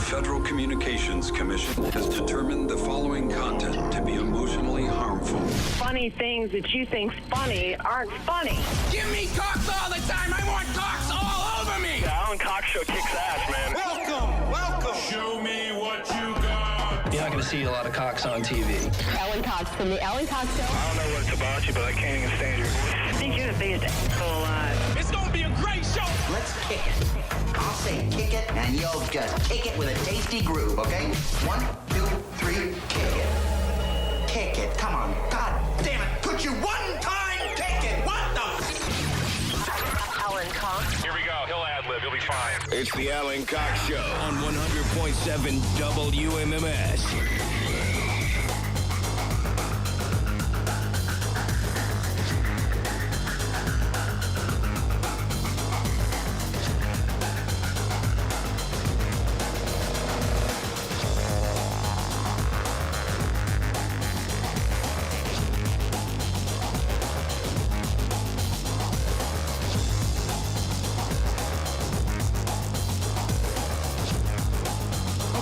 Federal Communications Commission has determined the following content to be emotionally harmful. Funny things that you think's funny aren't funny. Give me cocks all the time. I want cocks all over me. The Alan Cox Show kicks ass, man. Welcome. Show me what you got. You're not going to see a lot of cocks on TV. Alan Cox from the Alan Cox Show. I don't know what it's about you, but I can't even stand your voice. I think you're the biggest asshole alive. It's going to be a great show. Let's kick it. I'll say kick it, and you'll just kick it with a tasty groove, okay? 1, 2, 3, kick it. Kick it. Come on. God damn it. Could you one time kick it? What the? Alan Cox. Here we go. He'll ad-lib. He'll be fine. It's the Alan Cox Show on 100.7 WMMS.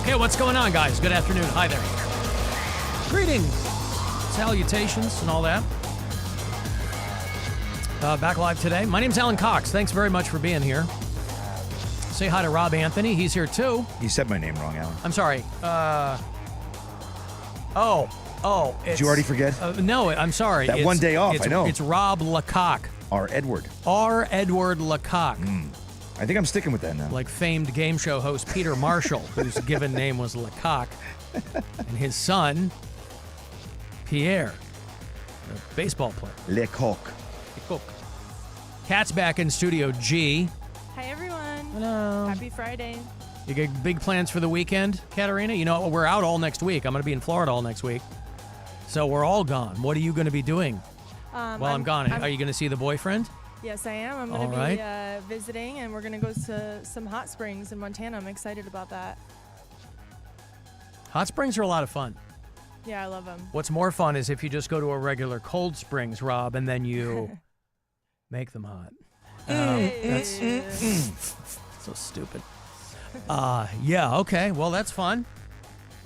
Okay, what's going on, guys? Good afternoon. Hi there. Greetings, salutations, and all that. Back live today. My name's Alan Cox. Thanks very much for being here. Say hi to Rob Anthony. He's here, too. You said my name wrong, Alan. I'm sorry. Did you already forget? No, I'm sorry. That one day off, I know. It's Rob Lecoq. R. Edward. R. Edward Lecoq. I think I'm sticking with that now. Like famed game show host Peter Marshall, whose given name was Lecoq, and his son, Pierre, a baseball player. Lecoq. Lecoq. Cat's back in Studio G. Hi, everyone. Hello. Happy Friday. You got big plans for the weekend, Katarina? You know, we're out all next week. I'm going to be in Florida all next week. So we're all gone. What are you going to be doing while I'm gone? Are you going to see the boyfriend? Yes, I am. I'm going to be visiting, and we're going to go to some hot springs in Montana. I'm excited about that. Hot springs are a lot of fun. Yeah, I love them. What's more fun is if you just go to a regular cold springs, Rob, and then you make them hot. That's so stupid. Yeah, okay. Well, that's fun.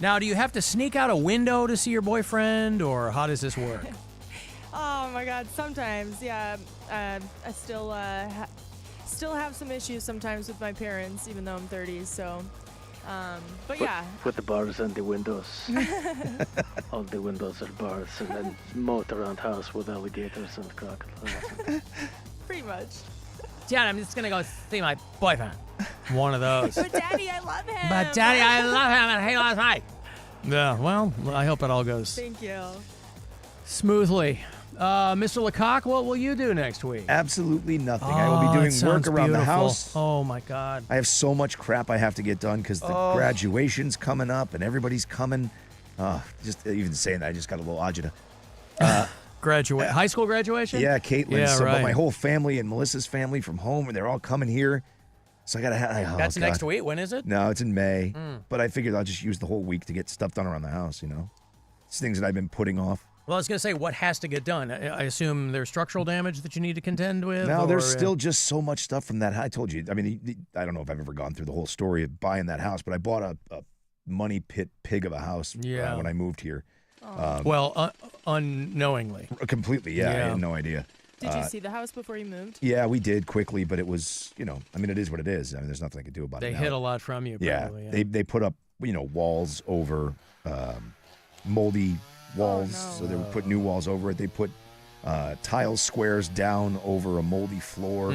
Now, do you have to sneak out a window to see your boyfriend, or how does this work? Oh my God! Sometimes, yeah. I still have some issues sometimes with my parents, even though I'm 30. So, but yeah. With the bars and the windows. All the windows are bars, and then moat around house with alligators and crocodiles. Pretty much. Dad, I'm just gonna go see my boyfriend. One of those. But Daddy, I love him. But Daddy, I love him, and he loves me. Yeah. Well, I hope it all goes. Thank you. Smoothly. Mr. Lecoq, what will you do next week? Absolutely nothing. I will be doing work around the house. Oh, my God. I have so much crap I have to get done because the graduation's coming up and everybody's coming. Just even saying that, I just got a little agita. High school graduation? Yeah, Caitlin. Yeah, But right. my whole family and Melissa's family from home, and they're all coming here. So I got to That's next week? When is it? No, it's in May. But I figured I'll just use the whole week to get stuff done around the house, you know? It's things that I've been putting off. Well, I was going to say, what has to get done? I assume there's structural damage that you need to contend with? No, there's still just so much stuff from that. I told you. I mean, I don't know if I've ever gone through the whole story of buying that house, but I bought a money pit pig of a house when I moved here. Unknowingly. Completely, yeah. I had no idea. Did you see the house before you moved? Yeah, we did quickly, but it was, it is what it is. I mean, there's nothing I could do about it. They hid a lot from you, probably. Yeah. They put up, walls over moldy walls, so they would put new walls over it. They put tile squares down over a moldy floor.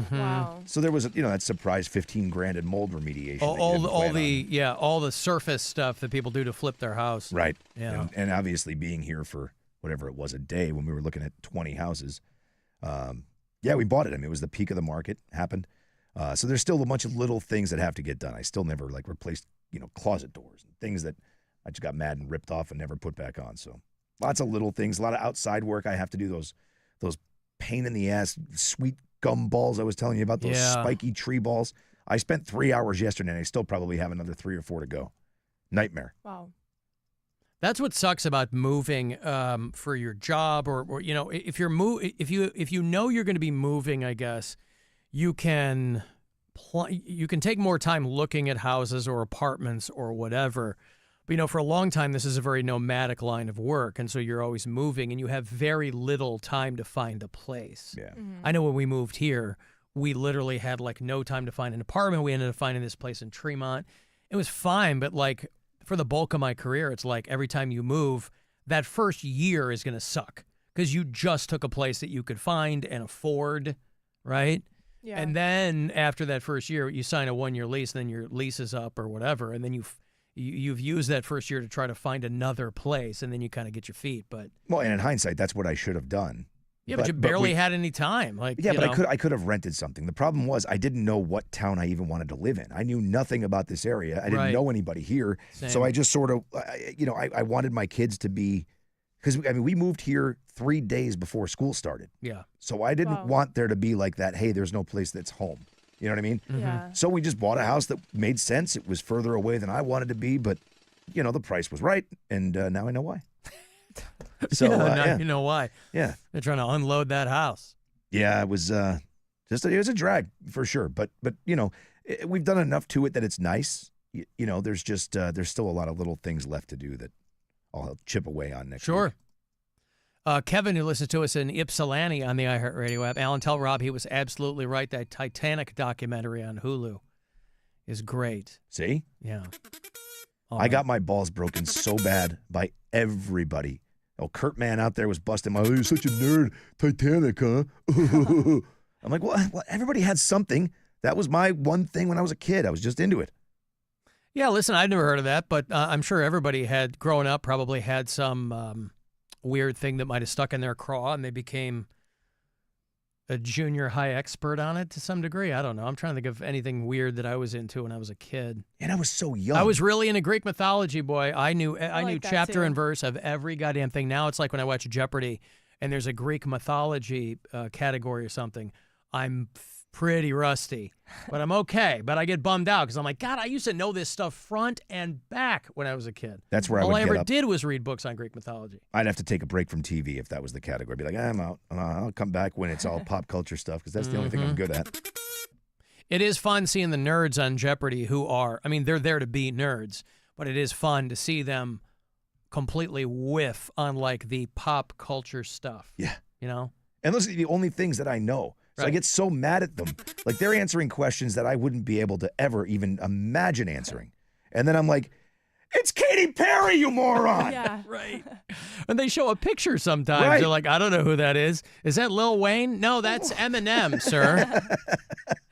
Wow. So there was, that surprise $15,000 in mold remediation. All the surface stuff that people do to flip their house. Right. Yeah. And obviously being here for whatever it was a day when we were looking at 20 houses. We bought it. I mean, it was the peak of the market, happened. So there's still a bunch of little things that have to get done. I still never replaced, closet doors and things that I just got mad and ripped off and never put back on. So lots of little things, a lot of outside work. I have to do those pain in the ass sweet gum balls I was telling you about, those spiky tree balls. I spent 3 hours yesterday and I still probably have another 3 or 4 to go. Nightmare. Wow. That's what sucks about moving for your job, or if you're if you know you're going to be moving, I guess you can you can take more time looking at houses or apartments or whatever. But, for a long time, this is a very nomadic line of work. And so you're always moving and you have very little time to find a place. Yeah. I know when we moved here, we literally had like no time to find an apartment. We ended up finding this place in Tremont. It was fine, but like for the bulk of my career, it's like every time you move, that first year is going to suck because you just took a place that you could find and afford, right? Yeah. And then after that first year, you sign a 1-year lease, and then your lease is up or whatever, and then you've used that first year to try to find another place, and then you kind of get your feet. But Well, and in hindsight, that's what I should have done. yeah, but you barely had any time. Like, Yeah, you but know. I could have rented something. The problem was I didn't know what town I even wanted to live in. I knew nothing about this area. I didn't Right. know anybody here. Same. So I just sort of, I wanted my kids to be, because we moved here 3 days before school started. Yeah. So I didn't Wow. want there to be like that, hey, there's no place that's home. You know what I mean? Yeah. So we just bought a house that made sense. It was further away than I wanted to be, but, the price was right. And now I know why. So, now you know why. Yeah. They're trying to unload that house. Yeah, it was it was a drag for sure, but we've done enough to it that it's nice. There's just there's still a lot of little things left to do that I'll chip away on next week. Sure. Kevin, who listens to us in Ypsilanti on the iHeartRadio app, Alan, tell Rob he was absolutely right. That Titanic documentary on Hulu is great. See? Yeah. I got my balls broken so bad by everybody. Oh, Kurt Man out there was busting my, oh, you're such a nerd. Titanic, huh? I'm like, well, everybody had something. That was my one thing when I was a kid. I was just into it. Yeah, listen, I'd never heard of that, but I'm sure everybody had, growing up, probably had some weird thing that might have stuck in their craw, and they became a junior high expert on it to some degree. I don't know. I'm trying to think of anything weird that I was into when I was a kid. And I was so young. I was really into Greek mythology, boy. I knew like that chapter too. and verse of every goddamn thing. Now it's like when I watch Jeopardy and there's a Greek mythology category or something. I'm pretty rusty, but I'm okay. But I get bummed out because I'm like, God, I used to know this stuff front and back when I was a kid. That's where all I would I get ever up. did was read books on Greek mythology. I'd have to take a break from TV if that was the category. Be like, I'm out. I'll come back when it's all pop culture stuff because that's the only thing I'm good at. It is fun seeing the nerds on Jeopardy who are, I mean, they're there to be nerds, but it is fun to see them completely whiff on like the pop culture stuff. Yeah. And those are the only things that I know. So I Right. get so mad at them. Like they're answering questions that I wouldn't be able to ever even imagine answering. And then I'm like, it's Katy Perry, you moron. Yeah. Right. And they show a picture sometimes. Right. They're like, I don't know who that is. Is that Lil Wayne? No, that's Eminem, sir.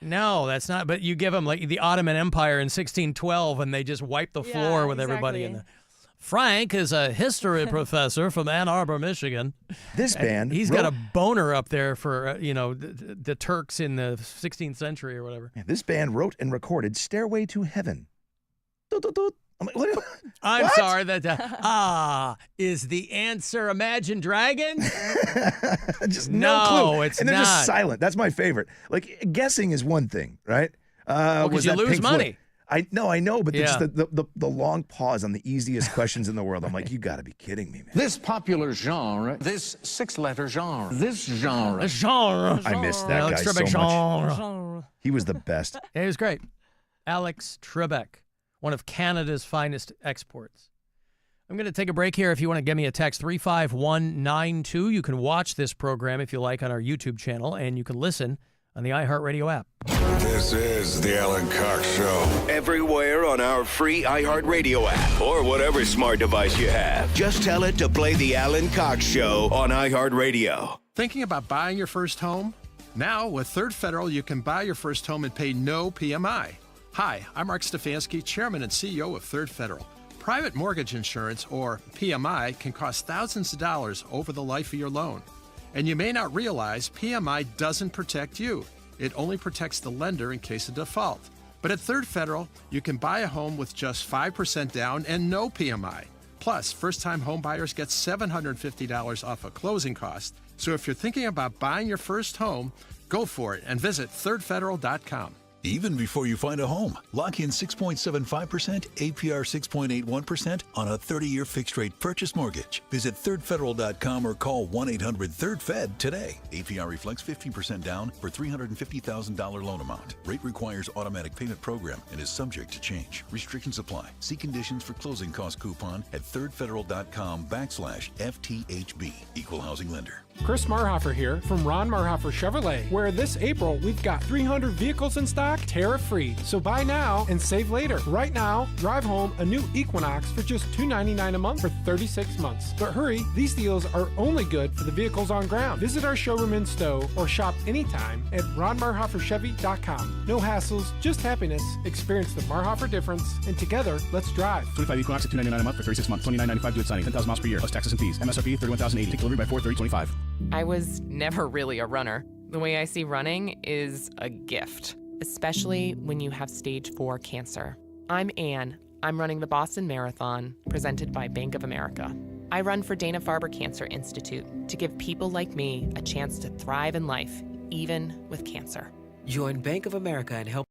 No, that's not. But you give them like the Ottoman Empire in 1612 and they just wipe the floor Yeah, with everybody in exactly. there. Frank is a history professor from Ann Arbor, Michigan. This band. He's got a wrote- boner up there for, the Turks in the 16th century or whatever. This band wrote and recorded Stairway to Heaven. Doot, doot, doot. I'm like, what? I'm What? sorry that is the answer Imagine Dragons? Just no clue. it's and they're not. just silent. That's my favorite. Like guessing is one thing, right? Well, 'cause was you that lose Pink Floyd? money. I know, but Yeah. just the long pause on the easiest questions in the world. I'm like, you got to be kidding me, man. This popular genre, this six-letter genre, this genre. A genre. I missed that Alex guy so Trebek much. genre. He was the best. Yeah, he was great. Alex Trebek, one of Canada's finest exports. I'm going to take a break here. If you want to give me a text, 35192. You can watch this program if you like on our YouTube channel, and you can listen on the iHeartRadio app. This is the Alan Cox Show. Everywhere on our free iHeartRadio app or whatever smart device you have. Just tell it to play the Alan Cox Show on iHeartRadio. Thinking about buying your first home? Now, with Third Federal, you can buy your first home and pay no PMI. Hi, I'm Mark Stefanski, Chairman and CEO of Third Federal. Private mortgage insurance, or PMI, can cost thousands of dollars over the life of your loan. And you may not realize PMI doesn't protect you. It only protects the lender in case of default. But at Third Federal, you can buy a home with just 5% down and no PMI. Plus, first-time home buyers get $750 off a closing cost. So if you're thinking about buying your first home, go for it and visit thirdfederal.com. even before you find a home. Lock in 6.75%, APR 6.81% on a 30-year fixed-rate purchase mortgage. Visit thirdfederal.com or call 1-800-3RD-FED today. APR reflects 15% down for $350,000 loan amount. Rate requires automatic payment program and is subject to change. Restrictions apply. See conditions for closing cost coupon at thirdfederal.com/FTHB. Equal housing lender. Chris Marhofer here from Ron Marhofer Chevrolet, where this April we've got 300 vehicles in stock, tariff-free. So buy now and save later. Right now, drive home a new Equinox for just $299 a month for 36 months. But hurry, these deals are only good for the vehicles on ground. Visit our showroom in Stowe or shop anytime at ronmarhoferchevy.com. No hassles, just happiness. Experience the Marhofer difference, and together, let's drive. 25 Equinox at $299 a month for 36 months. $29.95 due at signing. 10,000 miles per year plus taxes and fees. MSRP $31,080. Take delivery by 4/30/25. I was never really a runner. The way I see running is a gift, especially when you have stage 4 cancer. I'm Anne. I'm running the Boston Marathon, presented by Bank of America. I run for Dana-Farber Cancer Institute to give people like me a chance to thrive in life, even with cancer. Join Bank of America and help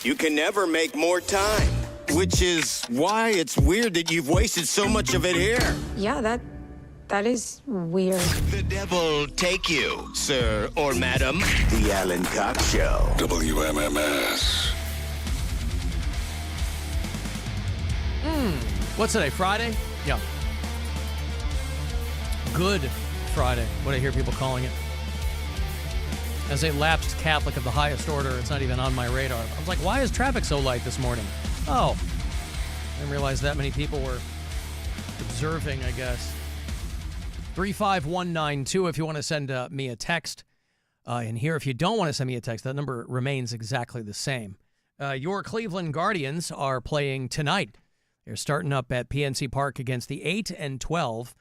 you can never make more time. Which is why it's weird that you've wasted so much of it here. Yeah, that is weird. The devil take you, sir or madam. The Alan Cox Show. WMMS. What's today, Friday? Yeah. Good Friday, what I hear people calling it. As a lapsed Catholic of the highest order, it's not even on my radar. I was like, why is traffic so light this morning? Oh, I didn't realize that many people were observing, I guess. 35192 if you want to send me a text. And here, if you don't want to send me a text, that number remains exactly the same. Your Cleveland Guardians are playing tonight. They're starting up at PNC Park against the 8 and 12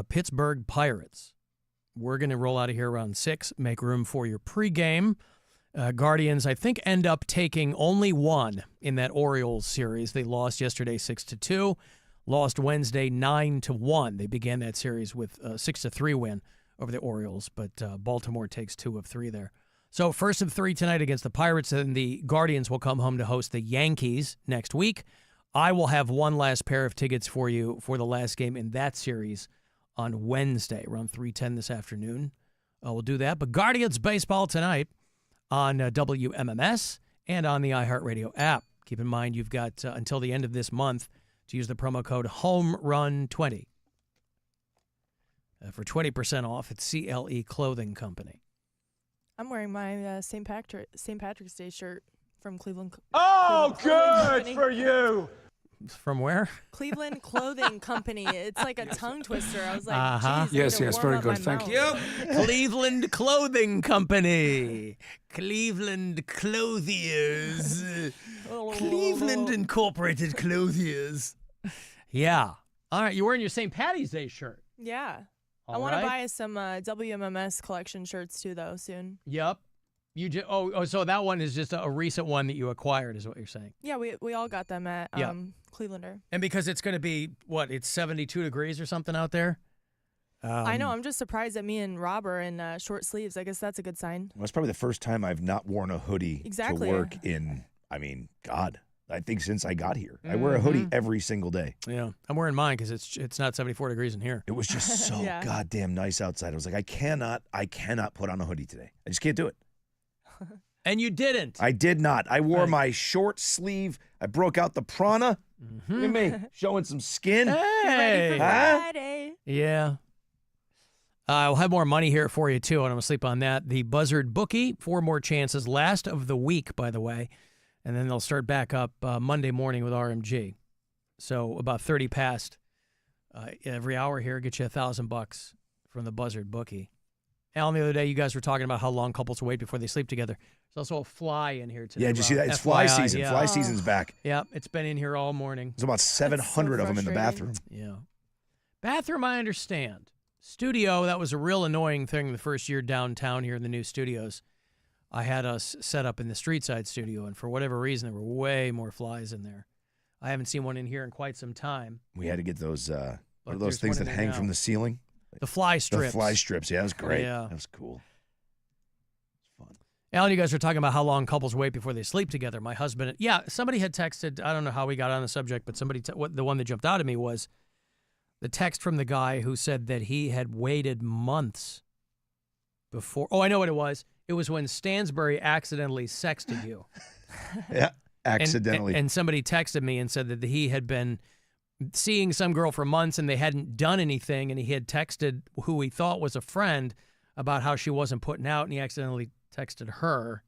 Pittsburgh Pirates. We're going to roll out of here around 6, make room for your pregame. Guardians, I think, end up taking only one in that Orioles series. They lost yesterday 6-2, lost Wednesday 9-1. They began that series with a 6-3 win over the Orioles, but Baltimore takes 2 of 3 there. So first of 3 tonight against the Pirates, and the Guardians will come home to host the Yankees next week. I will have one last pair of tickets for you for the last game in that series on Wednesday, around 3:10 this afternoon. We'll do that. But Guardians baseball tonight on WMMS and on the iHeartRadio app. Keep in mind, you've got until the end of this month to use the promo code HOMERUN20 for 20% off at CLE Clothing Company. I'm wearing my St. Patrick's Day shirt from Cleveland. Oh, Cleveland good for you. From where? Cleveland Clothing Company. It's like a tongue twister. I was like, Uh-huh. geez, Yes, very good. Thank you. Cleveland Clothing Company. Cleveland Clothiers. Cleveland Incorporated Clothiers. Yeah. All right, you're wearing your St. Patty's Day shirt. Yeah. I All want to right. buy some WMMS collection shirts too, though, soon. Yep. So that one is just a recent one that you acquired, is what you're saying. Yeah, we all got them at Yeah. Clevelander. And because it's going to be, it's 72 degrees or something out there? I know. I'm just surprised that me and Rob are in short sleeves. I guess that's a good sign. Well, it's probably the first time I've not worn a hoodie Exactly. to work in, God, I think since I got here. I wear a hoodie every single day. Yeah. I'm wearing mine because it's not 74 degrees in here. It was just so Yeah. goddamn nice outside. I was like, I cannot put on a hoodie today. I just can't do it. And you didn't. I did not. I wore my short sleeve. I broke out the prana. Look at me, showing some skin. Hey. Friday. Yeah. I'll have more money here for you, too, and I'm going to sleep on that. The Buzzard Bookie, 4 more chances. Last of the week, by the way. And then they'll start back up Monday morning with RMG. So about 30 past every hour here, get you $1,000 from the Buzzard Bookie. Alan, the other day, you guys were talking about how long couples wait before they sleep together. There's also a fly in here today. Yeah, did you see that? It's FYI, fly season. yeah. Fly season's back. Yeah, it's been in here all morning. There's about 700 of them in the bathroom. Yeah. Bathroom, I understand. Studio, that was a real annoying thing the first year downtown here in the new studios. I had us set up in the street side studio, and for whatever reason, there were way more flies in there. I haven't seen one in here in quite some time. We had to get those, what are But those there's things one that in there hang now. from the ceiling? The fly strips. The fly strips. Yeah, that was great. Yeah. That was cool. Alan, you guys were talking about how long couples wait before they sleep together. My husband, somebody had texted, I don't know how we got on the subject, but somebody, the one that jumped out at me was the text from the guy who said that he had waited months before. Oh, I know what it was. It was when Stansbury accidentally sexted you. Yeah, accidentally. And somebody texted me and said that he had been seeing some girl for months and they hadn't done anything, and he had texted who he thought was a friend about how she wasn't putting out, and he accidentally texted her.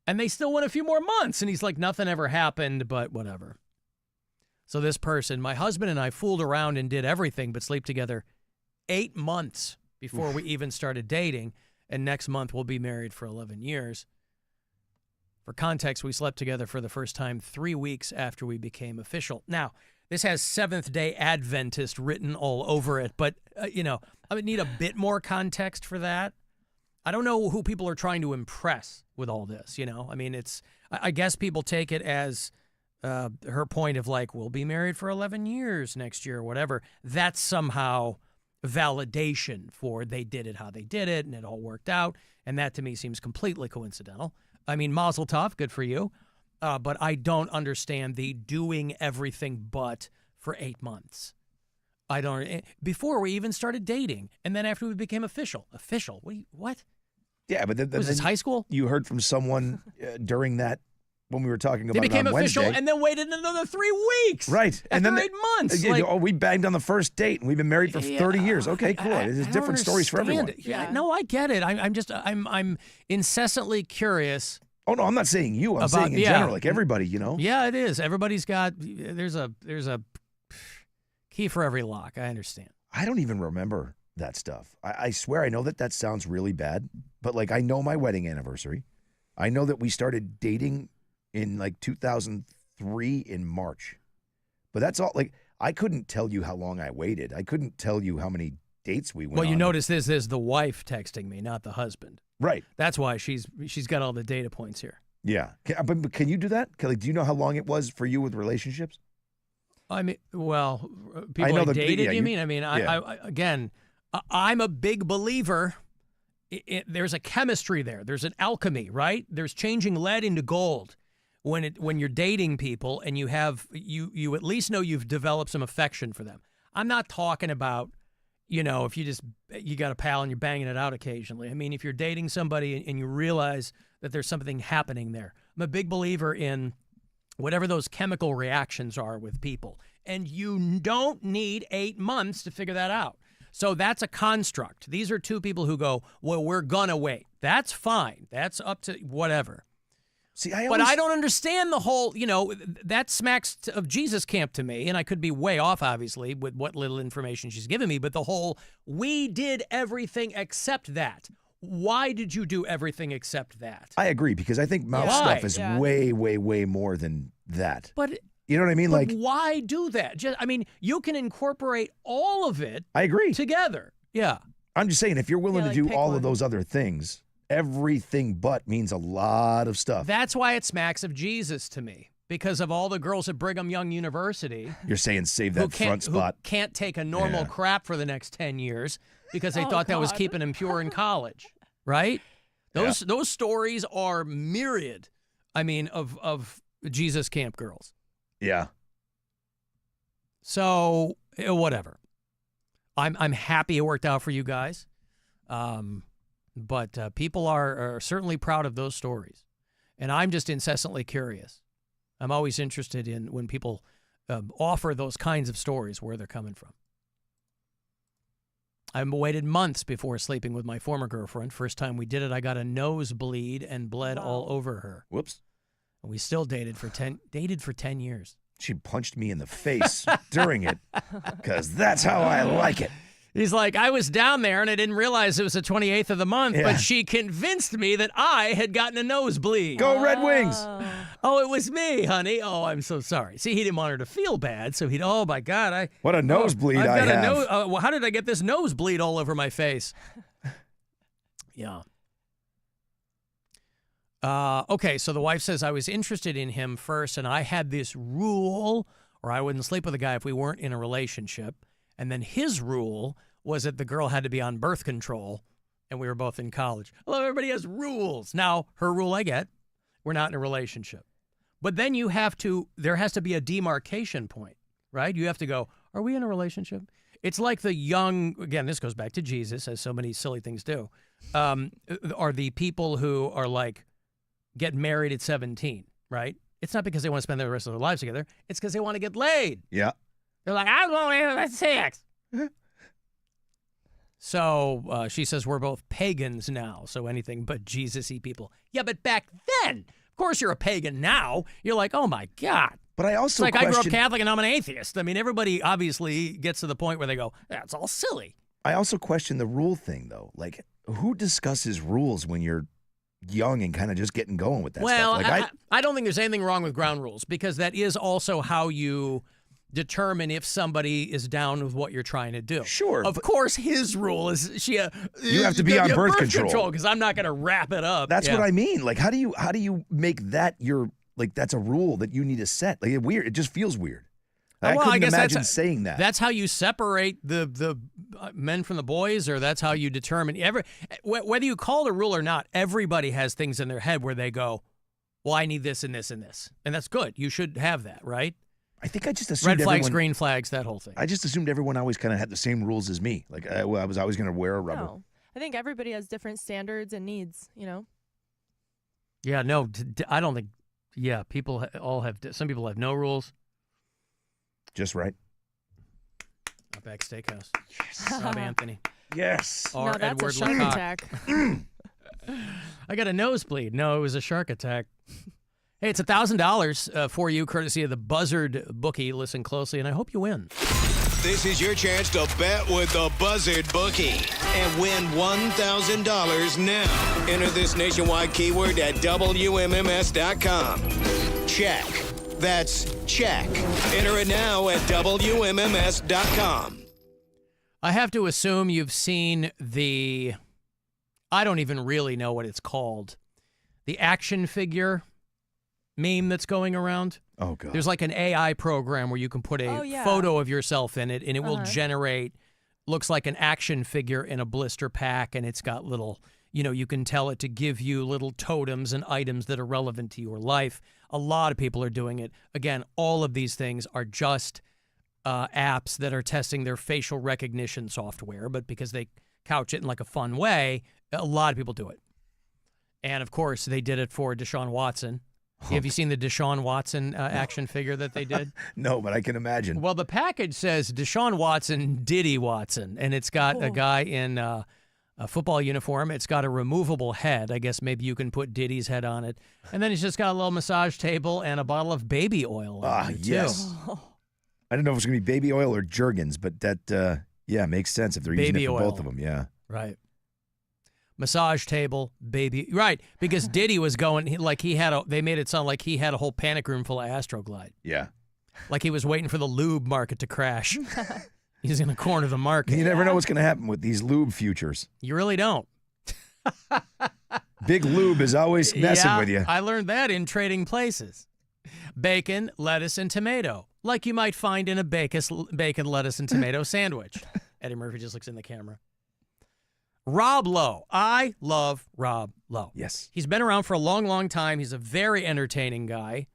And they still went a few more months, and he's like, nothing ever happened, but whatever. So this person, my husband and I fooled around and did everything but sleep together 8 months before we even started dating, and next month we'll be married for 11 years. For context, we slept together for the first time 3 weeks after we became official. Now, this has Seventh-day Adventist written all over it, but, I would need a bit more context for that. I don't know who people are trying to impress with all this, I mean, I guess people take it as her point of like, we'll be married for 11 years next year or whatever. That's somehow validation for they did it how they did it and it all worked out. And that to me seems completely coincidental. I mean, mazel tov, good for you. but I don't understand the doing everything but for 8 months. I don't. Before we even started dating, and then after we became official. Official? What? Yeah, but Was this high school? You heard from someone during that when we were talking about They became it on official Wednesday. and then waited another 3 weeks. Right. After 8 months. We banged on the first date and we've been married for 30 years. Okay, cool. There's different stories for everyone. No, I get it. I'm incessantly curious. Oh no, I'm not saying you. I'm saying in general, like everybody, Yeah, it is. Everybody's got there's a key for every lock. I understand. I don't even remember that stuff. I swear I know that sounds really bad, but like I know my wedding anniversary. I know that we started dating in like 2003 in March. But that's all. Like I couldn't tell you how long I waited. I couldn't tell you how many dates we went on. Well, you notice this is the wife texting me, not the husband. Right. That's why she's got all the data points here. Yeah. But can you do that? Like, do you know how long it was for you with relationships? I mean, well, people I dated, you mean? I mean, I'm a big believer. There's a chemistry there. There's an alchemy, right? There's changing lead into gold when you're dating people and you at least know you've developed some affection for them. I'm not talking about, if you got a pal and you're banging it out occasionally. I mean, if you're dating somebody and you realize that there's something happening there. I'm a big believer in whatever those chemical reactions are with people. And you don't need 8 months to figure that out. So that's a construct. These are two people who go, well, we're going to wait. That's fine. That's up to whatever. See, but I don't understand the whole, that smacks of Jesus camp to me. And I could be way off, obviously, with what little information she's given me. But the whole, we did everything except that. Why did you do everything except that? I agree, because I think mouth stuff is way, way, way more than that. But you know what I mean? But why do that? You can incorporate all of it. I agree. Together. Yeah. I'm just saying, if you're willing to do all of those other things, everything but means a lot of stuff. That's why it smacks of Jesus to me, because of all the girls at Brigham Young University. You're saying save that front spot. Who can't take a normal crap for the next 10 years because they thought that was keeping them pure in college, right? Those stories are myriad, of Jesus camp girls. Yeah. So, whatever. I'm happy it worked out for you guys. But people are certainly proud of those stories. And I'm just incessantly curious. I'm always interested in when people offer those kinds of stories, where they're coming from. I waited months before sleeping with my former girlfriend. First time we did it, I got a nosebleed and bled all over her. Whoops. And we still dated for 10 years. She punched me in the face during it, because that's how I like it. He's like, I was down there and I didn't realize it was the 28th of the month, but she convinced me that I had gotten a nosebleed. Go Red Wings. Oh, it was me, honey. Oh, I'm so sorry. See, he didn't want her to feel bad, so oh my God. What a nosebleed I have. How did I get this nosebleed all over my face? Yeah. Okay, so the wife says I was interested in him first, and I had this rule, or I wouldn't sleep with a guy if we weren't in a relationship. And then his rule was that the girl had to be on birth control, and we were both in college. Well, everybody has rules. Now, her rule I get, we're not in a relationship. But then there has to be a demarcation point, right? You have to go, are we in a relationship? It's like the young, again, this goes back to Jesus, as so many silly things do, are the people who are like, get married at 17, right? It's not because they want to spend the rest of their lives together. It's because they want to get laid. Yeah. They're like, I don't have sex. So she says we're both pagans now, so anything but Jesus-y people. Yeah, but back then, of course you're a pagan now. You're like, oh my God. But I also it's like I grew up Catholic and I'm an atheist. I mean, everybody obviously gets to the point where they go, that's all silly. I also question the rule thing, though. Like, who discusses rules when you're young and kind of just getting going with that stuff? Well, I don't think there's anything wrong with ground rules, because that is also how you determine if somebody is down with what you're trying to do. Sure. Of course, his rule is you have to be on birth control, because I'm not going to wrap it up. That's what I mean. Like, how do you make that that's a rule that you need to set? Like, weird. It just feels weird. I couldn't imagine saying that. That's how you separate the men from the boys, or that's how you determine whether you call it a rule or not. Everybody has things in their head where they go, well, I need this and this and this. And that's good. You should have that, right? I think I just assumed red flags, everyone, green flags, that whole thing. I just assumed everyone always kind of had the same rules as me. Like I was always going to wear a rubber. No. I think everybody has different standards and needs, Yeah, no, I don't think, people all have, some people have no rules. Just right. Outback Steakhouse. Yes. Rob Anthony. Yes. Or no, that's Edward a shark Lecoq. attack. I got a nosebleed. No, it was a shark attack. Hey, it's $1,000 for you, courtesy of the Buzzard Bookie. Listen closely, and I hope you win. This is your chance to bet with the Buzzard Bookie and win $1,000 now. Enter this nationwide keyword at WMMS.com. Check. That's check. Enter it now at WMMS.com. I have to assume you've seen the, I don't even really know what it's called, the action figure meme that's going around. Oh, God. There's like an AI program where you can put a photo of yourself in it, and it will generate, looks like an action figure in a blister pack, and it's got little, you can tell it to give you little totems and items that are relevant to your life. A lot of people are doing it. Again, all of these things are just apps that are testing their facial recognition software, but because they couch it in like a fun way, a lot of people do it. And, of course, they did it for Deshaun Watson. Have you seen the Deshaun Watson action figure that they did? No, but I can imagine. Well, the package says Deshaun Watson, Diddy Watson, and it's got a guy in a football uniform. It's got a removable head. I guess maybe you can put Diddy's head on it. And then it's just got a little massage table and a bottle of baby oil. Yes. I don't know if it's going to be baby oil or Jergens, but that, makes sense if they're using it for both of them. Yeah. Right. Massage table, baby. Right. Because Diddy was going, they made it sound like he had a whole panic room full of Astroglide. Yeah. Like he was waiting for the lube market to crash. He's in the corner of the market. You never know what's going to happen with these lube futures. You really don't. Big lube is always messing with you. I learned that in Trading Places. Bacon, lettuce, and tomato. Like you might find in a bacon, lettuce, and tomato sandwich. Eddie Murphy just looks in the camera. Rob Lowe. I love Rob Lowe. Yes. He's been around for a long, long time. He's a very entertaining guy.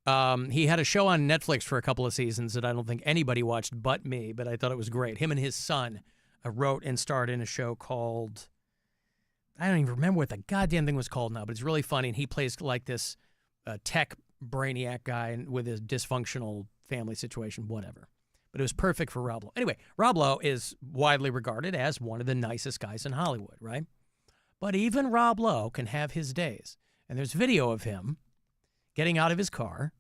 He had a show on Netflix for a couple of seasons that I don't think anybody watched but me, but I thought it was great. Him and his son wrote and starred in a show called, I don't even remember what the goddamn thing was called now, but it's really funny, and he plays like this tech brainiac guy with his dysfunctional family situation, whatever. But it was perfect for Rob Lowe. Anyway, Rob Lowe is widely regarded as one of the nicest guys in Hollywood, right? But even Rob Lowe can have his days. And there's video of him getting out of his car,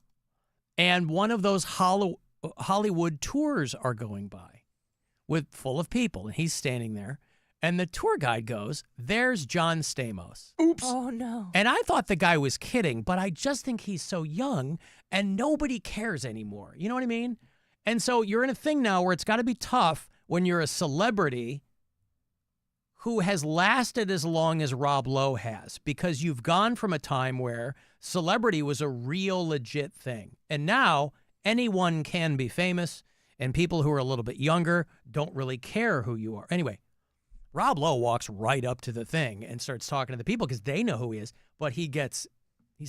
and one of those Hollywood tours are going by full of people, and he's standing there. And the tour guide goes, "There's John Stamos." Oops. Oh, no. And I thought the guy was kidding, but I just think he's so young, and nobody cares anymore. You know what I mean? And so you're in a thing now where it's got to be tough when you're a celebrity who has lasted as long as Rob Lowe has, because you've gone from a time where celebrity was a real legit thing. And now anyone can be famous, and people who are a little bit younger don't really care who you are. Anyway, Rob Lowe walks right up to the thing and starts talking to the people because they know who he is, but he's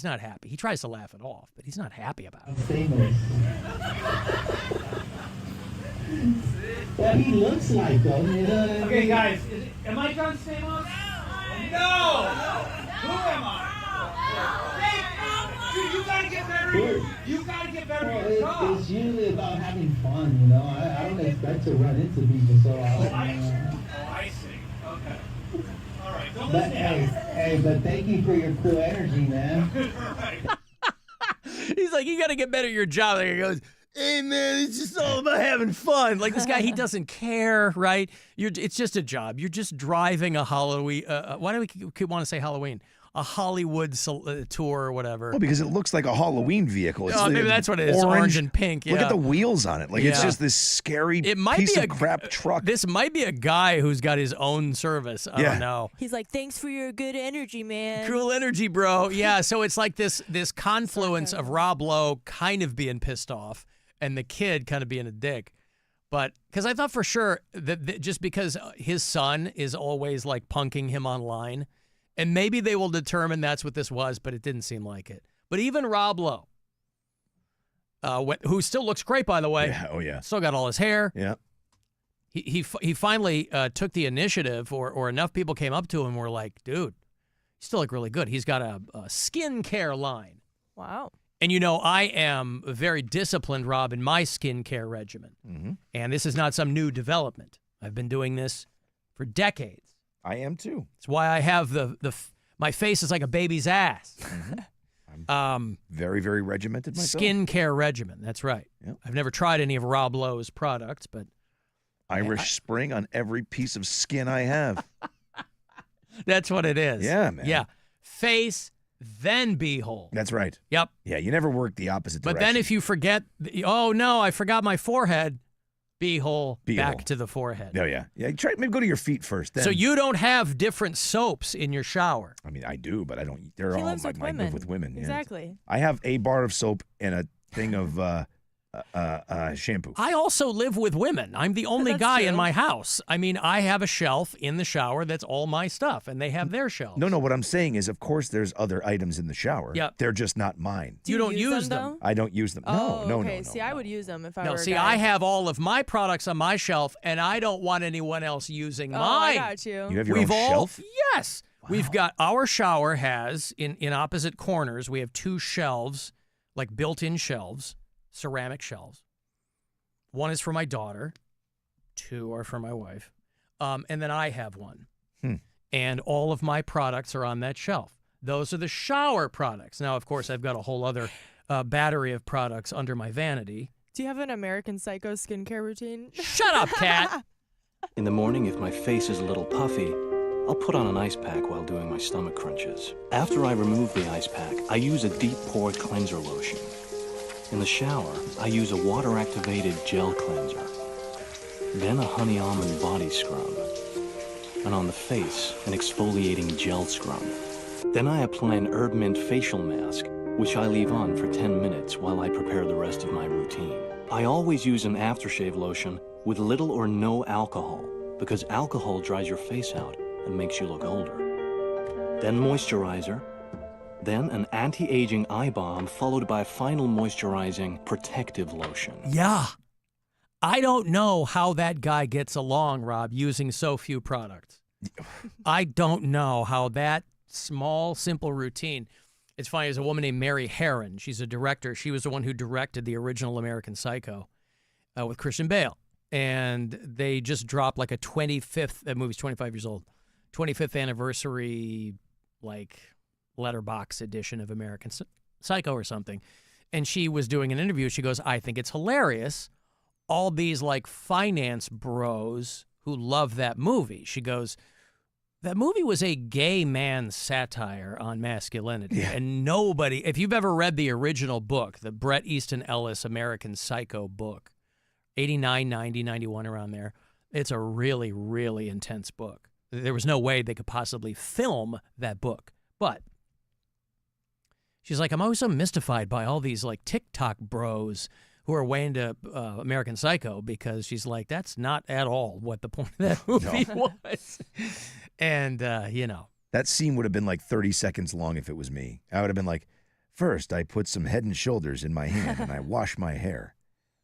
not happy. He tries to laugh it off, but he's not happy about it. Famous. What he looks like, though. You know what I mean? Okay, guys, am I John Stamos? No! Who am I? Dude, you gotta get better. You gotta get better at your job. It's usually about having fun, you know. I don't expect to run into people so often. I see. Okay. All right. Don't But listen. but thank you for your cool energy, man. He's like, you got to get better at your job. There he goes, "Hey, man, it's just all about having fun." Like this guy, he doesn't care, right? It's just a job. You're just driving a Halloween. Why do we want to say Halloween? A Hollywood tour or whatever. Well, because it looks like a Halloween vehicle. It's maybe that's what it is. Orange and pink. Yeah. Look at the wheels on it. Like it's just this scary piece of crap truck. This might be a guy who's got his own service. I don't know. He's like, "Thanks for your good energy, man." Cool energy, bro. Yeah, so it's like this confluence of Rob Lowe kind of being pissed off and the kid kind of being a dick. But because I thought for sure that just because his son is always like punking him online, and maybe they will determine that's what this was, but it didn't seem like it. But even Rob Lowe, who still looks great, by the way. Yeah. Oh, yeah. Still got all his hair. Yeah. He finally took the initiative, or enough people came up to him and were like, dude, you still look really good. He's got a skincare line. Wow. And, I am very disciplined, Rob, in my skincare regimen. Mm-hmm. And this is not some new development. I've been doing this for decades. I am, too. It's why I have my face is like a baby's ass. Mm-hmm. Very, very regimented myself. Skincare regimen. That's right. Yep. I've never tried any of Rob Lowe's products, but Irish Spring on every piece of skin I have. That's what it is. Yeah, man. Yeah. Face, then beehole. That's right. Yep. Yeah, you never work the opposite But direction. then if you forget, oh, no, I forgot my forehead, beehole, back to the forehead. Oh, yeah. Yeah, maybe go to your feet first. Then. So you don't have different soaps in your shower. I mean, I do, but I don't. They're He all lives with I live women. with women. yeah. Exactly. I have a bar of soap and a thing of shampoo. I also live with women. I'm the only That's guy in true. my house. I mean, I have a shelf in the shower that's all my stuff, and they have their shelves. No, what I'm saying is, of course, there's other items in the shower. Yep. They're just not mine. You don't use them. though? I don't use them. Oh, No. okay. See, I would use them if I No, were a see, guy. I have all of my products on my shelf, and I don't want anyone else using mine. I got you. You have your own shelf? Yes. We've got, our shower has, in opposite corners, we have two shelves, like built-in shelves, ceramic shelves. One is for my daughter. Two are for my wife. And then I have one. And all of my products are on that shelf. Those are the shower products. Now, of course, I've got a whole other battery of products under my vanity. Do you have an American Psycho skincare routine? Shut up, Kat. In the morning, if my face is a little puffy, I'll put on an ice pack while doing my stomach crunches. After I remove the ice pack, I use a deep pored cleanser lotion. In the shower, I use a water-activated gel cleanser. Then a honey almond body scrub. And on the face, an exfoliating gel scrub. Then I apply an herb mint facial mask, which I leave on for 10 minutes while I prepare the rest of my routine. I always use an aftershave lotion with little or no alcohol, because alcohol dries your face out and makes you look older. Then moisturizer. Then an anti-aging eye balm followed by a final moisturizing protective lotion. Yeah. I don't know how that guy gets along, Rob, using so few products. I don't know how that small, simple routine. It's funny, there's a woman named Mary Herron. She's a director. She was the one who directed the original American Psycho with Christian Bale. And they just dropped like a 25th, that movie's 25 years old, 25th anniversary, like, letterbox edition of American Psycho or something. And she was doing an interview. She goes, I think it's hilarious. All these like finance bros who love that movie. She goes, that movie was a gay man's satire on masculinity. Yeah. And nobody, if you've ever read the original book, the Bret Easton Ellis American Psycho book, 89, 90, 91, around there, it's a really, really intense book. There was no way they could possibly film that book. But she's like, I'm always so mystified by all these like TikTok bros who are way into American Psycho, because she's like, that's not at all what the point of that movie was. And, That scene would have been like 30 seconds long if it was me. I would have been like, first, I put some Head and Shoulders in my hand and I wash my hair.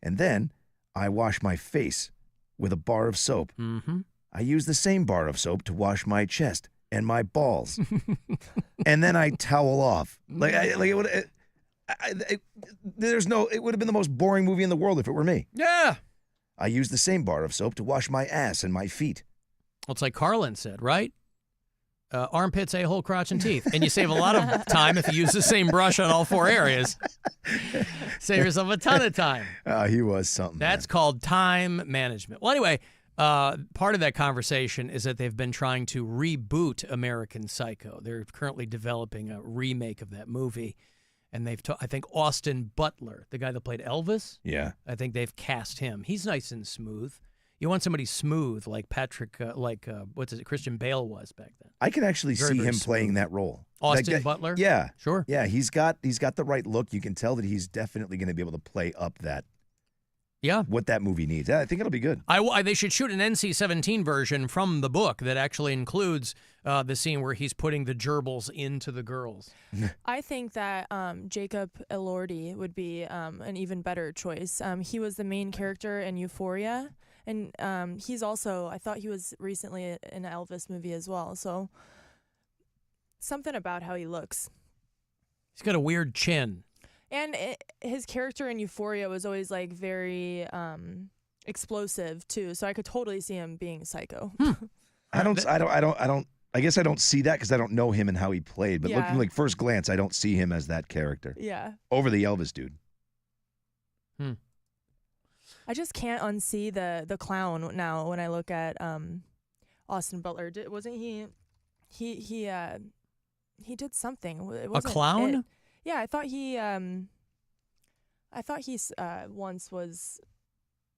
And then I wash my face with a bar of soap. Mm-hmm. I use the same bar of soap to wash my chest and my balls. And then I towel off. It would have been the most boring movie in the world if it were me. Yeah. I use the same bar of soap to wash my ass and my feet. Well, it's like Carlin said, right? Armpits, a-hole, crotch, and teeth. And you save a lot of time if you use the same brush on all four areas. Save yourself a ton of time. He was something. That's called time management. Well, anyway, part of that conversation is that they've been trying to reboot American Psycho. They're currently developing a remake of that movie. And I think Austin Butler, the guy that played Elvis. Yeah. I think they've cast him. He's nice and smooth. You want somebody smooth like Christian Bale was back then. I can actually see him playing that role. Austin Butler? Yeah. Sure. Yeah, he's got the right look. You can tell that he's definitely going to be able to play up that what that movie needs. I think it'll be good. They should shoot an NC-17 version from the book that actually includes the scene where he's putting the gerbils into the girls. I think that Jacob Elordi would be an even better choice. He was the main character in Euphoria, and he's also, I thought he was recently in an Elvis movie as well, so something about how he looks. He's got a weird chin. And his character in Euphoria was always like very explosive too, so I could totally see him being psycho. I guess I don't see that because I don't know him and how he played. But Yeah. looking like first glance, I don't see him as that character. Yeah. Over the Elvis dude. I just can't unsee the clown now when I look at Austin Butler. Wasn't he did something. It wasn't clown? it. Yeah, I thought he once was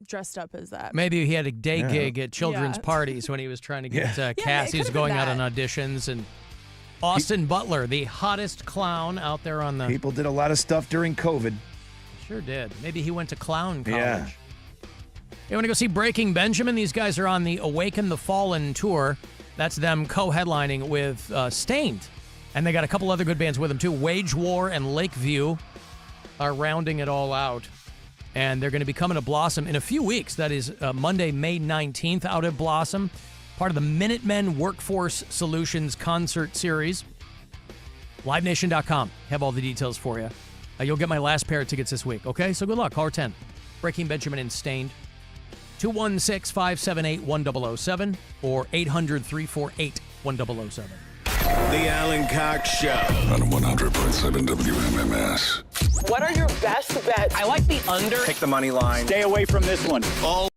dressed up as that. Maybe he had a day gig at children's Yeah. parties when he was trying to get it Cashews could've going been out on that. auditions. And Austin Butler, the hottest clown out there on the... People did a lot of stuff during COVID. Sure did. Maybe he went to clown college. Yeah. You want to go see Breaking Benjamin? These guys are on the Awaken the Fallen tour. That's them co-headlining with Stained. And they got a couple other good bands with them, too. Wage War and Lakeview are rounding it all out. And they're going to be coming to Blossom in a few weeks. That is Monday, May 19th, out at Blossom. Part of the Minutemen Workforce Solutions concert series. LiveNation.com. Have all the details for you. You'll get my last pair of tickets this week, okay? So good luck. Caller 10. Breaking Benjamin and Stained. 216-578-1007 or 800-348-1007. The Alan Cox Show. On 100.7 WMMS. What are your best bets? I like the under. Take the money line. Stay away from this one. All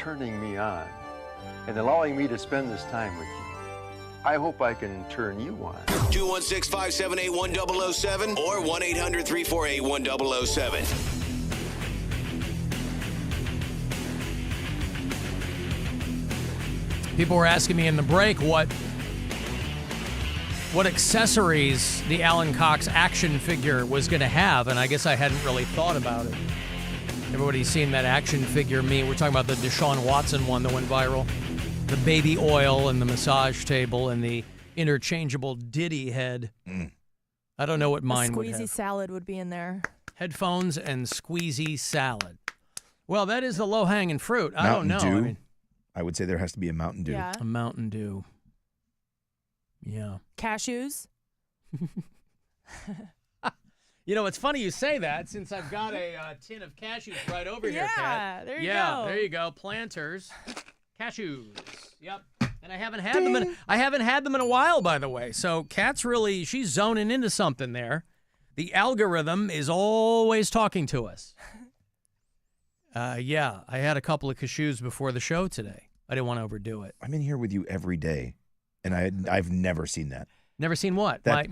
turning me on and allowing me to spend this time with you. I hope I can turn you on. 216-578-1007 or 1-800-348-1007. People were asking me in the break what accessories the Alan Cox action figure was going to have, and I guess I hadn't really thought about it. Everybody's seen that action figure meme. We're talking about the Deshaun Watson one that went viral. The baby oil and the massage table and the interchangeable Diddy head. I don't know what mine would have. Squeezy salad would be in there. Headphones and squeezy salad. Well, that is the low-hanging fruit. I Mountain don't know. Dew. I mean, I would say there has to be a Mountain Dew. Yeah. a Mountain Dew. Yeah. Cashews. You know, it's funny you say that since I've got a tin of cashews right over here, Kat. There you go. Yeah, there you go. Planters. Cashews. Yep. And I haven't had them in a while, by the way. So Kat's she's zoning into something there. The algorithm is always talking to us. Yeah, I had a couple of cashews before the show today. I didn't want to overdo it. I'm in here with you every day, and I've never seen that. Never seen what? That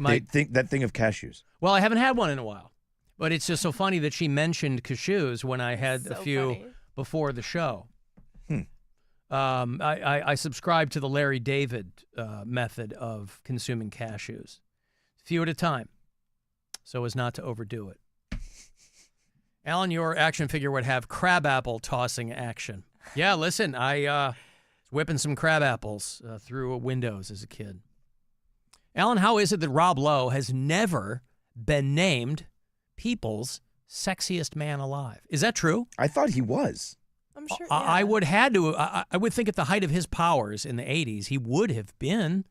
thing of cashews. Well, I haven't had one in a while. But it's just so funny that she mentioned cashews when I had a few before the show. I subscribe to the Larry David method of consuming cashews. A few at a time, so as not to overdo it. Alan, your action figure would have crabapple tossing action. Yeah, listen, I was whipping some crab apples through windows as a kid. Alan, how is it that Rob Lowe has never been named People's Sexiest Man Alive? Is that true? I thought he was. I'm sure. I would think at the height of his powers in the 80s, he would have been.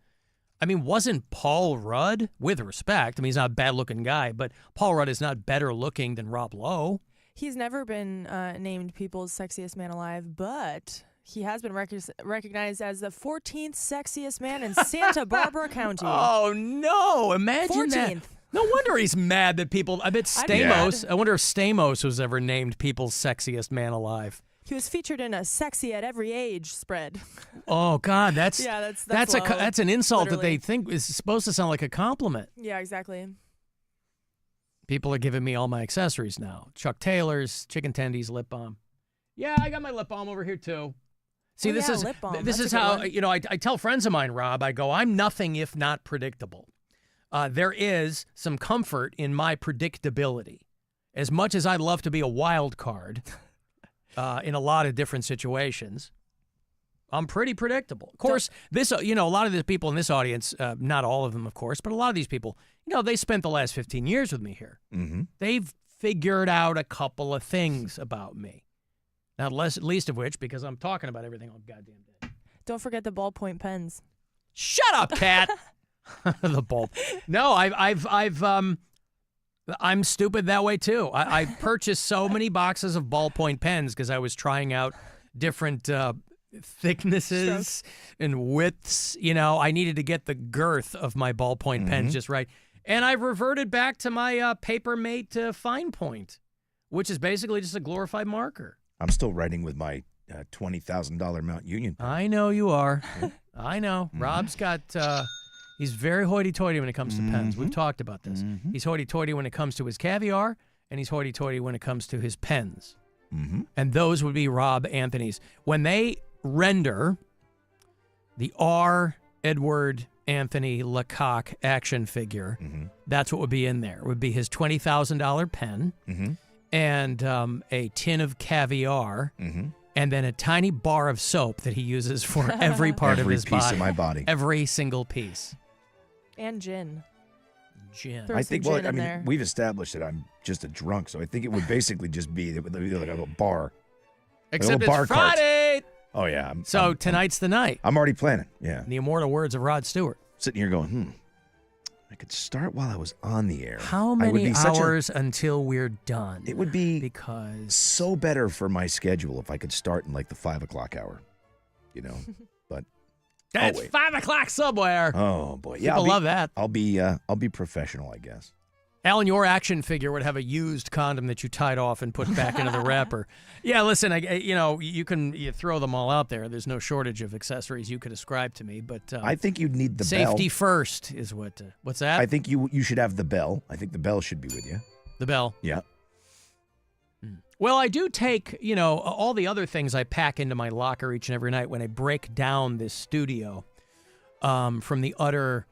I mean, wasn't Paul Rudd, with respect, I mean, he's not a bad-looking guy, but Paul Rudd is not better looking than Rob Lowe. He's never been named People's Sexiest Man Alive, but he has been recognized as the 14th sexiest man in Santa Barbara County. Oh, no. Imagine 14th. that. No wonder he's mad that people, I bet Stamos, I wonder if Stamos was ever named People's Sexiest Man Alive. He was featured in a Sexy at Every Age spread. Oh, God, that's low, an insult literally. that they think is supposed to sound like a compliment. Yeah, exactly. People are giving me all my accessories now. Chuck Taylor's, chicken tendies, lip balm. Yeah, I got my lip balm over here, too. See, this is how, I tell friends of mine, Rob, I go, I'm nothing if not predictable. There is some comfort in my predictability. As much as I'd love to be a wild card in a lot of different situations, I'm pretty predictable. Of course, a lot of the people in this audience, not all of them, of course, but a lot of these people, they spent the last 15 years with me here. Mm-hmm. They've figured out a couple of things about me. Not least of which, because I'm talking about everything all goddamn day. Don't forget the ballpoint pens. Shut up, Kat. The ball. No, I'm stupid that way too. I purchased so many boxes of ballpoint pens because I was trying out different thicknesses and widths. I needed to get the girth of my ballpoint pens just right. And I reverted back to my Papermate Fine Point, which is basically just a glorified marker. I'm still writing with my $20,000 Mount Union pen. I know you are. I know. Rob's got... He's very hoity-toity when it comes to pens. We've talked about this. He's hoity-toity when it comes to his caviar, and he's hoity-toity when it comes to his pens. And those would be Rob Anthony's. When they render the R. Edward Anthony Lecoq action figure, that's what would be in there. It would be his $20,000 pen and a tin of caviar and then a tiny bar of soap that he uses for every part of his body. Every piece of my body. Every single piece. And gin. Gin. I think, we've established that I'm just a drunk, so I think it would basically just be like a little bar. Except bar it's Friday! Oh, yeah. Tonight's the night. I'm already planning, yeah. The immortal words of Rod Stewart. Sitting here going, I could start while I was on the air. How many hours until we're done? It would be because so better for my schedule if I could start in like the 5 o'clock hour, but that's 5 o'clock somewhere. Oh boy, yeah, People love that. I'll be professional, I guess. Alan, your action figure would have a used condom that you tied off and put back into the wrapper. Yeah, listen, you throw them all out there. There's no shortage of accessories you could ascribe to me, but I think you'd need the safety bell. first is what. What's that? I think you should have the bell. I think the bell should be with you. The bell. Yeah. Well, I do take, all the other things I pack into my locker each and every night when I break down this studio from the utter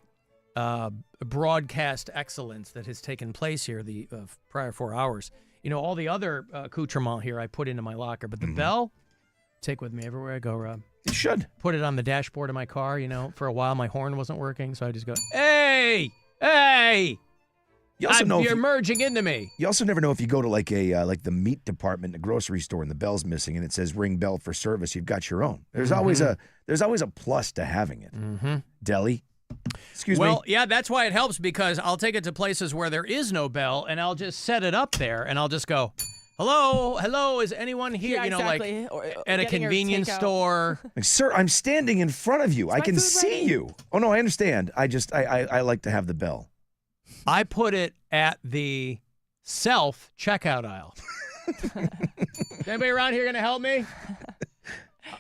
broadcast excellence that has taken place here the prior 4 hours. All the other accoutrement here I put into my locker, but the bell, take with me everywhere I go, Rob. You should. Put it on the dashboard of my car. For a while my horn wasn't working, so I just go, hey, hey. You also know you're merging into me. You also never know if you go to like the meat department in a grocery store and the bell's missing and it says ring bell for service. You've got your own. There's always a plus to having it. Mm-hmm. Deli. Excuse me. Well, yeah, that's why it helps, because I'll take it to places where there is no bell and I'll just set it up there and I'll just go, hello, is anyone here? Yeah, exactly. Like at a convenience store. Like, sir, I'm standing in front of you. I can see you. Oh no, I understand. I like to have the bell. I put it at the self-checkout aisle. Is anybody around here going to help me?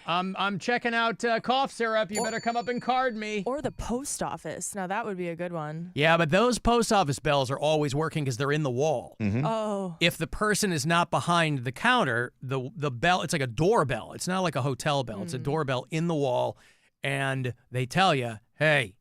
I'm checking out cough syrup. You better come up and card me. Or the post office. Now, that would be a good one. Yeah, but those post office bells are always working because they're in the wall. Mm-hmm. Oh. If the person is not behind the counter, the bell, it's like a doorbell. It's not like a hotel bell. It's a doorbell in the wall, and they tell you, hey,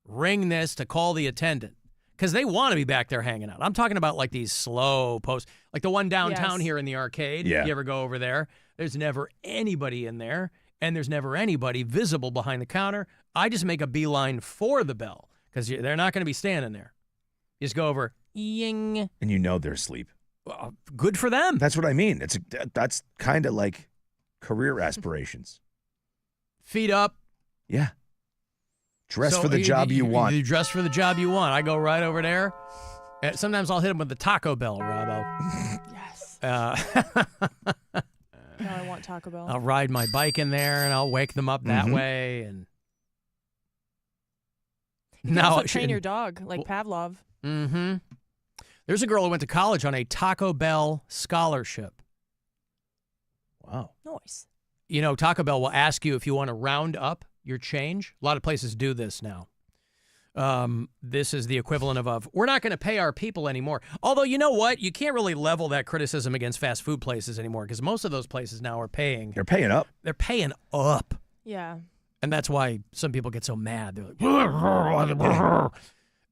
ring this to call the attendant. Because they want to be back there hanging out. I'm talking about like these slow posts, like the one downtown here in the arcade. Yeah. You ever go over there? There's never anybody in there, and there's never anybody visible behind the counter. I just make a beeline for the bell because they're not going to be standing there. You just go over, ying. And they're asleep. Well, good for them. That's what I mean. That's kind of like career aspirations. Feet up. Yeah. Dress for the job you want. You dress for the job you want. I go right over there. Sometimes I'll hit them with the Taco Bell, Robbo. Yes. Now I want Taco Bell. I'll ride my bike in there, and I'll wake them up that way. And you can also train your dog, like Pavlov. Mm-hmm. There's a girl who went to college on a Taco Bell scholarship. Wow. Nice. Taco Bell will ask you if you want to round up your change. A lot of places do this now. This is the equivalent of we're not going to pay our people anymore. Although, you know what? You can't really level that criticism against fast food places anymore because most of those places now are paying. They're paying up. They're paying up. Yeah. And that's why some people get so mad. They're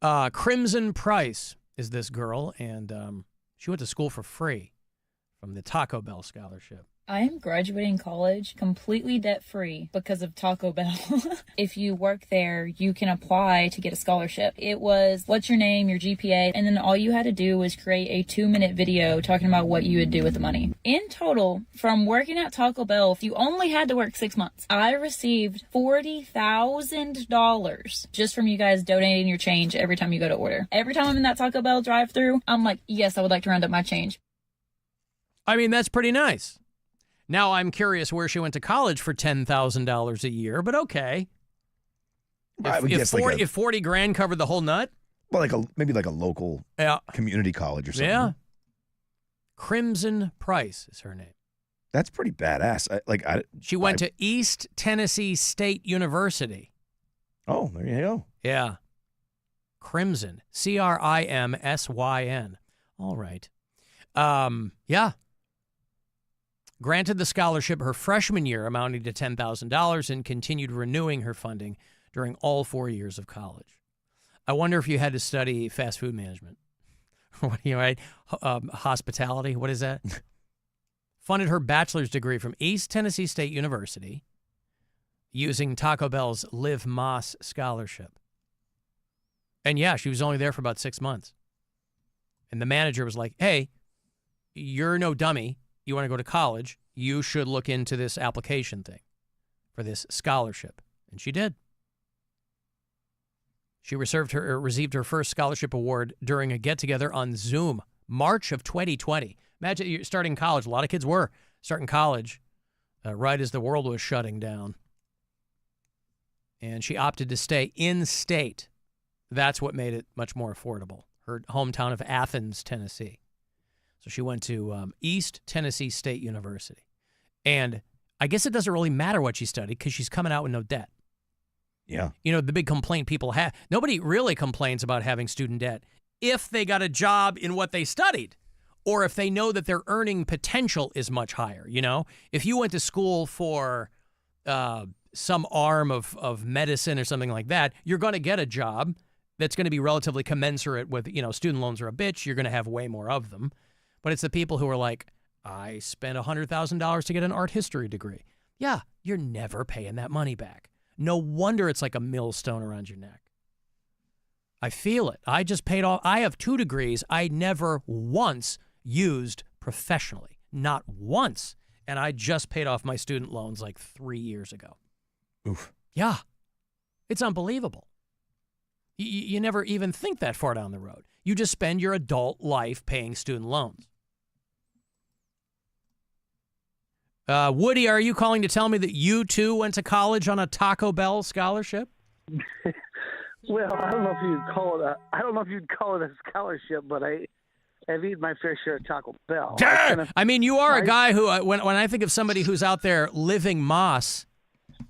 like, Crimson Price is this girl, and she went to school for free from the Taco Bell scholarship. I am graduating college completely debt-free because of Taco Bell. If you work there, you can apply to get a scholarship. It was, what's your name, your GPA, and then all you had to do was create a 2-minute video talking about what you would do with the money. In total, from working at Taco Bell, you only had to work 6 months. I received $40,000 just from you guys donating your change every time you go to order. Every time I'm in that Taco Bell drive-thru, I'm like, yes, I would like to round up my change. I mean, that's pretty nice. Now, I'm curious where she went to college for $10,000 a year, but okay. If 40 grand covered the whole nut? Well, maybe like a local community college or something. Yeah. Crimson Price is her name. That's pretty badass. She went to East Tennessee State University. Oh, there you go. Yeah. Crimson. Crimsyn. All right. Yeah. Granted the scholarship her freshman year amounting to $10,000 and continued renewing her funding during all 4 years of college. I wonder if you had to study fast food management. Hospitality, what is that? Funded her bachelor's degree from East Tennessee State University using Taco Bell's Liv Moss scholarship. And yeah, she was only there for about 6 months. And the manager was like, hey, you're no dummy. You want to go to college, you should look into this application thing for this scholarship. And she did. She received her first scholarship award during a get-together on Zoom, March of 2020. Imagine you're starting college. A lot of kids were starting college right as the world was shutting down. And she opted to stay in state. That's what made it much more affordable. her hometown of Athens, Tennessee. So she went to East Tennessee State University. And I guess it doesn't really matter what she studied because she's coming out with no debt. Yeah. You know, the big complaint people have, nobody really complains about having student debt if they got a job in what they studied or if they know that their earning potential is much higher. You know, if you went to school for some arm of medicine or something like that, you're going to get a job that's going to be relatively commensurate with, you know, student loans are a bitch. You're going to have way more of them. But it's the people who are like, I spent $100,000 to get an art history degree. Yeah, you're never paying that money back. No wonder it's like a millstone around your neck. I feel it. I just paid off. I have 2 degrees I never once used professionally. Not once. And I just paid off my student loans like 3 years ago. Oof. Yeah. It's unbelievable. You never even think that far down the road. You just spend your adult life paying student loans. Woody, are you calling to tell me that you too went to college on a Taco Bell scholarship? Well, I don't know if you'd call it a scholarship, but I've eaten my fair share of Taco Bell. I mean, you are a guy who, when I think of somebody who's out there living moss,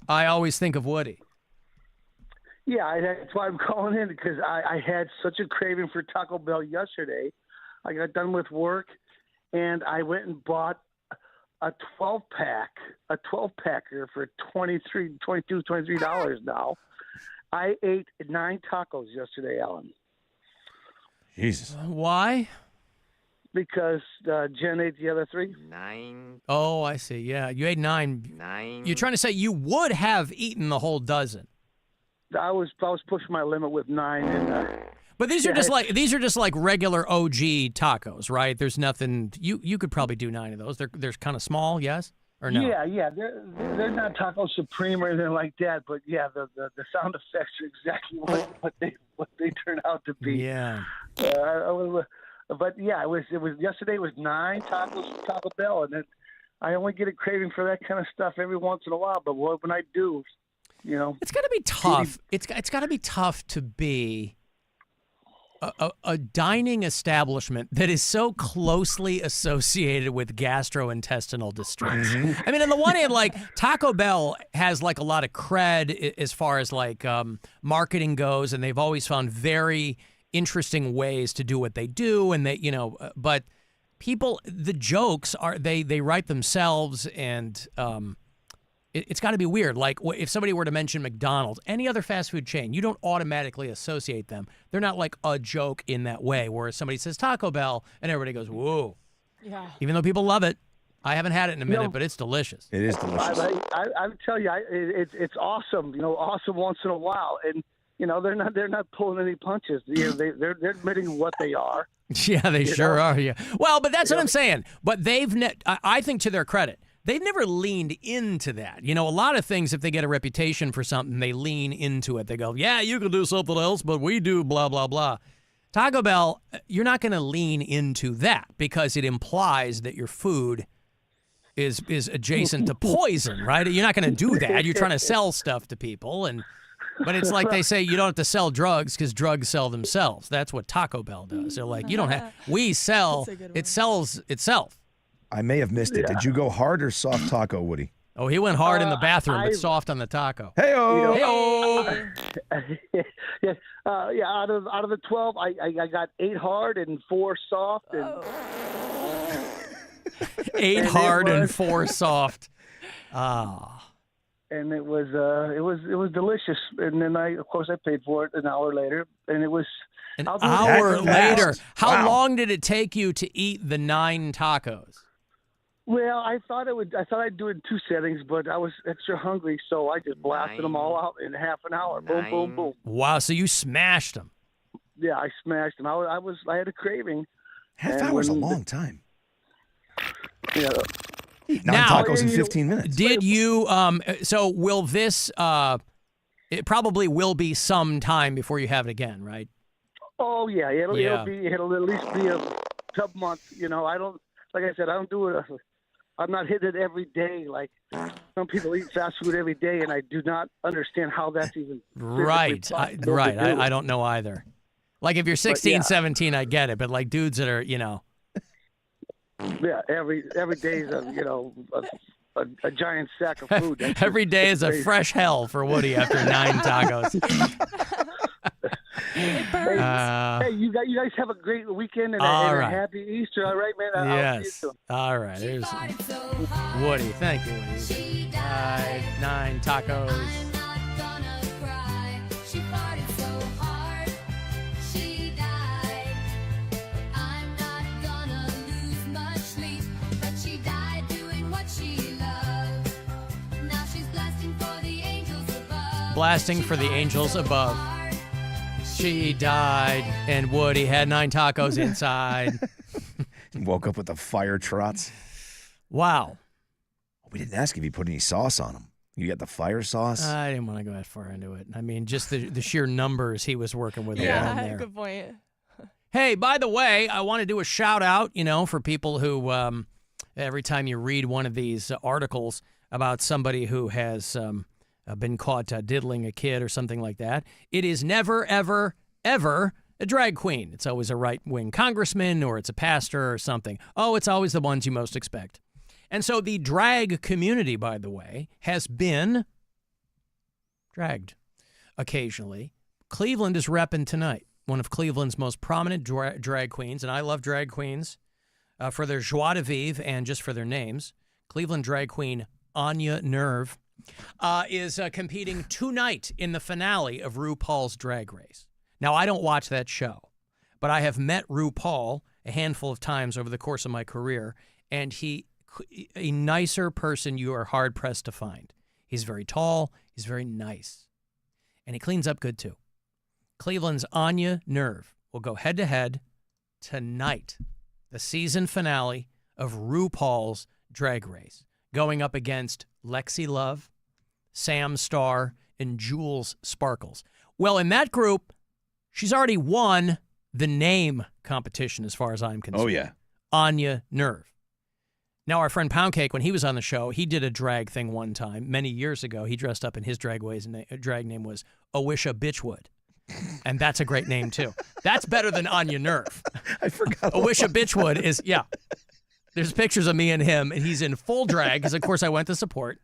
I always think of Woody. Yeah, that's why I'm calling in, because I had such a craving for Taco Bell yesterday. I got done with work, and I went and bought a 12-packer for $23 now. I ate 9 tacos yesterday, Alan. Jesus. Why? Because Jen ate the other 3. 9. Oh, I see. Yeah, you ate 9. 9. You're trying to say you would have eaten the whole dozen. I was pushing my limit with 9. And, but these are just like regular OG tacos, right? There's nothing. You could probably do 9 of those. They're kind of small, yes or no? Yeah. They're not Taco Supreme or anything like that, but yeah, the sound effects are exactly what they turn out to be. Yeah. But yeah, it was yesterday was 9 tacos from Taco Bell, and I only get a craving for that kind of stuff every once in a while. But when I do, you know, it's got to be tough. It's got to be tough to be a dining establishment that is so closely associated with gastrointestinal distress. Mm-hmm. I mean, on the one hand, like Taco Bell has like a lot of cred as far as like marketing goes, and they've always found very interesting ways to do what they do, and they, you know, but people, the jokes are they write themselves, and it's got to be weird. Like if somebody were to mention McDonald's, any other fast food chain, you don't automatically associate them. They're not like a joke in that way, whereas somebody says Taco Bell and everybody goes, whoa. Yeah. Even though people love it. I haven't had it in a minute, but it's delicious. It is delicious. I would tell you, it's awesome. You know, awesome once in a while, and you know they're not pulling any punches. You know, they're admitting what they are. Yeah, they sure are. Yeah. Well, but that's what I'm saying. But I think to their credit, they've never leaned into that. You know, a lot of things, if they get a reputation for something, they lean into it. They go, yeah, you can do something else, but we do blah, blah, blah. Taco Bell, you're not going to lean into that because it implies that your food is adjacent to poison, right? You're not going to do that. You're trying to sell stuff to people. But it's like they say you don't have to sell drugs because drugs sell themselves. That's what Taco Bell does. They're like, you don't have, we sell, it sells itself. I may have missed it. Did you go hard or soft taco, Woody? Oh, he went hard in the bathroom, but soft on the taco. Hey-o! Yeah, out of the 12, I got 8 hard and 4 soft. And 8 hard and 4 soft. Ah. And it was delicious. And then of course I paid for it an hour later, and it was an hour later. How long did it take you to eat the 9 tacos? Well, I thought I'd do it in 2 settings, but I was extra hungry, so I just blasted them all out in half an hour. Boom, boom, boom. Wow! So you smashed them. Yeah, I smashed them. I had a craving. Half hour's a long time. Yeah. 9 tacos in 15 minutes. Did you? So will this? It probably will be some time before you have it again, right? Oh yeah, it'll at least be a couple months. You know, I don't. Like I said, I don't do it. I'm not hitting it every day like some people eat fast food every day, and I do not understand how that's even right. I don't know either. Like if you're 16, yeah. 17, I get it. But like dudes that are, Yeah, every day is a giant sack of food. That's every day is a crazy. fresh hell for Woody after 9 tacos. Hey, you guys have a great weekend and, All a right. happy Easter. All right, man. I'll see you Yes. soon. All right. There's Woody. Thank you, Woody. 9 tacos. Blasting for the angels above. She died, and Woody had 9 tacos inside. Woke up with the fire trots. Wow. We didn't ask if you put any sauce on them. You got the fire sauce? I didn't want to go that far into it. I mean, just the sheer numbers he was working with. Yeah, on there. good point. Hey, by the way, I want to do a shout out, for people who, every time you read one of these articles about somebody who has been caught diddling a kid or something like that, it is never, ever, ever a drag queen. It's always a right-wing congressman or it's a pastor or something. Oh, it's always the ones you most expect. And so the drag community, by the way, has been dragged occasionally. Cleveland is repping tonight. One of Cleveland's most prominent drag queens, and I love drag queens for their joie de vivre and just for their names. Cleveland drag queen Anya Nerve is competing tonight in the finale of RuPaul's Drag Race. Now, I don't watch that show, but I have met RuPaul a handful of times over the course of my career, and a nicer person you are hard-pressed to find. He's very tall, he's very nice, and he cleans up good, too. Cleveland's Anya Nerve will go head-to-head tonight, the season finale of RuPaul's Drag Race, going up against Lexi Love, Sam Starr, and Jules Sparkles. Well, in that group, she's already won the name competition as far as I'm concerned. Oh, yeah. Anya Nerve. Now, our friend Poundcake, when he was on the show, he did a drag thing one time. Many years ago, he dressed up in his drag name was Owisha Bitchwood. And that's a great name, too. That's better than Anya Nerve. I forgot. Owisha Bitchwood is, yeah. There's pictures of me and him, and he's in full drag, because, of course, I went to support.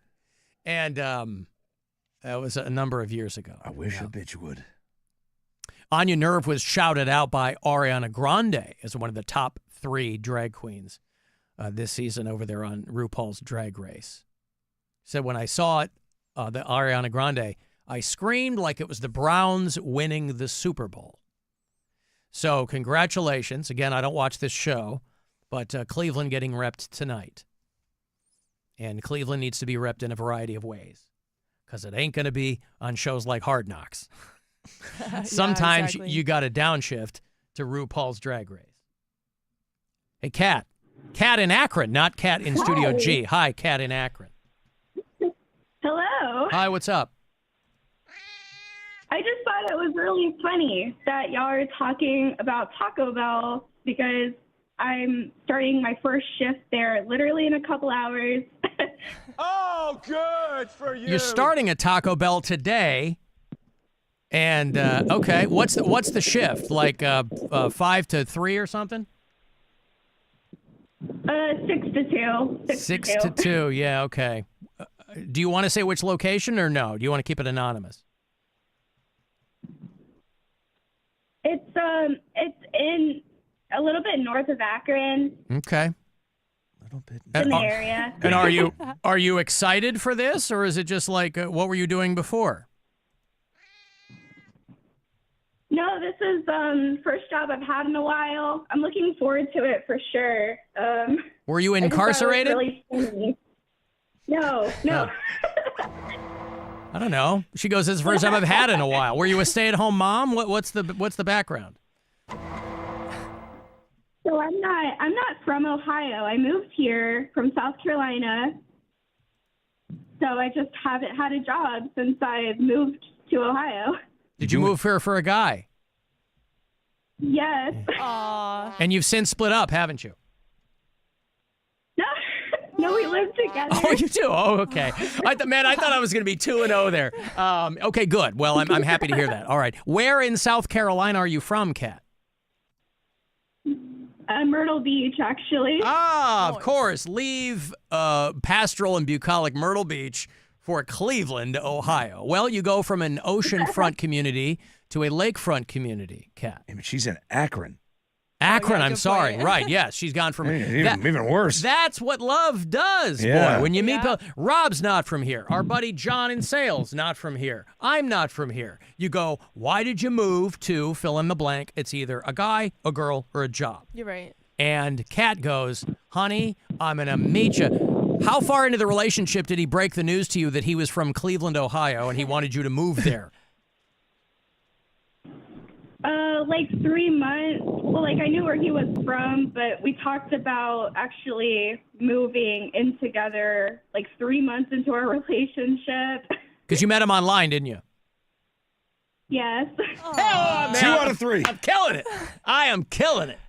And that was a number of years ago. I wish a bitch would. Anya Nerve was shouted out by Ariana Grande as one of the top 3 drag queens this season over there on RuPaul's Drag Race. Said when I saw it, the Ariana Grande, I screamed like it was the Browns winning the Super Bowl. So congratulations. Again, I don't watch this show, but Cleveland getting repped tonight. And Cleveland needs to be repped in a variety of ways, because it ain't going to be on shows like Hard Knocks. Sometimes exactly. you got to downshift to RuPaul's Drag Race. Hey, Kat. Kat in Akron, not Kat in Studio G. Hi, Kat in Akron. Hello. Hi, what's up? I just thought it was really funny that y'all are talking about Taco Bell because I'm starting my first shift there literally in a couple hours. Oh, good for you. You're starting at Taco Bell today. And, okay, what's the shift? Like 5 to 3 or something? 6 to 2. 6 to 2, yeah, okay. Do you want to say which location or no? Do you want to keep it anonymous? It's in a little bit north of Akron. Okay. In the area. And are you excited for this, or is it just like what were you doing before? No, this is first job I've had in a while. I'm looking forward to it for sure. Were you I just thought it was incarcerated? really funny. No. I don't know. She goes, "This is the first time I've had in a while." Were you a stay-at-home mom? What's the background? So I'm not from Ohio. I moved here from South Carolina. So I just haven't had a job since I moved to Ohio. Did you move here for a guy? Yes. Aww. And you've since split up, haven't you? No, No, we live together. Oh, you do? Oh, okay. I thought I was going to be 2-0 there. Okay, good. Well, I'm happy to hear that. All right. Where in South Carolina are you from, Kat? Myrtle Beach, actually. Ah, of course. Leave pastoral and bucolic Myrtle Beach for Cleveland, Ohio. Well, you go from an oceanfront community to a lakefront community, Kat. I mean, she's in Akron. Akron, I'm sorry. Right, yes. She's gone from... Even worse. That's what love does, Yeah. boy. When you meet people... Rob's not from here. Our buddy John in sales, not from here. I'm not from here. You go, why did you move to fill in the blank? It's either a guy, a girl, or a job. You're right. And Kat goes, honey, I'm going to meet you. How far into the relationship did he break the news to you that he was from Cleveland, Ohio, and he wanted you to move there? Like 3 months. Well, like I knew where he was from, but we talked about actually moving in together like 3 months into our relationship. Because you met him online, didn't you? Yes. Oh, man, 2 out of 3. I'm killing it. I am killing it.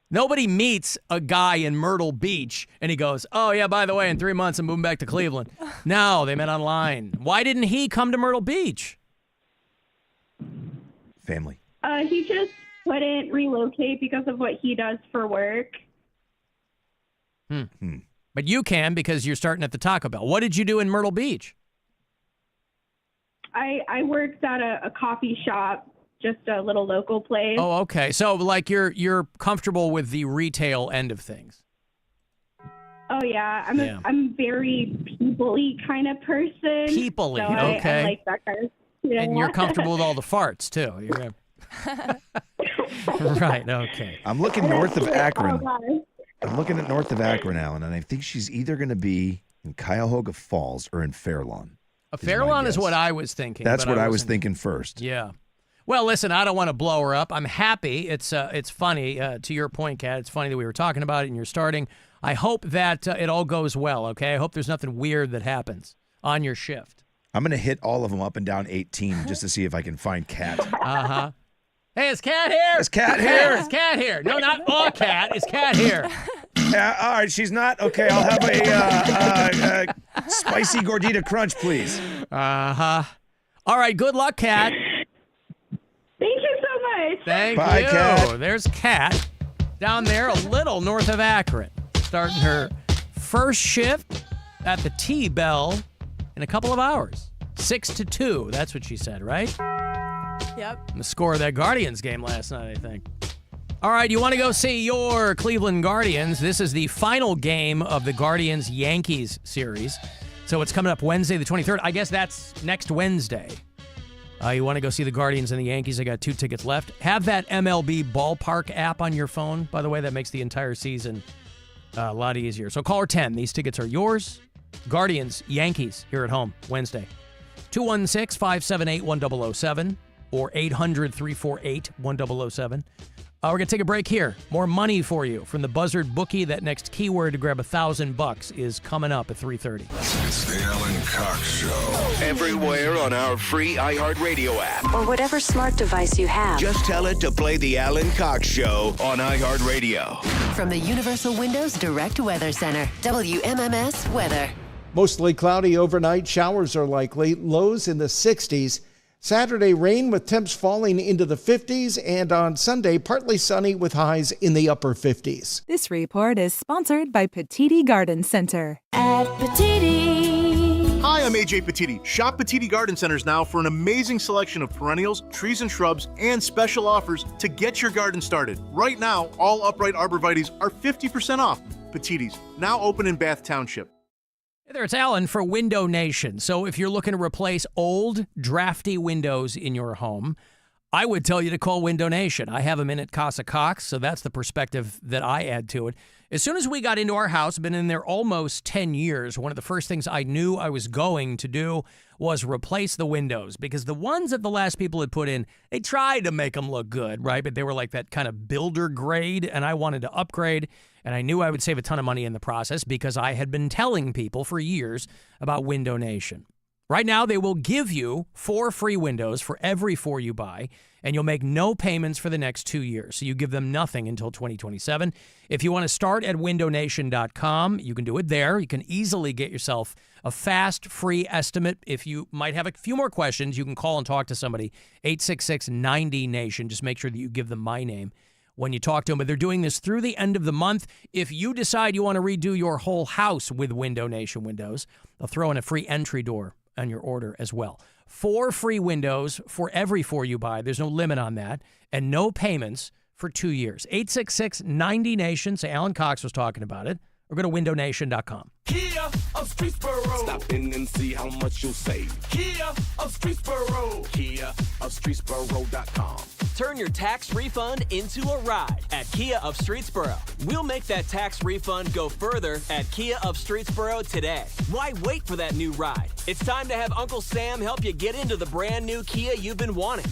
Nobody meets a guy in Myrtle Beach and he goes, oh, yeah, by the way, in 3 months I'm moving back to Cleveland. No, they met online. Why didn't he come to Myrtle Beach? Family. He just couldn't relocate because of what he does for work. But you can because you're starting at the Taco Bell. What did you do in Myrtle Beach? I worked at a coffee shop, just a little local place. Oh, okay. So like you're comfortable with the retail end of things. Oh yeah, I'm very people-y kind of person. People-y, so okay. I like that kind of. Yeah. And you're comfortable with all the farts too. Right. Okay. I'm looking north of Akron. Oh, God. I'm looking at north of Akron, Alan, and I think she's either going to be in Cuyahoga Falls or in Fairlawn. Fairlawn is what I was thinking. That's but what I was thinking first. Yeah. Well, listen, I don't want to blow her up. I'm happy. It's funny. To your point, Kat, it's funny that we were talking about it and you're starting. I hope that it all goes well, okay? I hope there's nothing weird that happens on your shift. I'm going to hit all of them up and down 18 just to see if I can find Kat. Uh-huh. Hey, is Kat here? Is Kat here? Is Kat here? No, not all Kat. Is Kat here? All right, she's not. Okay, I'll have a spicy gordita crunch, please. Uh-huh. All right, good luck, Kat. Thank you so much. Thank Bye, you. Kat. There's Kat down there a little north of Akron, starting her first shift at the T-Bell in a couple of hours. 6-2, that's what she said, right? Yep. The score of that Guardians game last night, I think. All right, you want to go see your Cleveland Guardians. This is the final game of the Guardians-Yankees series. So it's coming up Wednesday the 23rd. I guess that's next Wednesday. You want to go see the Guardians and the Yankees? I got 2 tickets left. Have that MLB Ballpark app on your phone. By the way, that makes the entire season a lot easier. So caller 10. These tickets are yours. Guardians, Yankees, here at home, Wednesday. 216-578-1007 or 800-348-1007. We're going to take a break here. More money for you from the Buzzard Bookie. That next keyword to grab $1,000 is coming up at 3:30. It's the Alan Cox Show. Everywhere on our free iHeartRadio app. Or whatever smart device you have. Just tell it to play the Alan Cox Show on iHeartRadio. From the Universal Windows Direct Weather Center, WMMS Weather. Mostly cloudy overnight. Showers are likely. Lows in the 60s. Saturday, rain with temps falling into the 50s. And on Sunday, partly sunny with highs in the upper 50s. This report is sponsored by Petiti Garden Center. At Petiti. Hi, I'm AJ Petiti. Shop Petiti Garden Centers now for an amazing selection of perennials, trees and shrubs, and special offers to get your garden started. Right now, all upright arborvitaes are 50% off. Petiti's, now open in Bath Township. Hey there, it's Alan for Window Nation. So if you're looking to replace old, drafty windows in your home, I would tell you to call Window Nation. I have them in at Casa Cox, so that's the perspective that I add to it. As soon as we got into our house, been in there almost 10 years, one of the first things I knew I was going to do was replace the windows, because the ones that the last people had put in, they tried to make them look good, right? But they were like that kind of builder grade, and I wanted to upgrade, and I knew I would save a ton of money in the process because I had been telling people for years about Window Nation. Right now, they will give you 4 free windows for every 4 you buy, and you'll make no payments for the next 2 years. So you give them nothing until 2027. If you want to start at windownation.com, you can do it there. You can easily get yourself a fast, free estimate. If you might have a few more questions, you can call and talk to somebody, 866-90-NATION. Just make sure that you give them my name when you talk to them. But they're doing this through the end of the month. If you decide you want to redo your whole house with Window Nation windows, they'll throw in a free entry door on your order as well. 4 free windows for every 4 you buy. There's no limit on that. And no payments for 2 years. 866-90-NATION. Say Alan Cox was talking about it. Or go to windownation.com. Kia of Streetsboro. Stop in and see how much you'll save. Kia of Streetsboro. Kia of Streetsboro.com. Turn your tax refund into a ride at Kia of Streetsboro. We'll make that tax refund go further at Kia of Streetsboro today. Why wait for that new ride? It's time to have Uncle Sam help you get into the brand new Kia you've been wanting.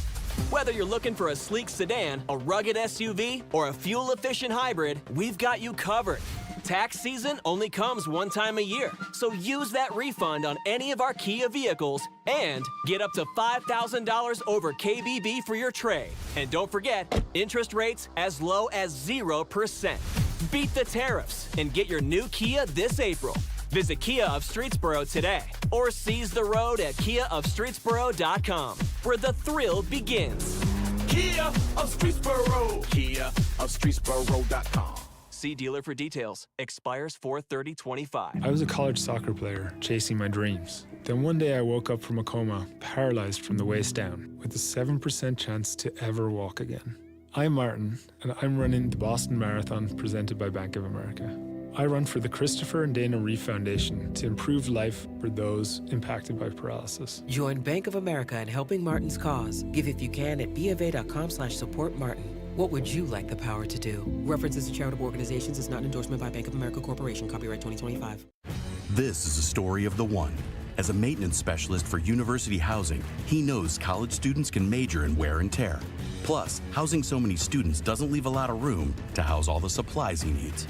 Whether you're looking for a sleek sedan, a rugged SUV, or a fuel-efficient hybrid, we've got you covered. Tax season only comes one time a year, so use that refund on any of our Kia vehicles and get up to $5,000 over KBB for your trade. And don't forget, interest rates as low as 0%. Beat the tariffs and get your new Kia this April. Visit Kia of Streetsboro today or seize the road at KiaofStreetsboro.com, where the thrill begins. Kia of Streetsboro. Kia of Streetsboro.com. See dealer for details. Expires 4/30/25. I was a college soccer player chasing my dreams. Then one day I woke up from a coma, paralyzed from the waist down, with a 7% chance to ever walk again. I'm Martin, and I'm running the Boston Marathon presented by Bank of America. I run for the Christopher and Dana Reeve Foundation to improve life for those impacted by paralysis. Join Bank of America in helping Martin's cause. Give if you can at BofA.com/support Martin. What would you like the power to do? References to charitable organizations is not an endorsement by Bank of America Corporation. Copyright 2025. This is a story of the one. As a maintenance specialist for university housing, he knows college students can major in wear and tear. Plus, housing so many students doesn't leave a lot of room to house all the supplies he needs.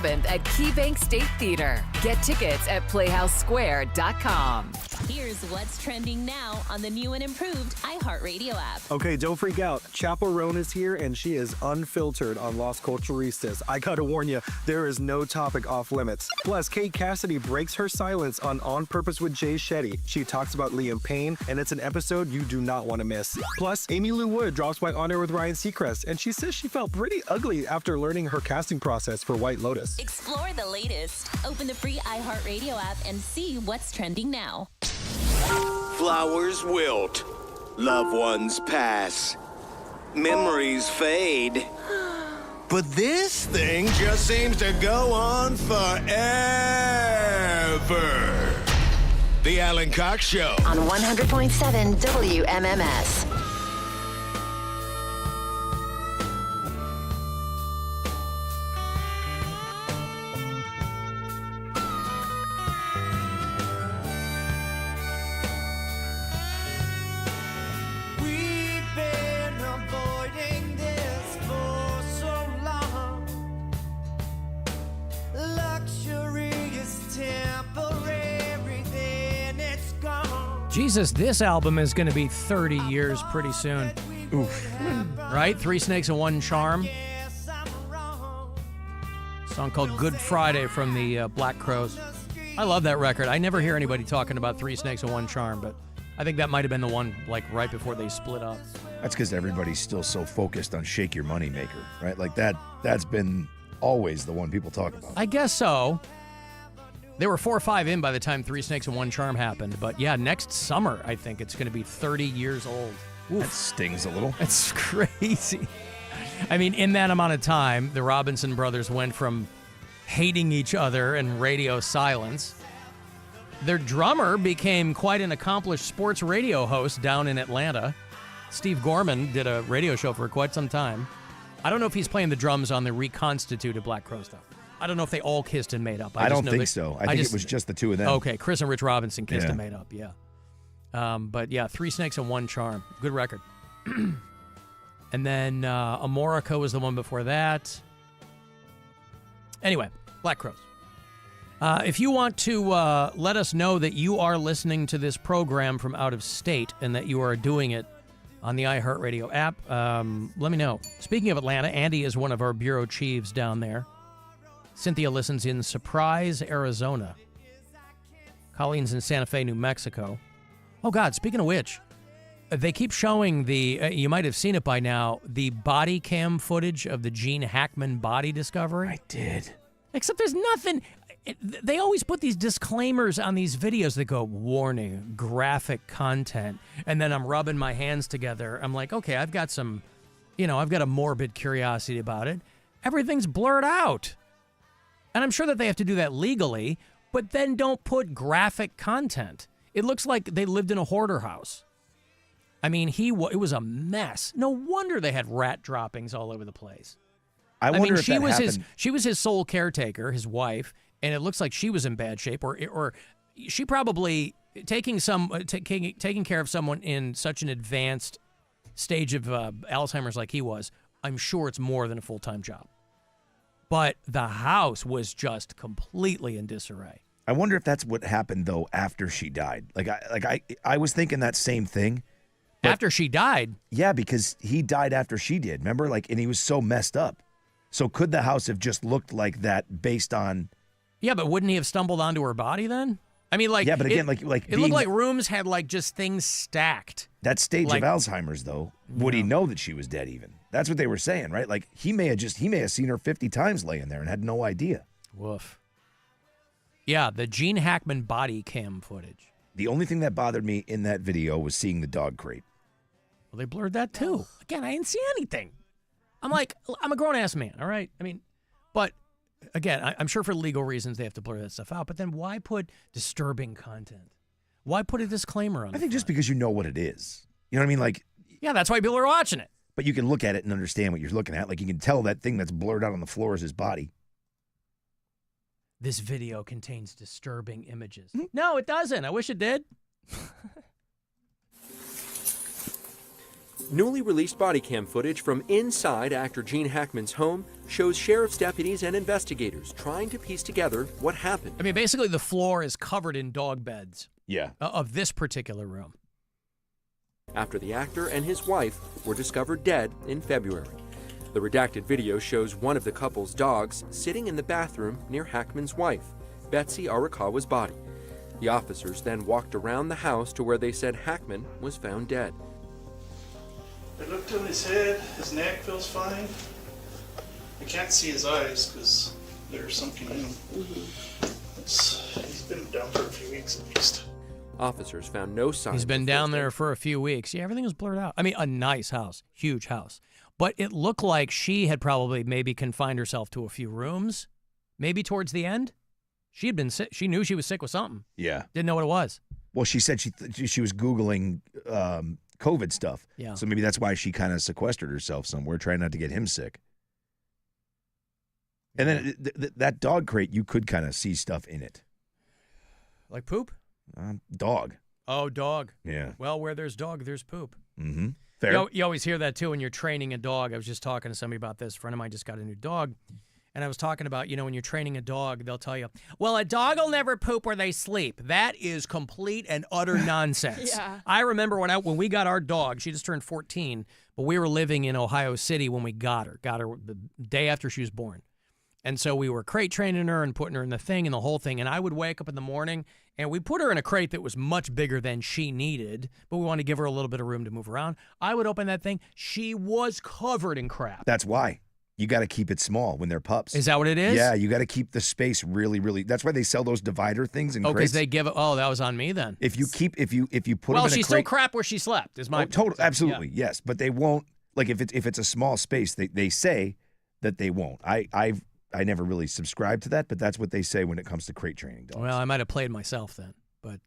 7th at KeyBank State Theater. Get tickets at PlayHouseSquare.com. Here's what's trending now on the new and improved iHeartRadio app. Okay, don't freak out. Chappell Roan is here, and she is unfiltered on Las Culturistas. I gotta warn you, there is no topic off limits. Plus, Kate Cassidy breaks her silence on Purpose with Jay Shetty. She talks about Liam Payne, and it's an episode you do not want to miss. Plus, Amy Lou Wood drops by On Air with Ryan Seacrest, and she says she felt pretty ugly after learning her casting process for White Lotus. Explore the latest. Open the free iHeartRadio app and see what's trending now. Flowers wilt. Loved ones pass. Memories fade. But this thing just seems to go on forever. The Alan Cox Show. On 100.7 WMMS. Jesus, this album is going to be 30 years pretty soon. Oof. Right? Three Snakes and One Charm. A song called Good Friday from the Black Crowes. I love that record. I never hear anybody talking about Three Snakes and One Charm, but I think that might have been the one like right before they split up. That's because everybody's still so focused on Shake Your Money Maker, right? Like that's been always the one people talk about. I guess so. They were 4 or 5 in by the time Three Snakes and One Charm happened. But yeah, next summer, I think it's going to be 30 years old. Oof. That stings a little. That's crazy. I mean, in that amount of time, the Robinson brothers went from hating each other and radio silence. Their drummer became quite an accomplished sports radio host down in Atlanta. Steve Gorman did a radio show for quite some time. I don't know if he's playing the drums on the reconstituted Black Crow stuff. I don't know if they all kissed and made up. I don't think so. I think it was just the two of them. Okay, Chris and Rich Robinson kissed and made up, yeah. But yeah, Three Snakes and One Charm. Good record. And then Amorica was the one before that. Anyway, Black Crows. If you want to let us know that you are listening to this program from out of state and that you are doing it on the iHeartRadio app, let me know. Speaking of Atlanta, Andy is one of our bureau chiefs down there. Cynthia listens in Surprise, Arizona. Colleen's in Santa Fe, New Mexico. Oh, God, speaking of which, they keep showing the, you might have seen it by now, the body cam footage of the Gene Hackman body discovery. I did. Except there's nothing. They always put these disclaimers on these videos that go, warning, graphic content. And then I'm rubbing my hands together. I'm like, okay, I've got some, I've got a morbid curiosity about it. Everything's blurred out. And I'm sure that they have to do that legally, but then don't put graphic content. It looks like they lived in a hoarder house. I mean, it was a mess. No wonder they had rat droppings all over the place. I wonder if that happened. She was his sole caretaker, his wife, and it looks like she was in bad shape, or she probably taking care of someone in such an advanced stage of Alzheimer's like he was. I'm sure it's more than a full-time job. But the house was just completely in disarray. I wonder if that's what happened though after she died. I was thinking that same thing. After she died? Yeah, because he died after she did. Remember, and he was so messed up. So could the house have just looked like that based on? Yeah, but wouldn't he have stumbled onto her body then? I mean, yeah, but again, it looked like rooms had just things stacked. That stage of Alzheimer's though, would he know that she was dead even? That's what they were saying, right? Like he may have seen her 50 times laying there and had no idea. Woof. Yeah, the Gene Hackman body cam footage. The only thing that bothered me in that video was seeing the dog crate. Well, they blurred that too. Again, I didn't see anything. I'm a grown-ass man, all right? I mean, but again, I'm sure for legal reasons they have to blur that stuff out, but then why put disturbing content? Why put a disclaimer on it? I think just because you know what it is. You know what I mean? Yeah, that's why people are watching it. But you can look at it and understand what you're looking at. You can tell that thing that's blurred out on the floor is his body. This video contains disturbing images. No, it doesn't. I wish it did. Newly released body cam footage from inside actor Gene Hackman's home shows sheriff's deputies and investigators trying to piece together what happened. I mean, basically the floor is covered in dog beds. Yeah. Of this particular room. After the actor and his wife were discovered dead in February. The redacted video shows one of the couple's dogs sitting in the bathroom near Hackman's wife, Betsy Arakawa's body. The officers then walked around the house to where they said Hackman was found dead. I looked on his head, his neck feels fine. I can't see his eyes because they're sunken in. He's been down for a few weeks at least. Officers found no signs. He's been down there for a few weeks. Yeah, everything was blurred out. I mean, a nice house, huge house. But it looked like she had probably maybe confined herself to a few rooms, maybe towards the end. She had been sick. She knew she was sick with something. Yeah. Didn't know what it was. Well, she said she was Googling COVID stuff. Yeah. So maybe that's why she kind of sequestered herself somewhere, trying not to get him sick. And then that dog crate, you could kind of see stuff in it. Like poop? Dog. Oh, dog. Yeah. Well, where there's dog, there's poop. Mm-hmm. Fair. You always hear that, too, when you're training a dog. I was just talking to somebody about this. A friend of mine just got a new dog. And I was talking about, when you're training a dog, they'll tell you, well, a dog will never poop where they sleep. That is complete and utter nonsense. Yeah. I remember when we got our dog, she just turned 14, but we were living in Ohio City when we got her the day after she was born. And so we were crate training her and putting her in the thing and the whole thing. And I would wake up in the morning and we put her in a crate that was much bigger than she needed, but we wanted to give her a little bit of room to move around. I would open that thing. She was covered in crap. That's why. You got to keep it small when they're pups. Is that what it is? Yeah, you got to keep the space really, really. That's why they sell those divider things in crates. Because they give. Oh, that was on me then. If you put them in a crate. Well, she's still crap where she slept. Is my total absolutely yes, but they won't. Like if it's a small space, they say that they won't. I never really subscribed to that, but that's what they say when it comes to crate training dogs. Well, I might have played myself then, but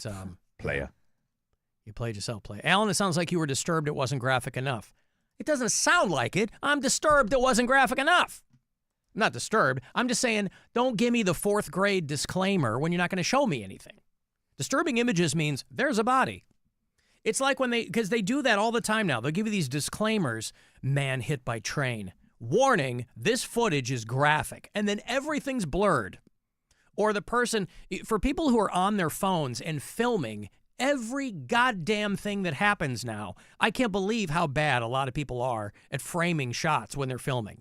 playa. You played yourself. Play, Alan. It sounds like you were disturbed. It wasn't graphic enough. It doesn't sound like it. I'm disturbed. It wasn't graphic enough. I'm not disturbed. I'm just saying, don't give me the 4th grade disclaimer when you're not going to show me anything. Disturbing images means there's a body. It's like because they do that all the time now. They'll give you these disclaimers, man hit by train. Warning, this footage is graphic. And then everything's blurred. Or the person, for people who are on their phones and filming every goddamn thing that happens now, I can't believe how bad a lot of people are at framing shots when they're filming.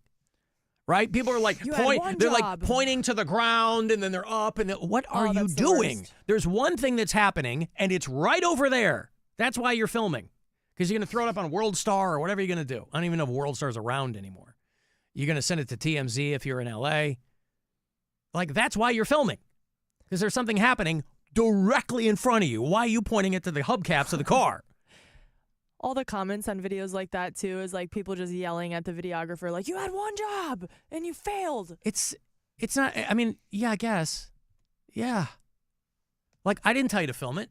Right? People are like, they're like pointing to the ground and then they're up and what are you doing? There's one thing that's happening and it's right over there. That's why you're filming. Because you're going to throw it up on World Star or whatever you're going to do. I don't even know if World Star's around anymore. You're going to send it to TMZ if you're in LA. Like, that's why you're filming. Because there's something happening directly in front of you. Why are you pointing it to the hubcaps of the car? All the comments on videos like that, too, is like people just yelling at the videographer, like, you had one job and you failed. It's not, I mean, yeah, I guess. Yeah. Like, I didn't tell you to film it.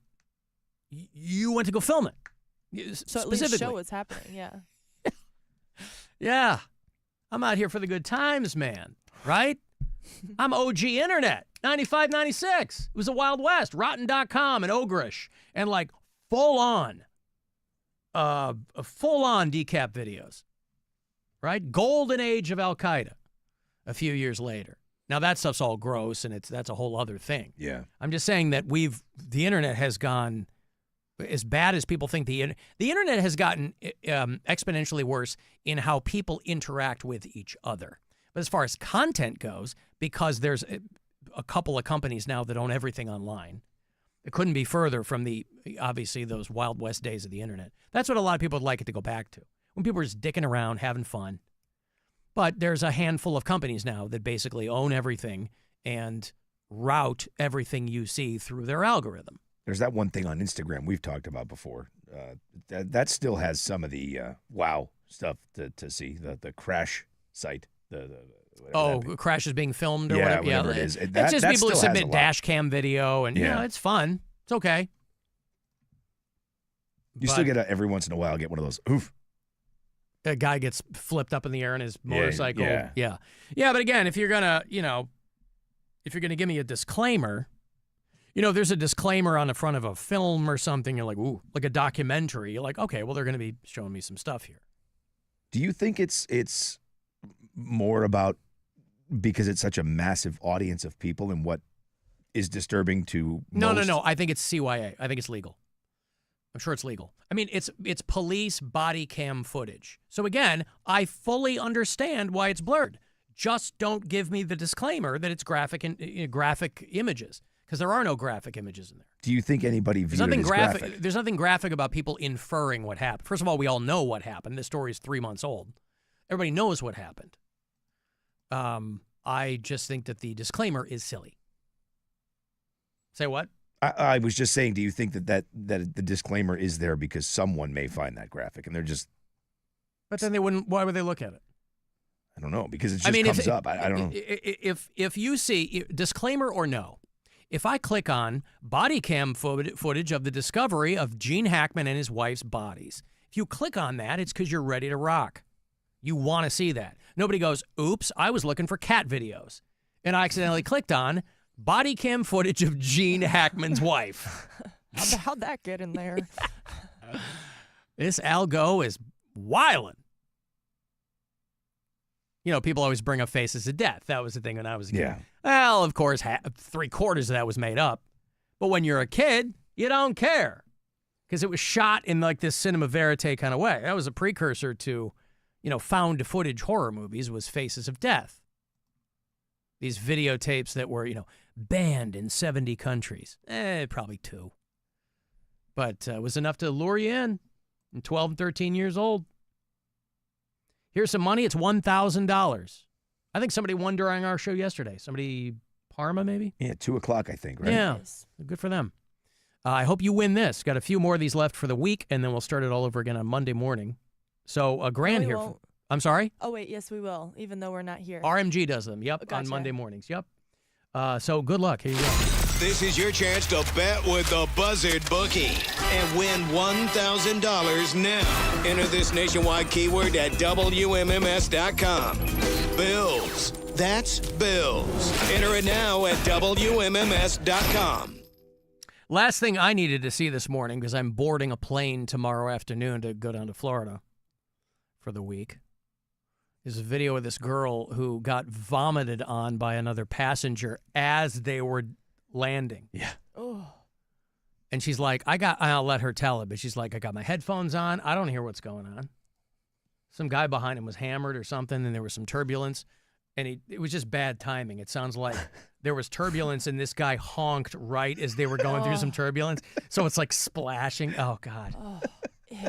You went to go film it. So at least show what's happening, yeah. Yeah. I'm out here for the good times, man. Right? I'm OG Internet. 95, 96. It was the Wild West. Rotten.com and Ogrish. And like full-on decap videos. Right? Golden age of Al-Qaeda a few years later. Now, that stuff's all gross, and that's a whole other thing. Yeah. I'm just saying that the Internet has gone as bad as people think. The Internet has gotten exponentially worse in how people interact with each other. But as far as content goes, because there's a couple of companies now that own everything online, it couldn't be further from obviously those Wild West days of the Internet. That's what a lot of people would like it to go back to, when people are just dicking around, having fun. But there's a handful of companies now that basically own everything and route everything you see through their algorithm. There's that one thing on Instagram we've talked about before. That still has some of the wow stuff to see, the crash site. Crash is being filmed or whatever. Yeah, whatever it is. It's just people who submit dash cam video, and it's fun. It's okay. You still get every once in a while get one of those oof. A guy gets flipped up in the air in his motorcycle. Yeah. But again, if you're gonna give me a disclaimer, You know, there's a disclaimer on the front of a film or something. You're like, ooh, like a documentary. You're like, okay, well, they're going to be showing me some stuff here. Do you think it's more about because it's such a massive audience of people and what is disturbing to most? No. I think it's CYA. I think it's legal. I'm sure it's legal. I mean, it's police body cam footage. So again, I fully understand why it's blurred. Just don't give me the disclaimer that it's graphic images, because there are no graphic images in there. Do you think anybody viewed it as graphic? There's nothing graphic about people inferring what happened. First of all, we all know what happened. This story is 3 months old. Everybody knows what happened. I just think that the disclaimer is silly. Say what? I was just saying, do you think that the disclaimer is there because someone may find that graphic and they're just... But then they wouldn't, why would they look at it? I don't know, because it just comes up. I don't know. If you see, disclaimer or no, if I click on body cam footage of the discovery of Gene Hackman and his wife's bodies, if you click on that, it's because you're ready to rock. You want to see that. Nobody goes, oops, I was looking for cat videos, and I accidentally clicked on body cam footage of Gene Hackman's wife. How'd that get in there? This algo is wildin'. You know, people always bring up Faces of Death. That was the thing when I was a kid. Yeah. Well, of course, 3/4 of that was made up. But when you're a kid, you don't care. Because it was shot in like this cinema verite kind of way. That was a precursor to, you know, found footage horror movies was Faces of Death. These videotapes that were, you know, banned in 70 countries. Probably 2. But it was enough to lure you in. 12 and 13 years old. Here's some money. It's $1,000. I think somebody won during our show yesterday. Somebody, Parma maybe? Yeah, 2 o'clock, I think, right? Yeah, good for them. I hope you win this. Got a few more of these left for the week, and then we'll start it all over again on Monday morning. So a grand here. I'm sorry? Oh, wait, yes, we will, even though we're not here. RMG does them, yep, Gotcha. on Monday mornings, yep. So good luck. Here you go. This is your chance to bet with the Buzzard Bookie and win $1,000 now. Enter this nationwide keyword at WMMS.com. Bills. That's bills. Enter it now at WMMS.com. Last thing I needed to see this morning, because I'm boarding a plane tomorrow afternoon to go down to Florida for the week, is a video of this girl who got vomited on by another passenger as they were landing. Yeah. Oh. And she's like, I'll let her tell it, but she's like, I got my headphones on. I don't hear what's going on. Some guy behind him was hammered or something, and there was some turbulence. And it was just bad timing. It sounds like there was turbulence, and this guy honked right as they were going through some turbulence. So it's like splashing. Oh, God. Oh.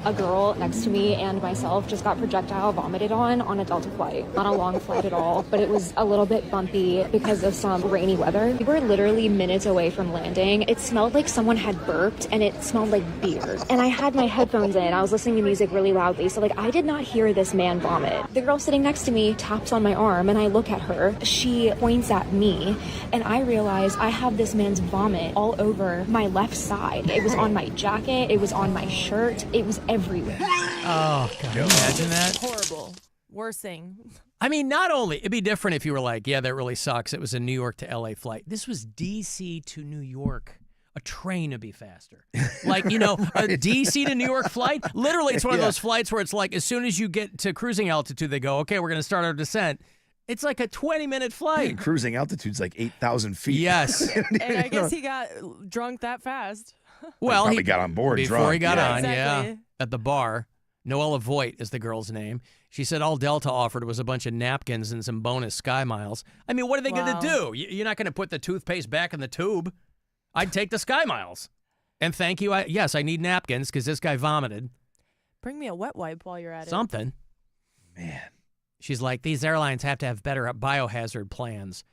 A girl next to me and myself just got projectile vomited on a Delta flight. Not a long flight at all, but it was a little bit bumpy because of some rainy weather. We were literally minutes away from landing. It smelled like someone had burped, and it smelled like beer. And I had my headphones in. I was listening to music really loudly, so I did not hear this man vomit. The girl sitting next to me taps on my arm, and I look at her. She points at me, and I realize I have this man's vomit all over my left side. It was on my jacket. It was on my shirt. It was everywhere. Oh, God. Can you imagine that? Horrible. Worst thing. I mean, not only, it'd be different if you were like, yeah, that really sucks. It was a New York to LA flight. This was DC to New York. A train would be faster. Like, you know, a DC to New York flight. Literally, it's one of those flights where it's like, as soon as you get to cruising altitude, they go, okay, we're going to start our descent. It's like a 20-minute flight. Cruising altitude's like 8,000 feet. Yes. And I guess he got drunk that fast. Well, he got on board before drunk. He got on, exactly. yeah, at the bar. Noella Voigt is the girl's name. She said all Delta offered was a bunch of napkins and some bonus Sky Miles. I mean, what are they going to do? You're not going to put the toothpaste back in the tube. I'd take the Sky Miles. And thank you. Yes, I need napkins because this guy vomited. Bring me a wet wipe while you're at it. Something. Man. She's like, these airlines have to have better biohazard plans,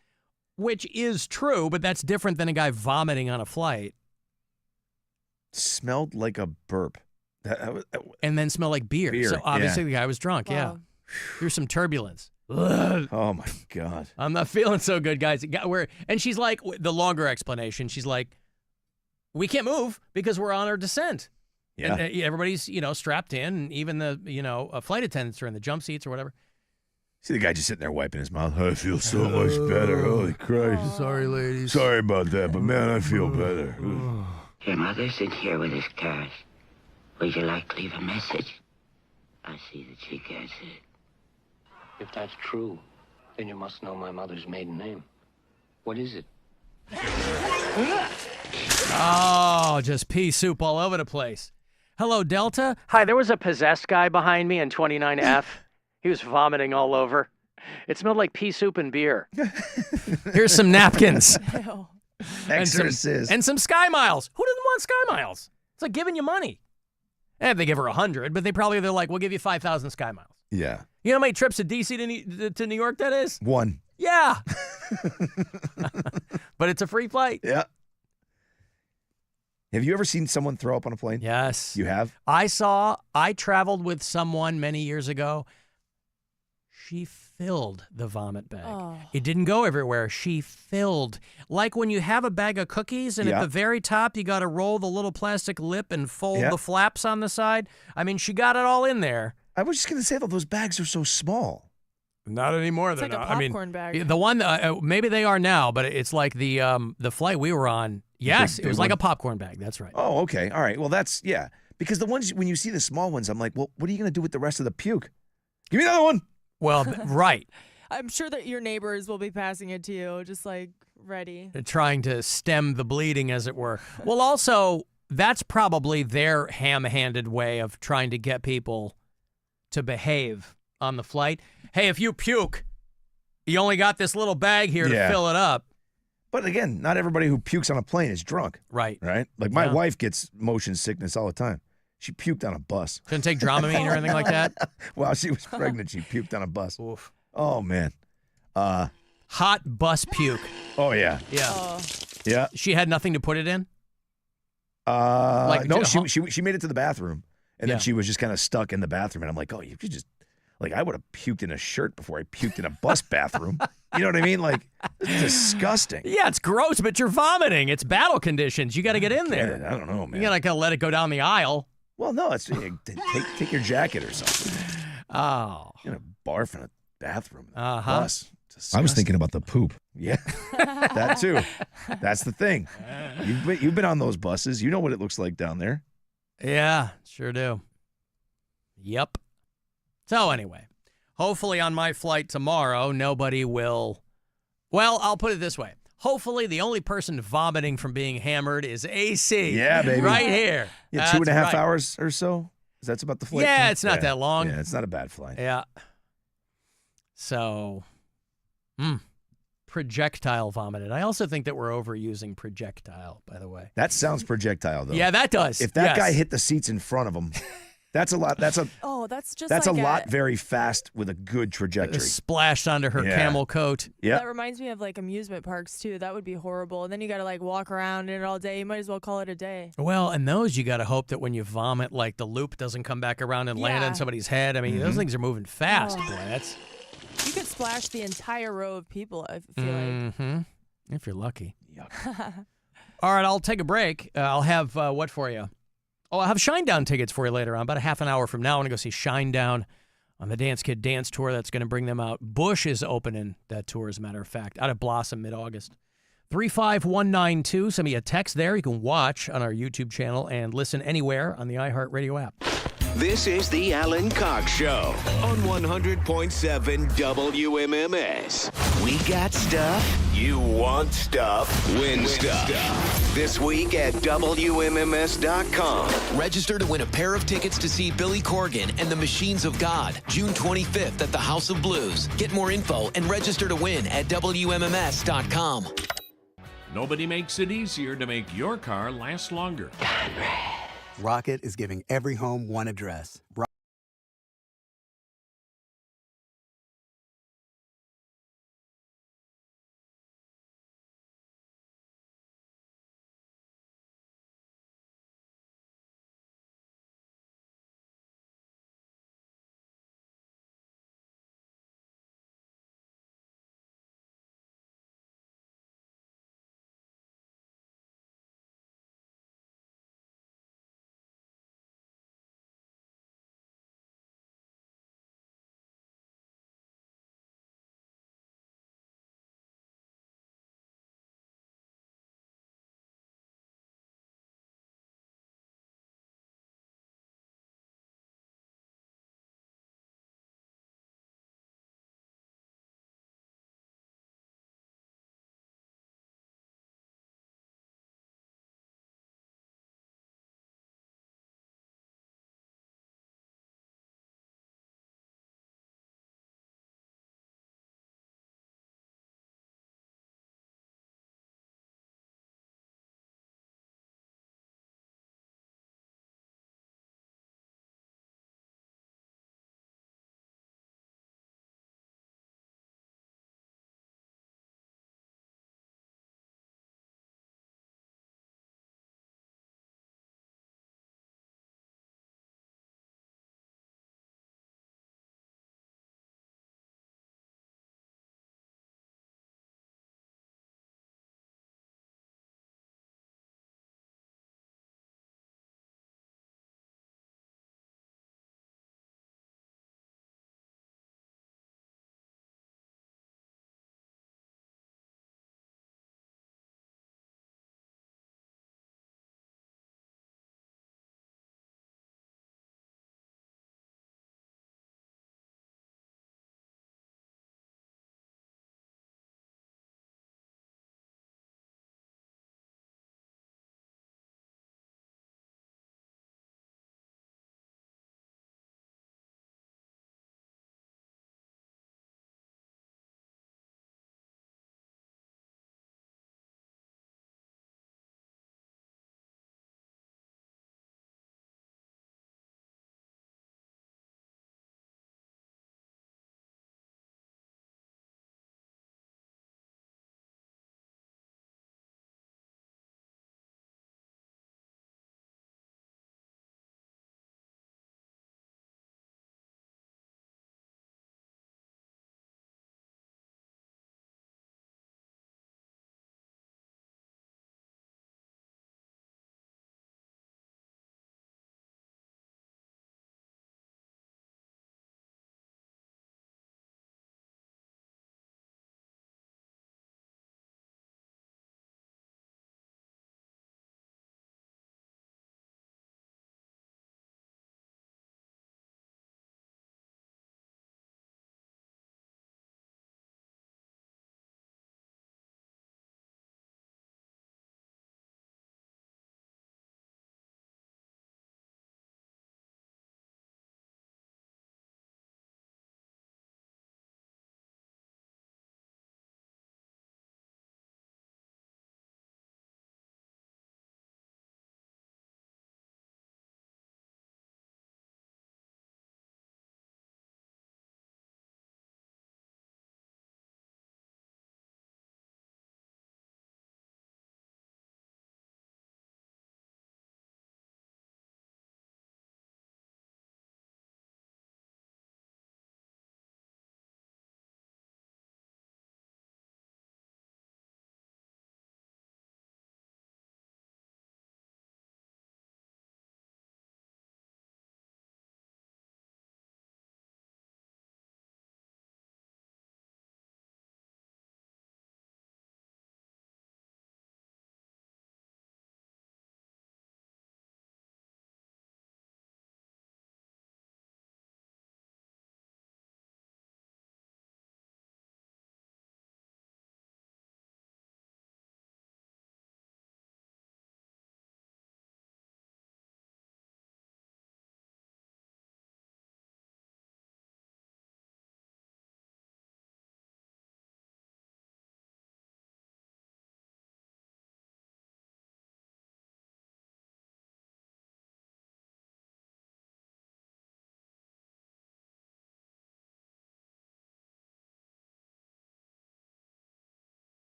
which is true, but that's different than a guy vomiting on a flight. Smelled like a burp. And then smelled like beer. So obviously the guy was drunk, yeah. There's some turbulence. Ugh. Oh, my God. I'm not feeling so good, guys. And she's like, the longer explanation, she's like, we can't move because we're on our descent. Yeah. And everybody's, strapped in, and even the, flight attendants are in the jump seats or whatever. See the guy just sitting there wiping his mouth. I feel so much better. Holy Christ. Sorry, ladies. Sorry about that, but man, I feel better. Your mother's in here with his cars. Would you like to leave a message? I see that she gets it. If that's true, then you must know my mother's maiden name. What is it? Oh, just pea soup all over the place. Hello, Delta. Hi, there was a possessed guy behind me in 29F. He was vomiting all over. It smelled like pea soup and beer. Here's some napkins. Exorcist. And some Sky Miles. Who doesn't want Sky Miles? It's like giving you money. And they give her 100, but they're like, we'll give you 5,000 Sky Miles. Yeah. You know how many trips to D.C. to New York that is? 1. Yeah. But it's a free flight. Yeah. Have you ever seen someone throw up on a plane? Yes. You have? I traveled with someone many years ago. She filled the vomit bag. Oh. It didn't go everywhere. She filled. Like when you have a bag of cookies and at the very top you got to roll the little plastic lip and fold the flaps on the side. I mean, she got it all in there. I was just going to say, though, those bags are so small. Not anymore. It's They're like a not. popcorn bag. The one, maybe they are now, but it's like the flight we were on. Yes, it was like a popcorn bag. That's right. Oh, okay. All right. Well, that's, yeah. Because the ones, when you see the small ones, I'm like, well, what are you going to do with the rest of the puke? Give me another one. Well, right. I'm sure that your neighbors will be passing it to you, just like ready. Trying to stem the bleeding, as it were. Well, also, that's probably their ham-handed way of trying to get people to behave on the flight. Hey, if you puke, you only got this little bag here to fill it up. But again, not everybody who pukes on a plane is drunk. Right. Right? Like my wife gets motion sickness all the time. She puked on a bus. Couldn't take Dramamine or anything like that? While she was pregnant, she puked on a bus. Oof. Oh, man. Hot bus puke. Oh, yeah. Yeah. Yeah. She had nothing to put it in? No, she made it to the bathroom, and then she was just kind of stuck in the bathroom. And I'm like, oh, you could just, like, I would have puked in a shirt before I puked in a bus bathroom. You know what I mean? Like, it's disgusting. Yeah, it's gross, but you're vomiting. It's battle conditions. You got to get in there. I don't know, man. You got to let it go down the aisle. Well, no, it's take your jacket or something. Oh. You're going to barf in a bathroom. Bus. I was thinking about the poop. Yeah, that too. That's the thing. You've been on those buses. You know what it looks like down there. Yeah, sure do. Yep. So anyway, hopefully on my flight tomorrow, nobody will. Well, I'll put it this way. Hopefully the only person vomiting from being hammered is AC. Yeah, baby. Right here. Yeah, 2.5 hours or so. That's about the flight. Yeah, it's not that long. Yeah, it's not a bad flight. Yeah. So, projectile vomited. I also think that we're overusing projectile, by the way. That sounds projectile, though. Yeah, that does. If that guy hit the seats in front of him, that's a lot. That's just a lot very fast with a good trajectory. Splashed onto her camel coat. Yeah. That reminds me of like amusement parks too. That would be horrible. And then you got to like walk around in it all day. You might as well call it a day. Well, and those you got to hope that when you vomit, like the loop doesn't come back around and land on somebody's head. I mean, those things are moving fast. Boy, that's. You could splash the entire row of people, I feel like. If you're lucky. All right, I'll take a break. I'll have what for you? Oh, I'll have Shinedown tickets for you later on, about a half an hour from now. I want to go see Shinedown on the Dance Kid Dance Tour. That's going to bring them out. Bush is opening that tour, as a matter of fact, out of Blossom mid-August. 35192. Send me a text there. You can watch on our YouTube channel and listen anywhere on the iHeartRadio app. This is the Alan Cox Show on 100.7 WMMS. We got stuff. You want stuff. Win stuff. This week at WMMS.com. Register to win a pair of tickets to see Billy Corgan and the Machines of God, June 25th at the House of Blues. Get more info and register to win at WMMS.com. Nobody makes it easier to make your car last longer. Rocket is giving every home one address.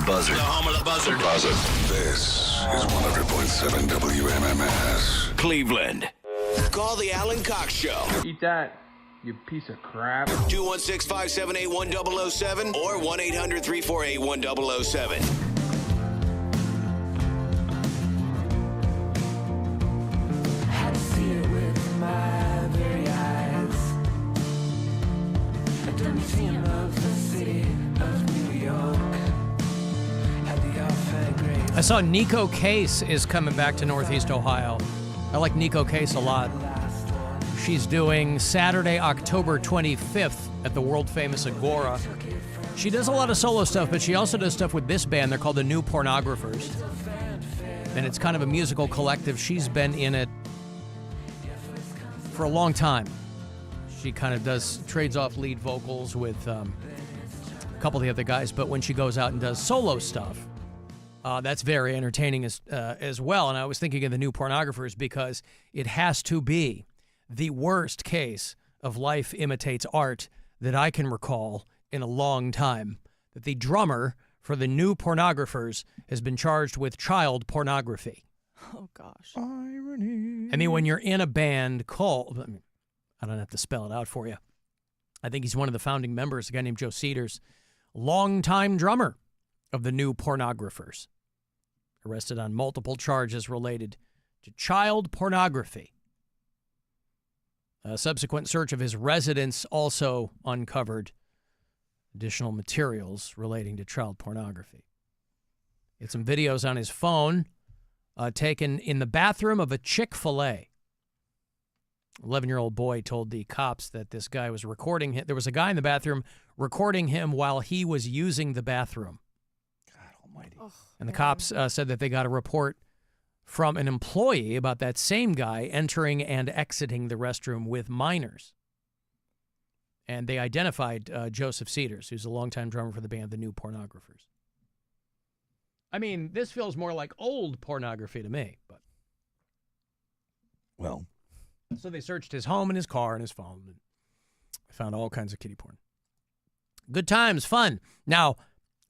Buzzard. The home of the buzzard. This is 100.7 WMMS. Cleveland. Call the Alan Cox Show. Eat that, you piece of crap. 216-578-1007 or 1-800-348-1007. I saw Nico Case is coming back to Northeast Ohio. I like Nico Case a lot. She's doing Saturday, October 25th at the world-famous Agora. She does a lot of solo stuff, but she also does stuff with this band. They're called the New Pornographers. And it's kind of a musical collective. She's been in it for a long time. She kind of trades off lead vocals with a couple of the other guys, but when she goes out and does solo stuff, that's very entertaining as well. And I was thinking of the New Pornographers because it has to be the worst case of life imitates art that I can recall in a long time. That the drummer for the New Pornographers has been charged with child pornography. Oh, gosh. Irony. I mean, when you're in a band called, I don't have to spell it out for you. I think he's one of the founding members, a guy named Joe Cedars, longtime drummer of the New Pornographers. Arrested on multiple charges related to child pornography. A subsequent search of his residence also uncovered additional materials relating to child pornography. He had some videos on his phone taken in the bathroom of a Chick-fil-A. 11-year-old boy told the cops that this guy was recording him. There was a guy in the bathroom recording him while he was using the bathroom. And the cops said that they got a report from an employee about that same guy entering and exiting the restroom with minors. And they identified Joseph Cedars, who's a longtime drummer for the band The New Pornographers. I mean, this feels more like old pornography to me, but. Well. So they searched his home and his car and his phone and found all kinds of kiddie porn. Good times, fun. Now,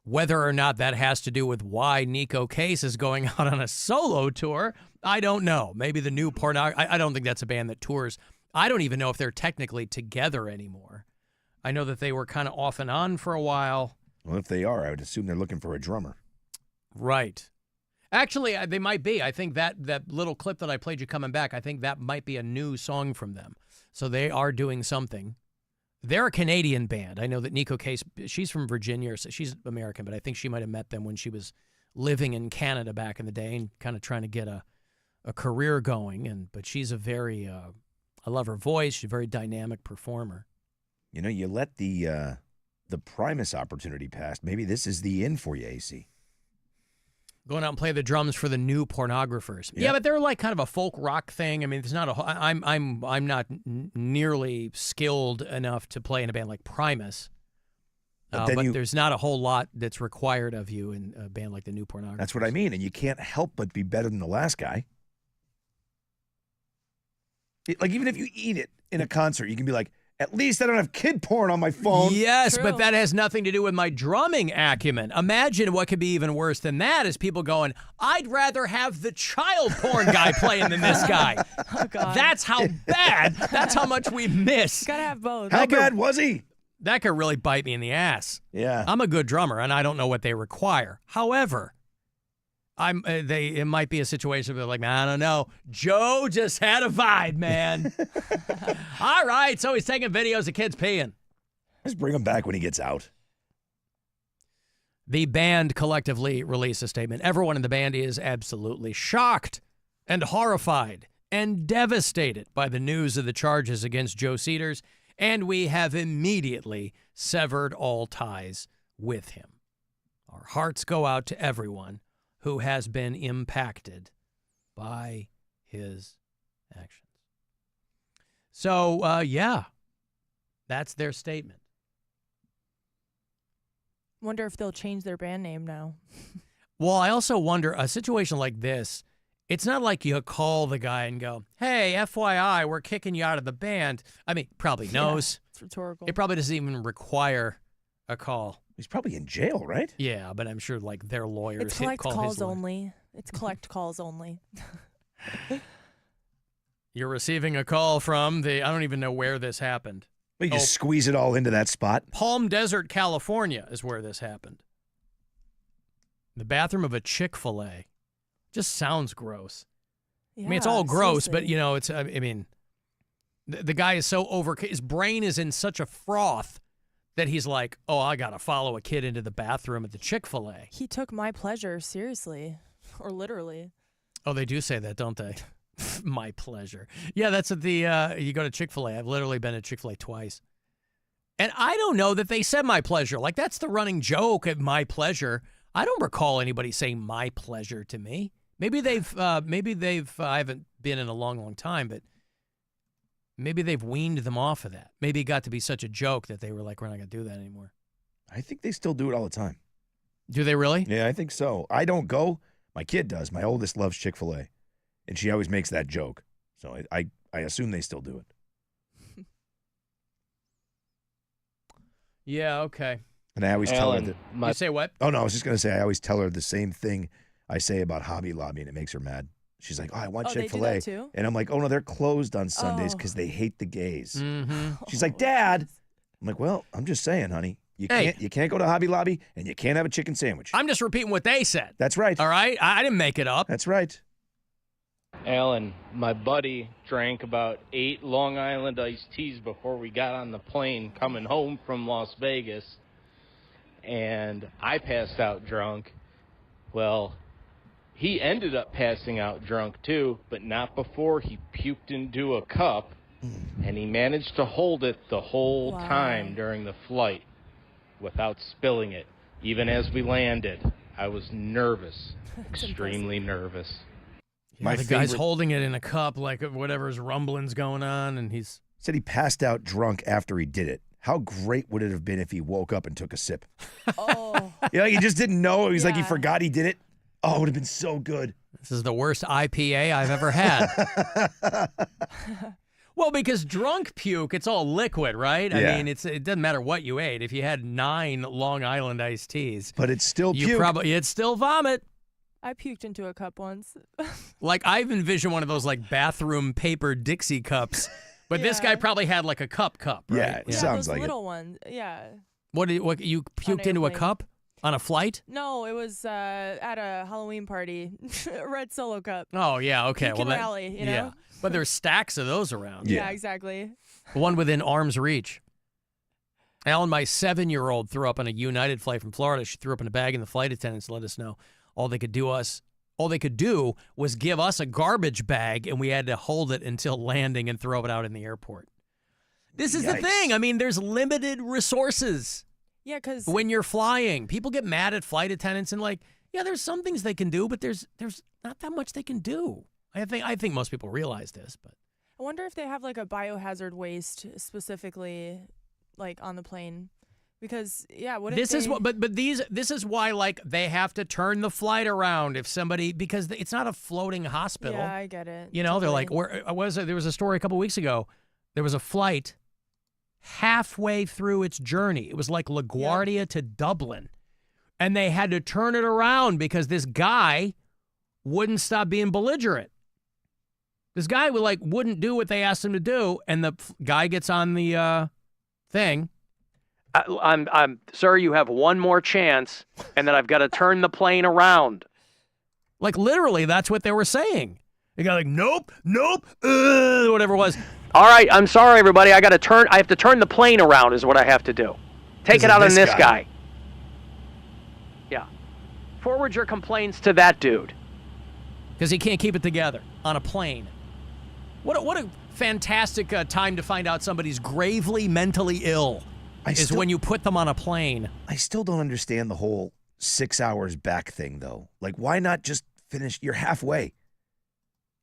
whether or not that has to do with why Nico Case is going out on a solo tour, I don't know. Maybe the New I don't think that's a band that tours. I don't even know if they're technically together anymore. I know that they were kind of off and on for a while. Well, if they are, I would assume they're looking for a drummer. Right. Actually, they might be. I think that little clip that I played you coming back, I think that might be a new song from them. So they are doing something. They're a Canadian band. I know that Nico Case, she's from Virginia, so she's American, but I think she might have met them when she was living in Canada back in the day and kind of trying to get a career going. But she's a very, I love her voice. She's a very dynamic performer. You know, you let the Primus opportunity pass. Maybe this is the in for you, AC. Going out and play the drums for the New Pornographers. Yeah, but they're like kind of a folk rock thing. I mean, there's not I'm not nearly skilled enough to play in a band like Primus. But there's not a whole lot that's required of you in a band like the New Pornographers. That's what I mean, and you can't help but be better than the last guy. Like, even if you eat it in a concert, you can be like, at least I don't have kid porn on my phone. Yes, but that has nothing to do with my drumming acumen. Imagine what could be even worse than that is people going, I'd rather have the child porn guy playing than this guy. Oh, God. That's how bad. That's how much we miss. Gotta have both. How bad was he? That could really bite me in the ass. Yeah. I'm a good drummer, and I don't know what they require. However, it might be a situation where they're like, I don't know. Joe just had a vibe, man. All right, so he's taking videos of kids peeing. Just bring him back when he gets out. The band collectively released a statement. Everyone in the band is absolutely shocked and horrified and devastated by the news of the charges against Joe Cedars, and we have immediately severed all ties with him. Our hearts go out to everyone who has been impacted by his actions. So, that's their statement. Wonder if they'll change their band name now. Well, I also wonder, a situation like this, it's not like you call the guy and go, hey, FYI, we're kicking you out of the band. I mean, probably knows. It's rhetorical. It probably doesn't even require a call. He's probably in jail, right? Yeah, but I'm sure like their lawyers It's collect call calls his lawyer. only. It's collect calls only. You're receiving a call from I don't even know where this happened. You just squeeze it all into that spot. Palm Desert, California is where this happened. The bathroom of a Chick-fil-A. Just sounds gross. Yeah, I mean, it's all gross, but, seriously. it's, I mean, the guy is so his brain is in such a froth that he's like, oh, I got to follow a kid into the bathroom at the Chick-fil-A. He took my pleasure seriously, or literally. Oh, they do say that, don't they? My pleasure. Yeah, that's at the, you go to Chick-fil-A. I've literally been at Chick-fil-A twice. And I don't know that they said my pleasure. Like, that's the running joke at my pleasure. I don't recall anybody saying my pleasure to me. Maybe they've, I haven't been in a long, long time, but maybe they've weaned them off of that. Maybe it got to be such a joke that they were like, we're not going to do that anymore. I think they still do it all the time. Do they really? Yeah, I think so. I don't go. My kid does. My oldest loves Chick-fil-A, and she always makes that joke. So I assume they still do it. Yeah, okay. And I always tell her that. You say what? Oh, no, I was just going to say I always tell her the same thing I say about Hobby Lobby, and it makes her mad. She's like, oh, I want Chick-fil-A. They do that too? And I'm like, oh, no, they're closed on Sundays because they hate the gays. Mm-hmm. She's like, Dad. I'm like, well, I'm just saying, honey. You can't go to Hobby Lobby, and you can't have a chicken sandwich. I'm just repeating what they said. That's right. All right? I didn't make it up. That's right. Alan, my buddy drank about 8 Long Island iced teas before we got on the plane coming home from Las Vegas, and I passed out drunk. Well, he ended up passing out drunk too, but not before he puked into a cup, and he managed to hold it the whole time during the flight without spilling it. Even as we landed, I was nervous, extremely nervous. Yeah, the guy's holding it in a cup like whatever's rumbling's going on, and he's... Said he passed out drunk after he did it. How great would it have been if he woke up and took a sip? Oh. Like he just didn't know. He was like he forgot he did it. Oh, it would have been so good. This is the worst IPA I've ever had. Well, because drunk puke, it's all liquid, right? Yeah. I mean, it doesn't matter what you ate. If you had 9 Long Island iced teas, but it's still puke. It's still vomit. I puked into a cup once. Like I've envisioned one of those like bathroom paper Dixie cups, but this guy probably had like a cup, right? Yeah, it sounds those like little ones. Yeah. What you puked into a cup on a flight? No, it was at a Halloween party, a red Solo cup. Oh yeah, okay. Puke and rally, you know? Yeah, but there's stacks of those around. Yeah, exactly. One within arm's reach. Alan, my 7-year-old threw up on a United flight from Florida. She threw up in a bag, and the flight attendants let us know. All they could do was give us a garbage bag, and we had to hold it until landing and throw it out in the airport. This is the thing. I mean, there's limited resources. Yeah, because when you're flying, people get mad at flight attendants and like, yeah, there's some things they can do, but there's not that much they can do. I think most people realize this, but I wonder if they have like a biohazard waste specifically, like on the plane. Because this is why like they have to turn the flight around if somebody, because it's not a floating hospital. Yeah, I get it. You know, they're like, there was a story a couple weeks ago. There was a flight halfway through its journey. It was like LaGuardia to Dublin, and they had to turn it around because this guy wouldn't stop being belligerent. This guy wouldn't do what they asked him to do, and the guy gets on the thing. I'm sir, you have one more chance, and then I've got to turn the plane around. Like literally, that's what they were saying. The guy like, nope, whatever it was. All right, I'm sorry, everybody. I have to turn the plane around is what I have to do. Take it out on this guy. Yeah. Forward your complaints to that dude. Because he can't keep it together on a plane. What a fantastic time to find out somebody's gravely mentally ill. When you put them on a plane. I still don't understand the whole 6 hours back thing, though. Like, why not just finish? You're halfway.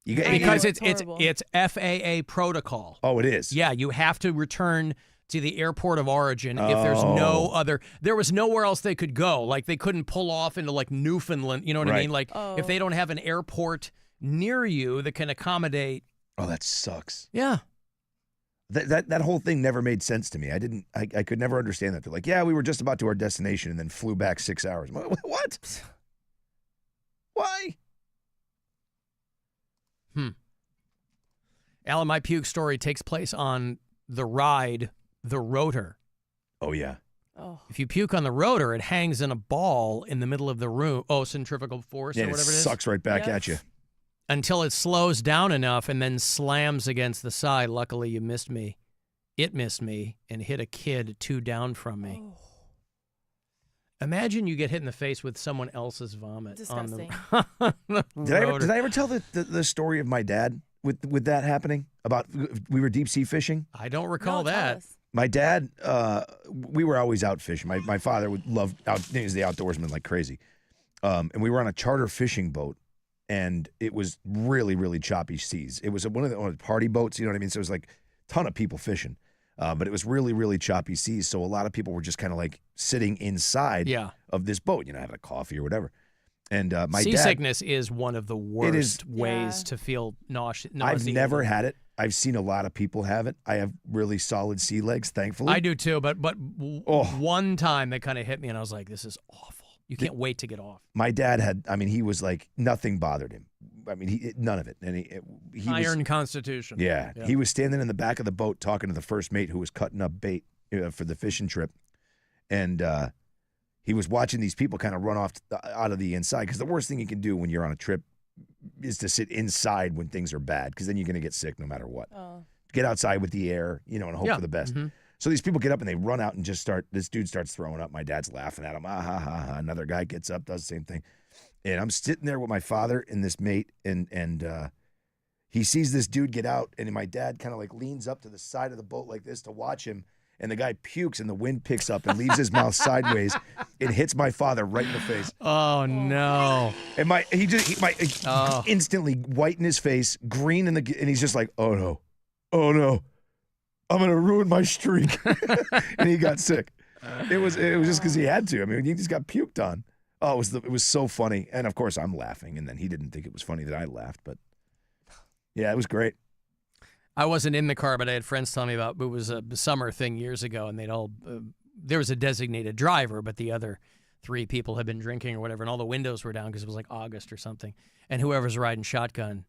Because it's FAA protocol. Oh, it is? Yeah, you have to return to the airport of origin if there's no other. There was nowhere else they could go. Like, they couldn't pull off into, like, Newfoundland. You know what I mean? Like, if they don't have an airport near you that can accommodate. Oh, that sucks. Yeah. That whole thing never made sense to me. I could never understand that. They're like, yeah, we were just about to our destination and then flew back 6 hours. What? Why? Alan, my puke story takes place on the ride, the rotor. Oh, yeah. Oh. If you puke on the rotor, it hangs in a ball in the middle of the room. Oh, centrifugal force or whatever it is. Sucks right back at you. Until it slows down enough and then slams against the side. Luckily, you missed me. It missed me and hit a kid 2 down from me. Oh. Imagine you get hit in the face with someone else's vomit. Disgusting. On the Did I ever tell the story of my dad with that happening? About we were deep sea fishing? I don't recall that. My dad, we were always out fishing. My father would love he was the outdoorsman like crazy. And we were on a charter fishing boat. And it was really, really choppy seas. It was one of the party boats, you know what I mean? So it was like a ton of people fishing. But it was really, really choppy seas. So a lot of people were just kind of like sitting inside of this boat, having a coffee or whatever. And my seasickness is one of the worst ways to feel nauseous. I've never had it. I've seen a lot of people have it. I have really solid sea legs, thankfully. I do too, but one time they kind of hit me and I was like, this is awful. You can't wait to get off. My dad he was like, nothing bothered him. I mean, none of it. And he Iron was, Constitution. Yeah. He was standing in the back of the boat talking to the first mate who was cutting up bait for the fishing trip. And he was watching these people kind of run off out of the inside. Because the worst thing you can do when you're on a trip is to sit inside when things are bad. Because then you're going to get sick no matter what. Oh. Get outside with the air, and hope for the best. Mm-hmm. So these people get up and they run out and just this dude starts throwing up. My dad's laughing at him. Ah, ha, ha, ha. Another guy gets up, does the same thing. And I'm sitting there with my father and this mate, and he sees this dude get out, and my dad kind of like leans up to the side of the boat like this to watch him, and the guy pukes, and the wind picks up and leaves his mouth sideways and hits my father right in the face. Oh, no. And he instantly white in his face, green and he's just like, oh, no. I'm going to ruin my streak. And he got sick. It was just because he had to. I mean, he just got puked on. Oh, it was so funny. And, of course, I'm laughing. And then he didn't think it was funny that I laughed. But, yeah, it was great. I wasn't in the car, but I had friends telling me about it was a summer thing years ago. And they'd all there was a designated driver, but the other 3 people had been drinking or whatever. And all the windows were down because it was like August or something. And whoever's riding shotgun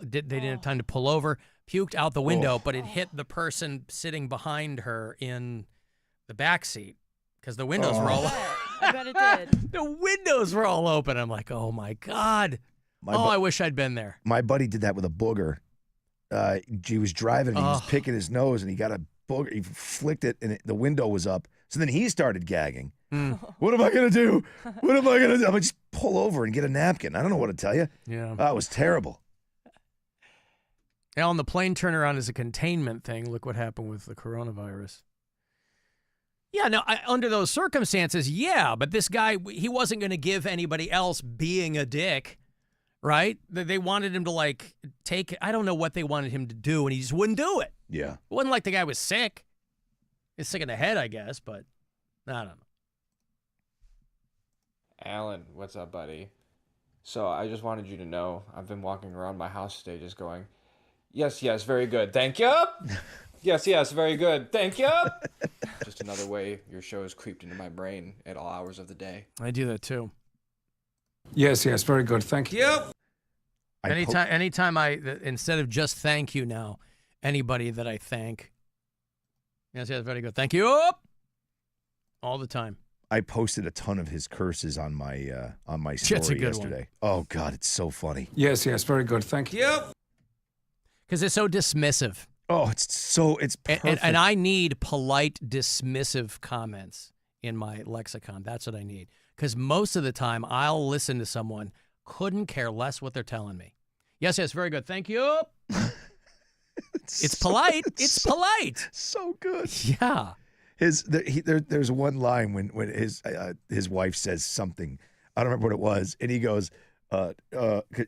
they didn't have time to pull over, puked out the window, but it hit the person sitting behind her in the back seat because the windows were all I bet it did. the windows were all open. I'm like, oh my God. I wish I'd been there. My buddy did that with a booger. He was driving and he was picking his nose and he got a booger. He flicked it and the window was up. So then he started gagging. What am I going to do? What am I going to do? I'm going to just pull over and get a napkin. I don't know what to tell you. Yeah. It was terrible. Alan, the plane turnaround is a containment thing. Look what happened with the coronavirus. Yeah, no, under those circumstances, yeah, but this guy, he wasn't going to give anybody else being a dick, right? They wanted him to, take, I don't know what they wanted him to do, and he just wouldn't do it. Yeah. It wasn't like the guy was sick. He's sick in the head, I guess, but I don't know. Alan, what's up, buddy? So I just wanted you to know, I've been walking around my house today just going, yes, very good, thank you. Yes, very good, thank you. Just another way your show has creeped into my brain at all hours of the day. I do that too. Yes, very good, thank you. Yep. Anytime instead of just thank you now, anybody that I thank, yes, very good, thank you, all the time. I posted a ton of his curses on my story yesterday. Oh God, it's so funny. Yes, very good, thank you. Yep. Because it's so dismissive. Oh, it's perfect. And I need polite, dismissive comments in my lexicon. That's what I need. Because most of the time, I'll listen to someone, couldn't care less what they're telling me. Yes, very good. Thank you. It's polite. It's polite. So good. Yeah. There's one line when his wife says something. I don't remember what it was. And he goes,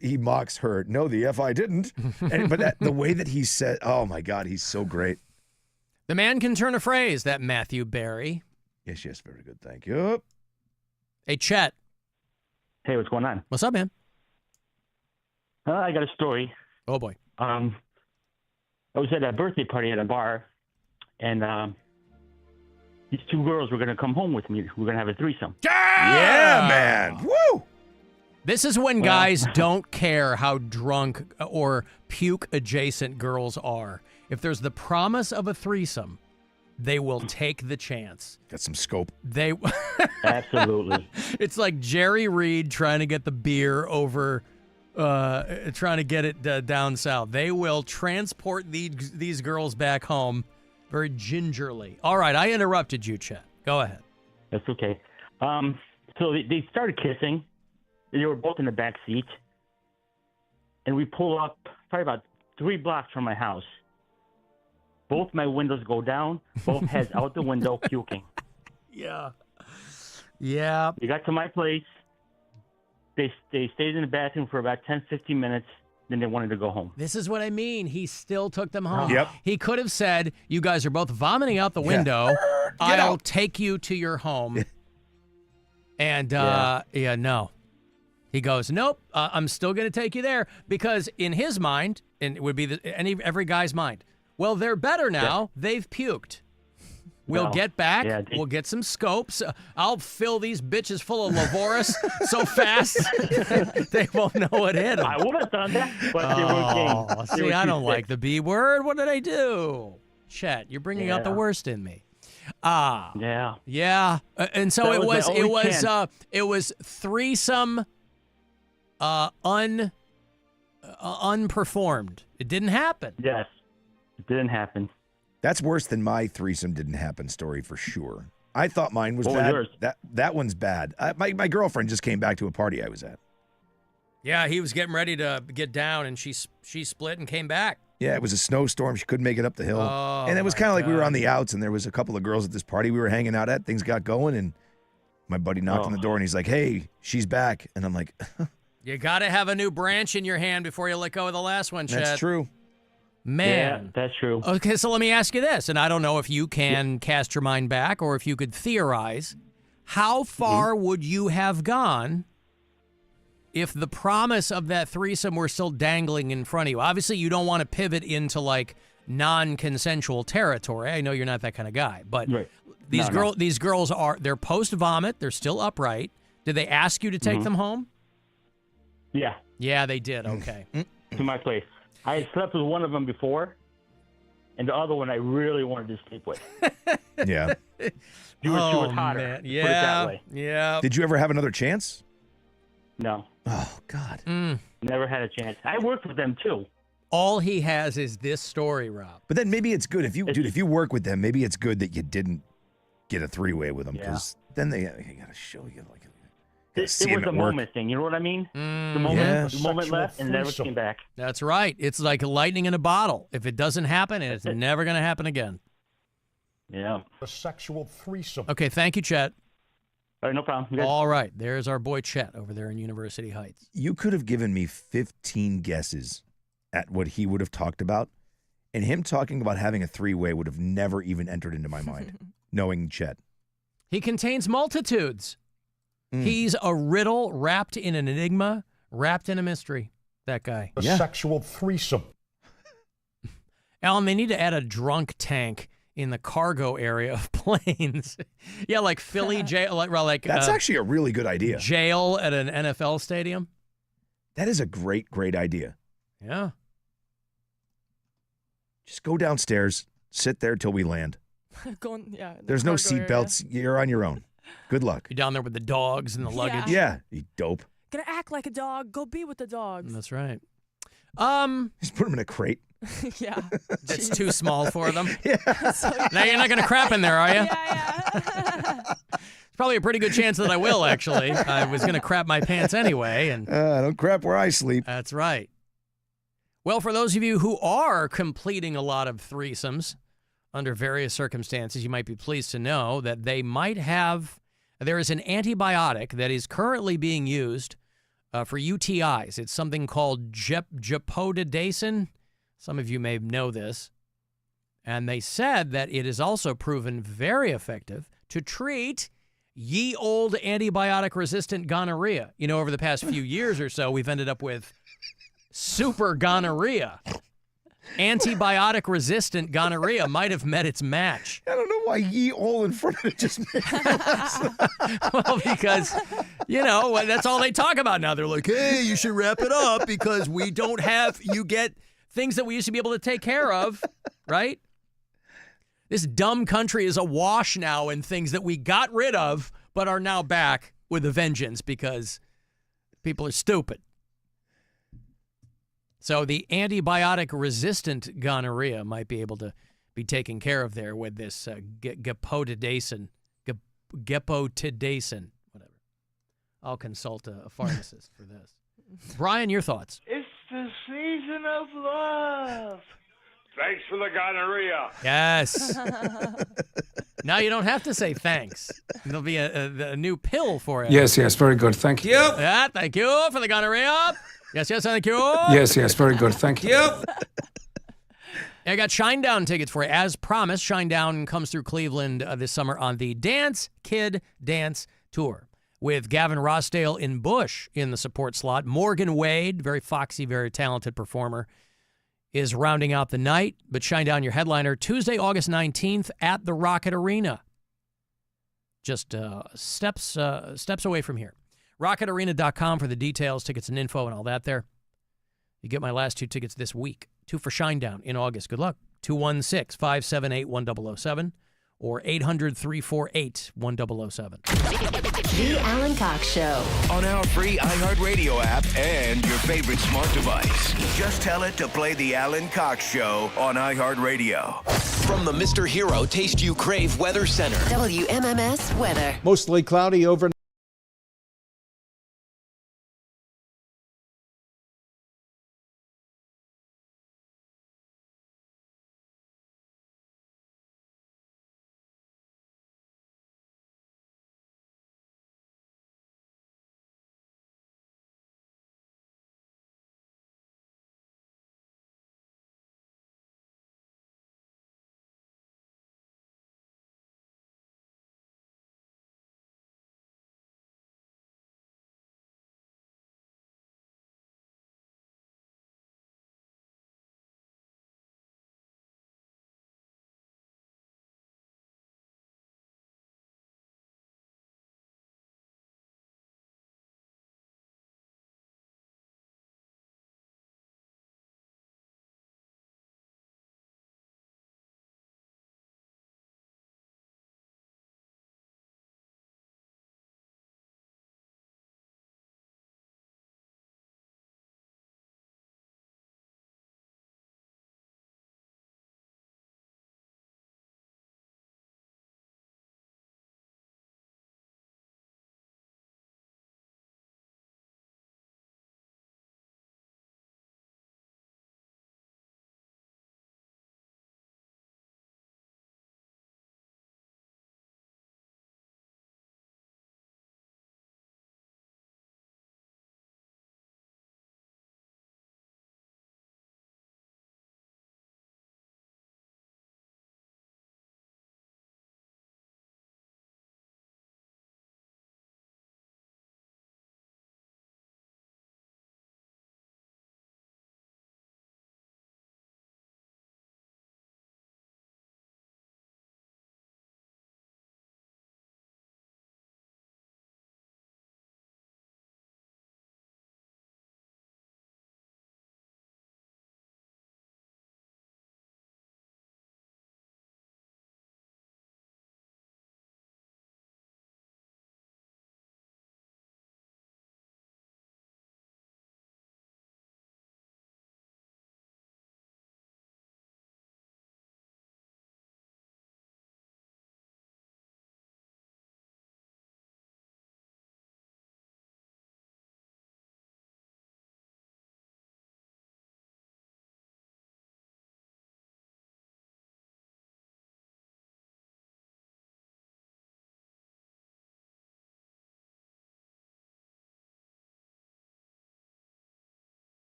he mocks her. No, the F I didn't. But the way that he said, oh my God, he's so great. The man can turn a phrase, that Matthew Barry. Yes, very good. Thank you. Hey, Chet. Hey, what's going on? What's up, man? I got a story. Oh, boy. I was at a birthday party at a bar, and these two girls were going to come home with me. We're going to have a threesome. Yeah, man. Woo! This is when guys don't care how drunk or puke-adjacent girls are. If there's the promise of a threesome, they will take the chance. Got some scope. They Absolutely. It's like Jerry Reed trying to get the beer over, trying to get it down south. They will transport these girls back home very gingerly. All right, I interrupted you, Chet. Go ahead. That's okay. So they started kissing. They were both in the back seat. And we pull up probably about 3 blocks from my house. Both my windows go down, both heads out the window, puking. Yeah. Yeah. We got to my place. They stayed in the bathroom for about 10, 15 minutes. Then they wanted to go home. This is what I mean. He still took them home. Yep. He could have said, you guys are both vomiting out the window. I'll take you to your home. And, no. He goes, nope, I'm still going to take you there. Because in his mind, and it would be every guy's mind, well, they're better now. Yeah. They've puked. We'll get back. Yeah, we'll get some scopes. I'll fill these bitches full of Lavoris so fast they won't know what hit them. I would have done that, but they were game. See, I don't like the B word. What did I do? Chet, you're bringing out the worst in me. Yeah. And so it was threesome unperformed. It didn't happen. Yes. It didn't happen. That's worse than my threesome didn't happen story for sure. I thought mine was bad. Yours? That one's bad. My girlfriend just came back to a party I was at. Yeah, he was getting ready to get down, and she split and came back. Yeah, it was a snowstorm. She couldn't make it up the hill. Oh, and it was kind of like we were on the outs, and there was a couple of girls at this party we were hanging out at. Things got going, and my buddy knocked on the door, and he's like, hey, she's back. And I'm like... You got to have a new branch in your hand before you let go of the last one, Chet. That's true. Man. Yeah, that's true. Okay, so let me ask you this, and I don't know if you can cast your mind back or if you could theorize. How far would you have gone if the promise of that threesome were still dangling in front of you? Obviously, you don't want to pivot into, like, non-consensual territory. I know you're not that kind of guy, but these girls they're post-vomit. They're still upright. Did they ask you to take them home? Yeah. Yeah, they did. Okay. To my place. I had slept with one of them before, and the other one I really wanted to sleep with. Yeah. She was hotter. Man. Put it that way. Yeah. Did you ever have another chance? No. Oh, God. Never had a chance. I worked with them, too. All he has is this story, Rob. But then maybe it's good if you work with them, maybe it's good that you didn't get a three-way with them, because then they got to show you, like, it was a moment thing, you know what I mean? The moment left and never came back. That's right. It's like lightning in a bottle. If it doesn't happen, it's never going to happen again. Yeah. A sexual threesome. Okay, thank you, Chet. All right, no problem. All right, there's our boy Chet over there in University Heights. You could have given me 15 guesses at what he would have talked about, and him talking about having a three-way would have never even entered into my mind, knowing Chet. He contains multitudes. He's a riddle wrapped in an enigma, wrapped in a mystery, that guy. A sexual threesome. Alan, they need to add a drunk tank in the cargo area of planes. Yeah, like Philly jail. Like That's actually a really good idea. Jail at an NFL stadium. That is a great idea. Yeah. Just go downstairs, sit there till we land. There's no seat belts. You're on your own. Good luck. You're down there with the dogs and the luggage. Yeah, you dope. Gonna act like a dog. Go be with the dogs. That's right. Just put them in a crate. Yeah. It's too small for them. Yeah. Now you're not going to crap in there, are you? Yeah. It's probably a pretty good chance that I will, actually. I was going to crap my pants anyway. And don't crap where I sleep. That's right. Well, for those of you who are completing a lot of threesomes under various circumstances, you might be pleased to know that there is an antibiotic that is currently being used for UTIs. It's something called gepotidacin. Some of you may know this. And they said that it is also proven very effective to treat ye old antibiotic-resistant gonorrhea. You know, over the past few years or so, we've ended up with super gonorrhea. Antibiotic-resistant gonorrhea might have met its match. I don't know why ye all in front of it just made Well, because, that's all they talk about now. They're like, hey, you should wrap it up because we don't have, you get things that we used to be able to take care of, right? This dumb country is awash now in things that we got rid of but are now back with a vengeance because people are stupid. So the antibiotic-resistant gonorrhea might be able to be taken care of there with this gepotidacin, whatever. I'll consult a pharmacist for this. Brian, your thoughts? It's the season of love. Thanks for the gonorrhea. Yes. Now you don't have to say thanks. There'll be a new pill for it. Yes, very good. Thank you. Yeah, thank you for the gonorrhea. Yes, thank you. Yes, very good. Thank you. I got Shinedown tickets for you. As promised, Shinedown comes through Cleveland this summer on the Dance Kid Dance Tour with Gavin Rossdale in Bush in the support slot. Morgan Wade, very foxy, very talented performer, is rounding out the night. But Shinedown, your headliner, Tuesday, August 19th at the Rocket Arena. Just steps away from here. RocketArena.com for the details, tickets and info and all that there. You get my last 2 tickets this week. 2 for Shinedown in August. Good luck. 216-578-1007 or 800-348-1007. The Alan Cox Show. On our free iHeartRadio app and your favorite smart device. Just tell it to play the Alan Cox Show on iHeartRadio. From the Mr. Hero Taste You Crave Weather Center. WMMS weather. Mostly cloudy over.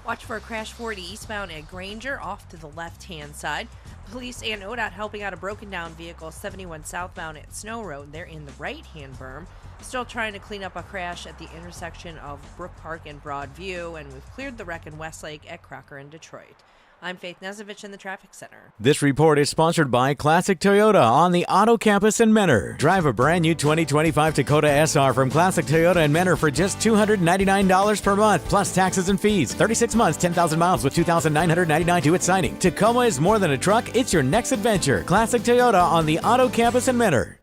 Watch for a crash 40 eastbound at Granger off to the left-hand side. Police and ODOT helping out a broken-down vehicle 71 southbound at Snow Road. They're in the right-hand berm. Still trying to clean up a crash at the intersection of Brook Park and Broadview, and we've cleared the wreck in Westlake at Crocker and Detroit. I'm Faith Nezevich in the Traffic Center. This report is sponsored by Classic Toyota on the Auto Campus in Mentor. Drive a brand new 2025 Dakota SR from Classic Toyota in Mentor for just $299 per month, plus taxes and fees. 36 months, 10,000 miles with $2,999 due at signing. Tacoma is more than a truck, it's your next adventure. Classic Toyota on the Auto Campus in Mentor.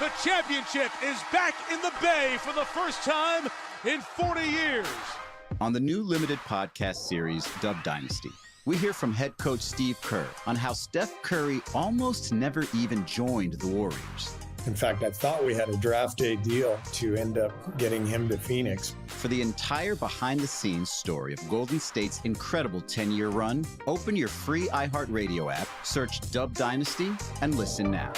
The championship is back in the Bay for the first time in 40 years. On the new limited podcast series, Dub Dynasty, we hear from head coach Steve Kerr on how Steph Curry almost never even joined the Warriors. In fact, I thought we had a draft day deal to end up getting him to Phoenix. For the entire behind-the-scenes story of Golden State's incredible 10-year run, open your free iHeartRadio app, search Dub Dynasty, and listen now.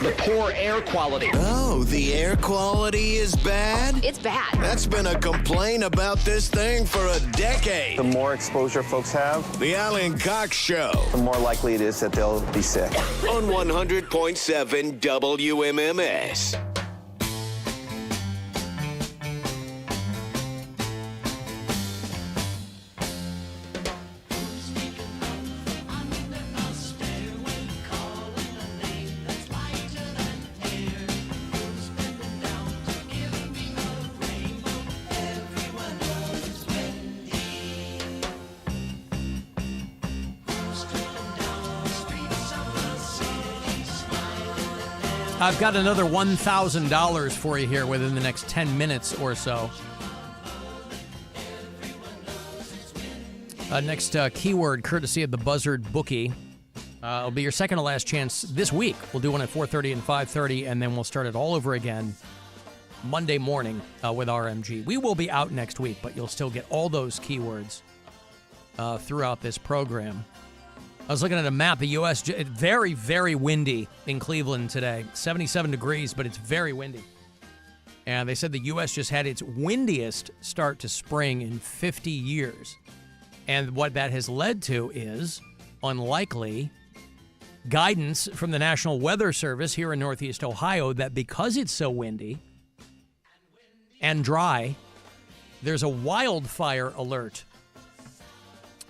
The poor air quality. Oh, the air quality is bad? It's bad. That's been a complaint about this thing for a decade. The more exposure folks have, The Alan Cox Show. the more likely it is that they'll be sick. On 100.7 WMMS. I've got another $1,000 for you here within the next 10 minutes or so. Next keyword, courtesy of the Buzzard Bookie. It'll be your second to last chance this week. We'll do one at 4:30 and 5:30, and then we'll start it all over again Monday morning with RMG. We will be out next week, but you'll still get all those keywords throughout this program. I was looking at a map. The U.S. very, very windy in Cleveland today. 77 degrees, but it's very windy. And they said the U.S. just had its windiest start to spring in 50 years. And what that has led to is unlikely guidance from the National Weather Service here in Northeast Ohio that because it's so windy and dry, there's a wildfire alert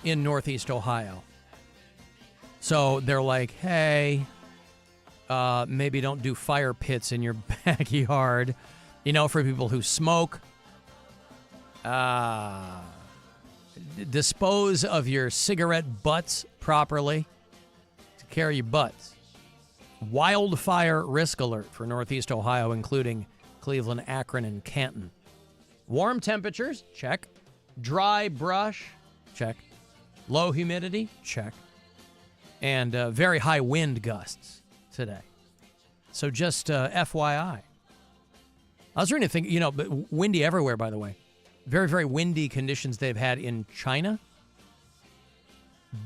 in Northeast Ohio. So they're like, hey, maybe don't do fire pits in your backyard, for people who smoke. Dispose of your cigarette butts properly. Take care of your butts. Wildfire risk alert for Northeast Ohio, including Cleveland, Akron, and Canton. Warm temperatures, check. Dry brush, check. Low humidity, check. And very high wind gusts today. So just FYI. I was trying to think, but windy everywhere, by the way. Very, very windy conditions they've had in China.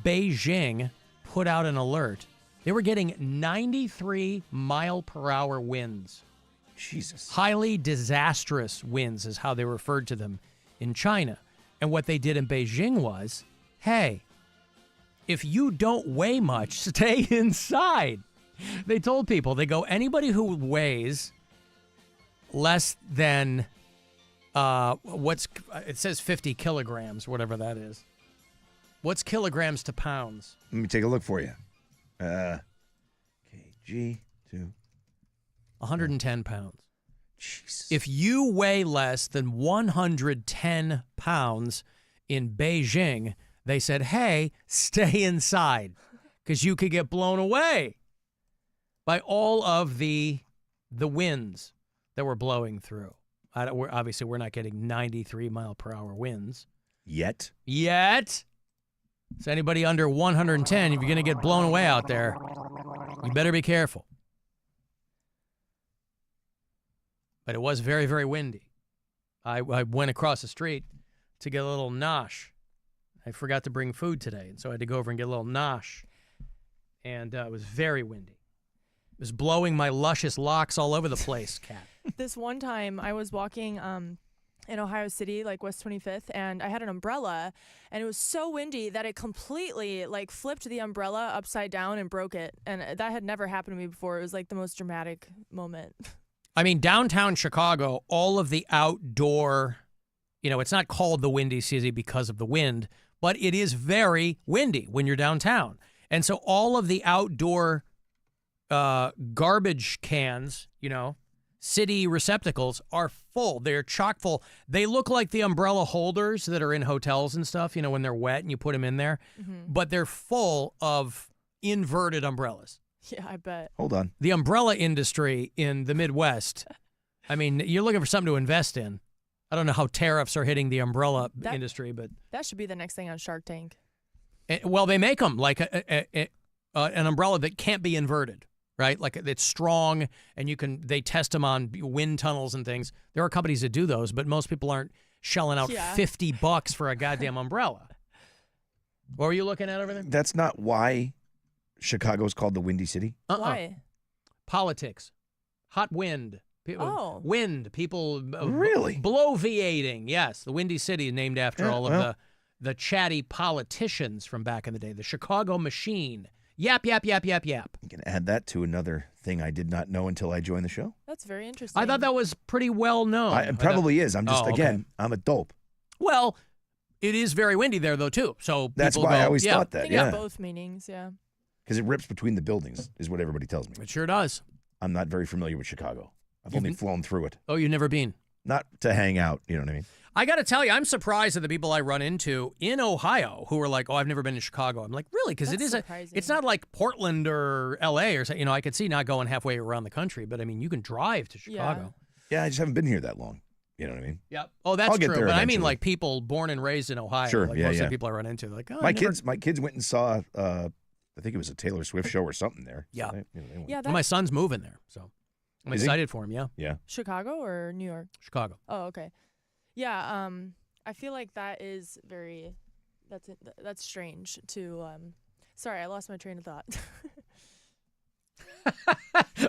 Beijing put out an alert. They were getting 93 mile per hour winds. Jesus. Highly disastrous winds is how they referred to them in China. And what they did in Beijing was, hey, if you don't weigh much, stay inside. They told people, they go, anybody who weighs less than, it says 50 kilograms, whatever that is. What's kilograms to pounds? Let me take a look for you. kg to 110 pounds. Jesus. If you weigh less than 110 pounds in Beijing, they said, hey, stay inside because you could get blown away by all of the winds that were blowing through. Obviously, we're not getting 93 mile per hour winds. Yet. So anybody under 110, if you're going to get blown away out there, you better be careful. But it was very, very windy. I went across the street to get a little nosh. I forgot to bring food today, and so I had to go over and get a little nosh. And it was very windy. It was blowing my luscious locks all over the place, Kat. This one time I was walking in Ohio City, like West 25th, and I had an umbrella, and it was so windy that it completely like flipped the umbrella upside down and broke it. And that had never happened to me before. It was like the most dramatic moment. I mean, downtown Chicago, all of the outdoor, it's not called the Windy City because of the wind, but it is very windy when you're downtown. And so all of the outdoor garbage cans, city receptacles are full. They're chock full. They look like the umbrella holders that are in hotels and stuff, when they're wet and you put them in there. Mm-hmm. But they're full of inverted umbrellas. Yeah, I bet. Hold on. The umbrella industry in the Midwest, I mean, you're looking for something to invest in. I don't know how tariffs are hitting the umbrella industry, but that should be the next thing on Shark Tank. Well, they make them like an umbrella that can't be inverted. Right? Like it's strong and they test them on wind tunnels and things. There are companies that do those, but most people aren't shelling out $50 for a goddamn umbrella. What were you looking at over there? That's not why Chicago's called the Windy City. Why? Politics. Hot wind. Wind. People really? Bloviating. Yes. The Windy City is named after all of the chatty politicians from back in the day. The Chicago machine. Yap, yap, yap, yap, yap. You can add that to another thing I did not know until I joined the show. That's very interesting. I thought that was pretty well known. It probably is. I'm just, okay. I'm a dope. Well, it is very windy there, though, too. So that's why I always thought that. Yeah, both meanings, yeah. Because it rips between the buildings, is what everybody tells me. It sure does. I'm not very familiar with Chicago. I've only flown through it. Oh, you've never been? Not to hang out, you know what I mean? I got to tell you, I'm surprised at the people I run into in Ohio who are like, "Oh, I've never been to Chicago." I'm like, "Really?" Because it's not like Portland or L.A. or something. I could see not going halfway around the country, but I mean, you can drive to Chicago. Yeah, I just haven't been here that long. You know what I mean? Yep. Oh, that's true. But eventually. I mean, like people born and raised in Ohio. Sure. Like most of the people I run into, like, oh, my kids went and saw. I think it was a Taylor Swift show or something there. Yeah. So well, my son's moving there, so I'm excited for him. Yeah. Yeah. Chicago or New York? Chicago. Oh, okay. Yeah. I feel like that is that's strange to. Sorry, I lost my train of thought.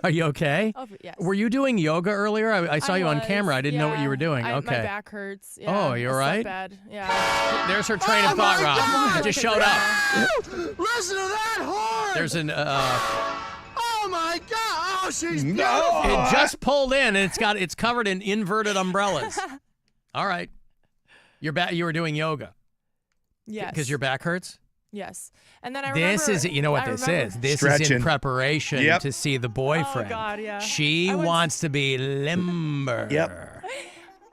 Are you okay? Oh, yes. Were you doing yoga earlier? I saw you on camera. I didn't know what you were doing. Okay. My back hurts. Yeah, oh, you're right. Bad. Yeah. There's her train of thought, Rob. It just showed up. Listen to that horn! There's an. Oh my God! Oh, she's beautiful. No. It just pulled in, and it's covered in inverted umbrellas. All right. You were doing yoga. Yes. Because your back hurts? Yes. And then I remember... You know what this is? This is in preparation to see the boyfriend. Oh, God, yeah. She wants to be limber. Yep.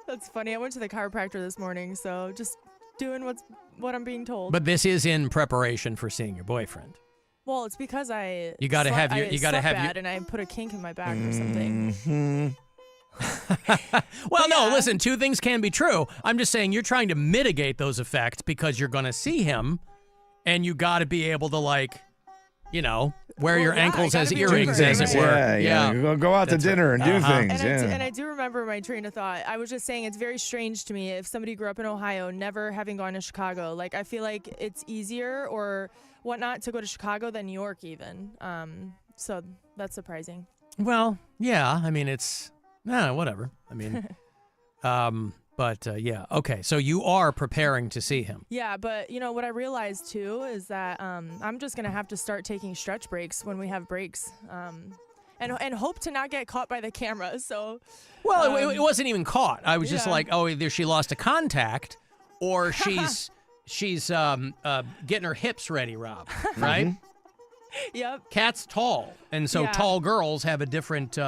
That's funny. I went to the chiropractor this morning, so just doing what I'm being told. But this is in preparation for seeing your boyfriend. Well, it's because I and I put a kink in my back or something. Mm-hmm. Well, no, listen, two things can be true. I'm just saying you're trying to mitigate those effects because you're going to see him, and you got to be able to, wear your ankles as earrings, as it were. Yeah. Go out to dinner and do things. And I do remember my train of thought. I was just saying it's very strange to me if somebody grew up in Ohio, never having gone to Chicago. Like, I feel like it's easier or whatnot to go to Chicago than New York even. So that's surprising. Well, yeah. I mean, it's... whatever. I mean, yeah. Okay. So you are preparing to see him. Yeah, but what I realized too is that I'm just gonna have to start taking stretch breaks when we have breaks, and hope to not get caught by the camera. So, well, it wasn't even caught. I was just like, oh, either she lost a contact, or she's getting her hips ready, Rob. Right? Yep. Kat's tall, and so tall girls have a different.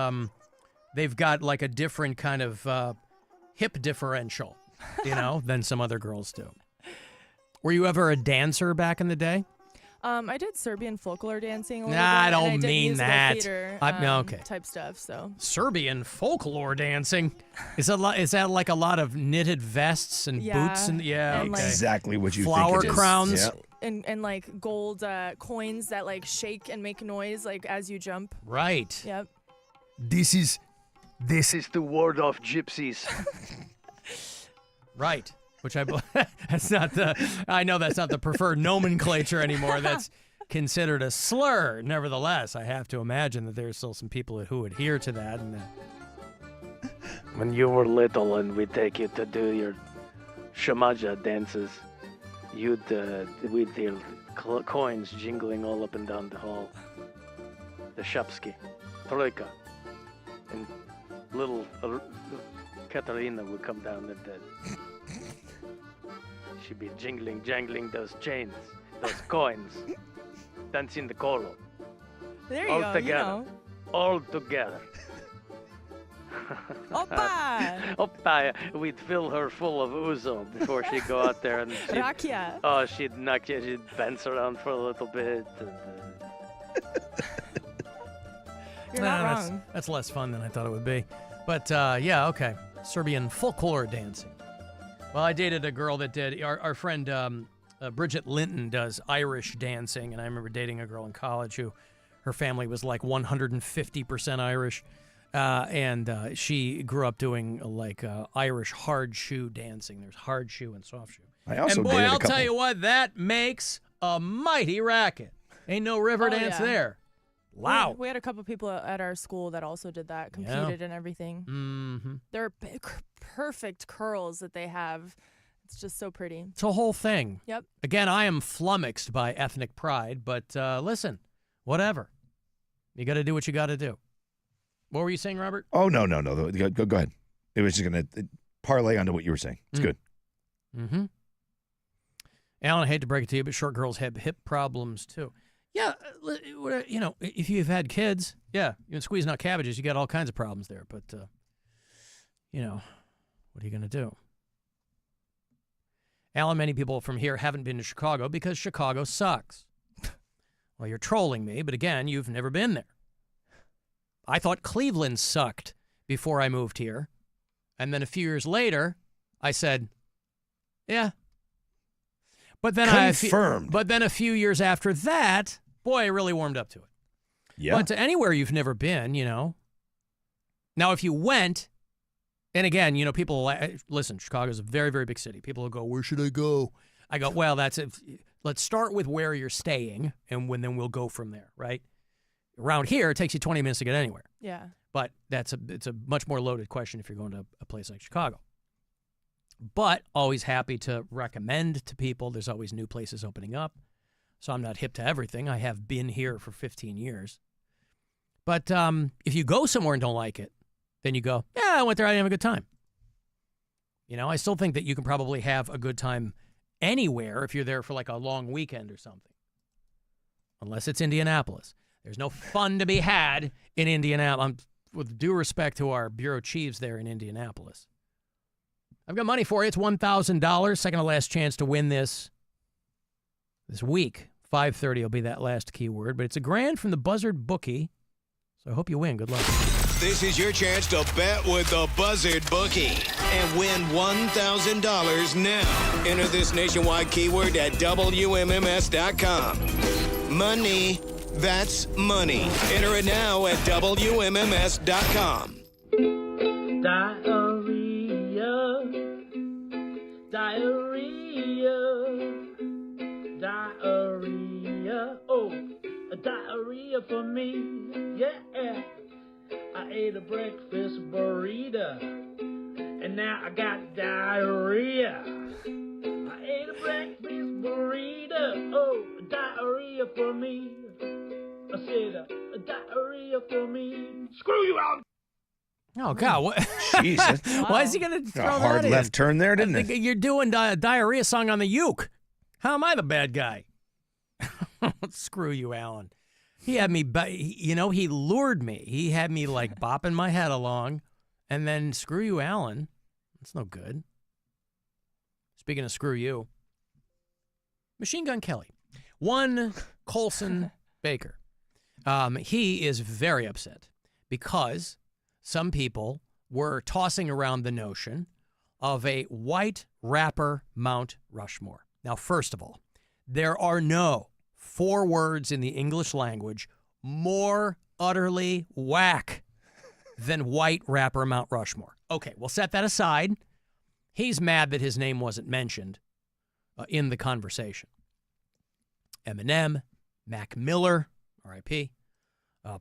They've got like a different kind of hip differential, than some other girls do. Were you ever a dancer back in the day? I did Serbian folklore dancing a little bit. I don't and I did mean musical that. Theater, Okay. Type stuff. So Serbian folklore dancing is that like a lot of knitted vests and boots and and okay. Exactly what you flower think it is. crowns. Yep. And like gold coins that like shake and make noise like as you jump. Right. Yep. This is the word of gypsies. Right. Which I know that's not the preferred nomenclature anymore. That's considered a slur. Nevertheless, I have to imagine that there's still some people who adhere to that. And when you were little and we take you to do your shamaja dances, you'd with your coins jingling all up and down the hall. The shapski, troika, and little Katarina would come down and she'd be jangling those chains, those coins, dancing the colo. There you all go. together, all together. Oppa! Oppa! We'd fill her full of ouzo before she'd go out there and Rakia. Oh, she'd knock you. She'd bounce around for a little bit. And, You're not wrong. That's less fun than I thought it would be. But yeah, okay. Serbian folklore dancing. Well, I dated a girl that did. Our friend Bridget Linton does Irish dancing, and I remember dating a girl in college who her family was like 150% Irish. And she grew up doing Irish hard shoe dancing. There's hard shoe and soft shoe. And boy, I'll tell you what, that makes a mighty racket. Ain't no river dance there. Loud. We had a couple people at our school that also did that, competed and everything. Mm-hmm. They're perfect curls that they have. It's just so pretty. It's a whole thing. Yep. Again, I am flummoxed by ethnic pride, but listen, whatever. You got to do what you got to do. What were you saying, Robert? Oh, no. Go ahead. It was just going to parlay onto what you were saying. It's good. Mm-hmm. Alan, I hate to break it to you, but short girls have hip problems, too. Yeah, you know, if you've had kids, yeah, you've been squeezing out cabbages, you got all kinds of problems there. But, you know, what are you going to do? Alan, many people from here haven't been to Chicago because Chicago sucks. Well, you're trolling me, but again, you've never been there. I thought Cleveland sucked before I moved here. And then a few years later, I said, yeah. But then confirmed. But then a few years after that, boy, I really warmed up to it. Yeah. But to anywhere you've never been, you know. Now, if you went, and again, you know, people, listen, Chicago's a very, very big city. People will go, where should I go? I go, well, that's it. Let's start with where you're staying, and then we'll go from there, right? Around here, it takes you 20 minutes to get anywhere. Yeah. But it's a much more loaded question if you're going to a place like Chicago. But always happy to recommend to people. There's always new places opening up. So I'm not hip to everything. I have been here for 15 years. But if you go somewhere and don't like it, then you go, yeah, I went there, I didn't have a good time. You know, I still think that you can probably have a good time anywhere if you're there for like a long weekend or something. Unless it's Indianapolis. There's no fun to be had in Indianapolis. With due respect to our bureau chiefs there in Indianapolis. I've got money for you. It's $1,000. Second to last chance to win this week. 5:30 will be that last keyword. But it's $1,000 from the Buzzard Bookie. So I hope you win. Good luck. This is your chance to bet with the Buzzard Bookie and win $1,000 now. Enter this nationwide keyword at WMMS.com. Money. That's money. Enter it now at WMMS.com. Diarrhea. Oh, a diarrhea for me. Yeah. I ate a breakfast burrito, and now I got diarrhea. I ate a breakfast burrito. Oh, a diarrhea for me. I said a diarrhea for me. Screw you out. Oh, God. What? Jesus. Why is he going to throw A that hard in? left turn there, didn't it? You're doing a diarrhea song on the uke. How am I the bad guy? Screw you, Alan. He had me, he lured me. He had me like bopping my head along, and then screw you, Alan. That's no good. Speaking of screw you, Machine Gun Kelly. One Colson Baker. He is very upset because some people were tossing around the notion of a white rapper Mount Rushmore. Now, first of all, there are no 4 words in the English language more utterly whack than white rapper Mount Rushmore. Okay, we'll set that aside. He's mad that his name wasn't mentioned in the conversation. Eminem, Mac Miller, R.I.P.,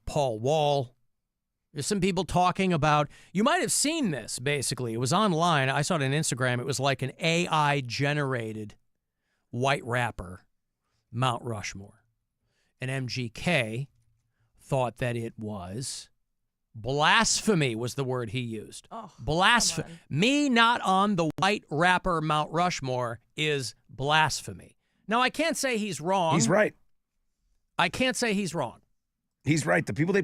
Paul Wall, There's some people talking about, you might have seen this, basically. It was online. I saw it on Instagram. It was like an AI-generated white rapper, Mount Rushmore. And MGK thought that it was blasphemy was the word he used. Oh, blasphemy. Me not on the white rapper Mount Rushmore is blasphemy. Now, I can't say he's wrong. He's right. I can't say he's wrong. He's right. The people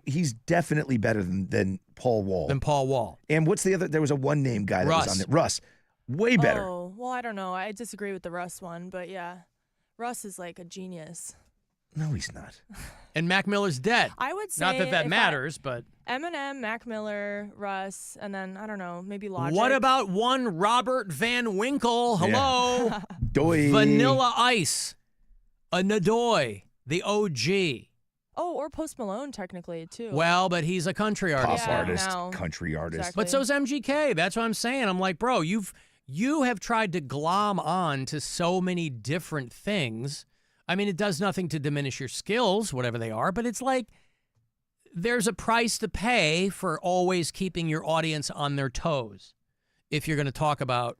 he's definitely better than Paul Wall. Than Paul Wall. And what's the other? There was a one-name guy that was on there. Russ. Way better. Oh, well, I don't know. I disagree with the Russ one, but yeah. Russ is like a genius. No, he's not. And Mac Miller's dead. I would say not that matters, but Eminem, Mac Miller, Russ, and then I don't know, maybe Logic. What about one Robert Van Winkle? Hello, Doy. Vanilla Ice, a Nadoy, the OG. Oh, or Post Malone technically too. Well, but he's a country artist. Pop artist, country artist. Exactly. But so's MGK. That's what I'm saying. I'm like, bro, you have tried to glom on to so many different things. I mean, it does nothing to diminish your skills, whatever they are, but it's like there's a price to pay for always keeping your audience on their toes. If you're going to talk about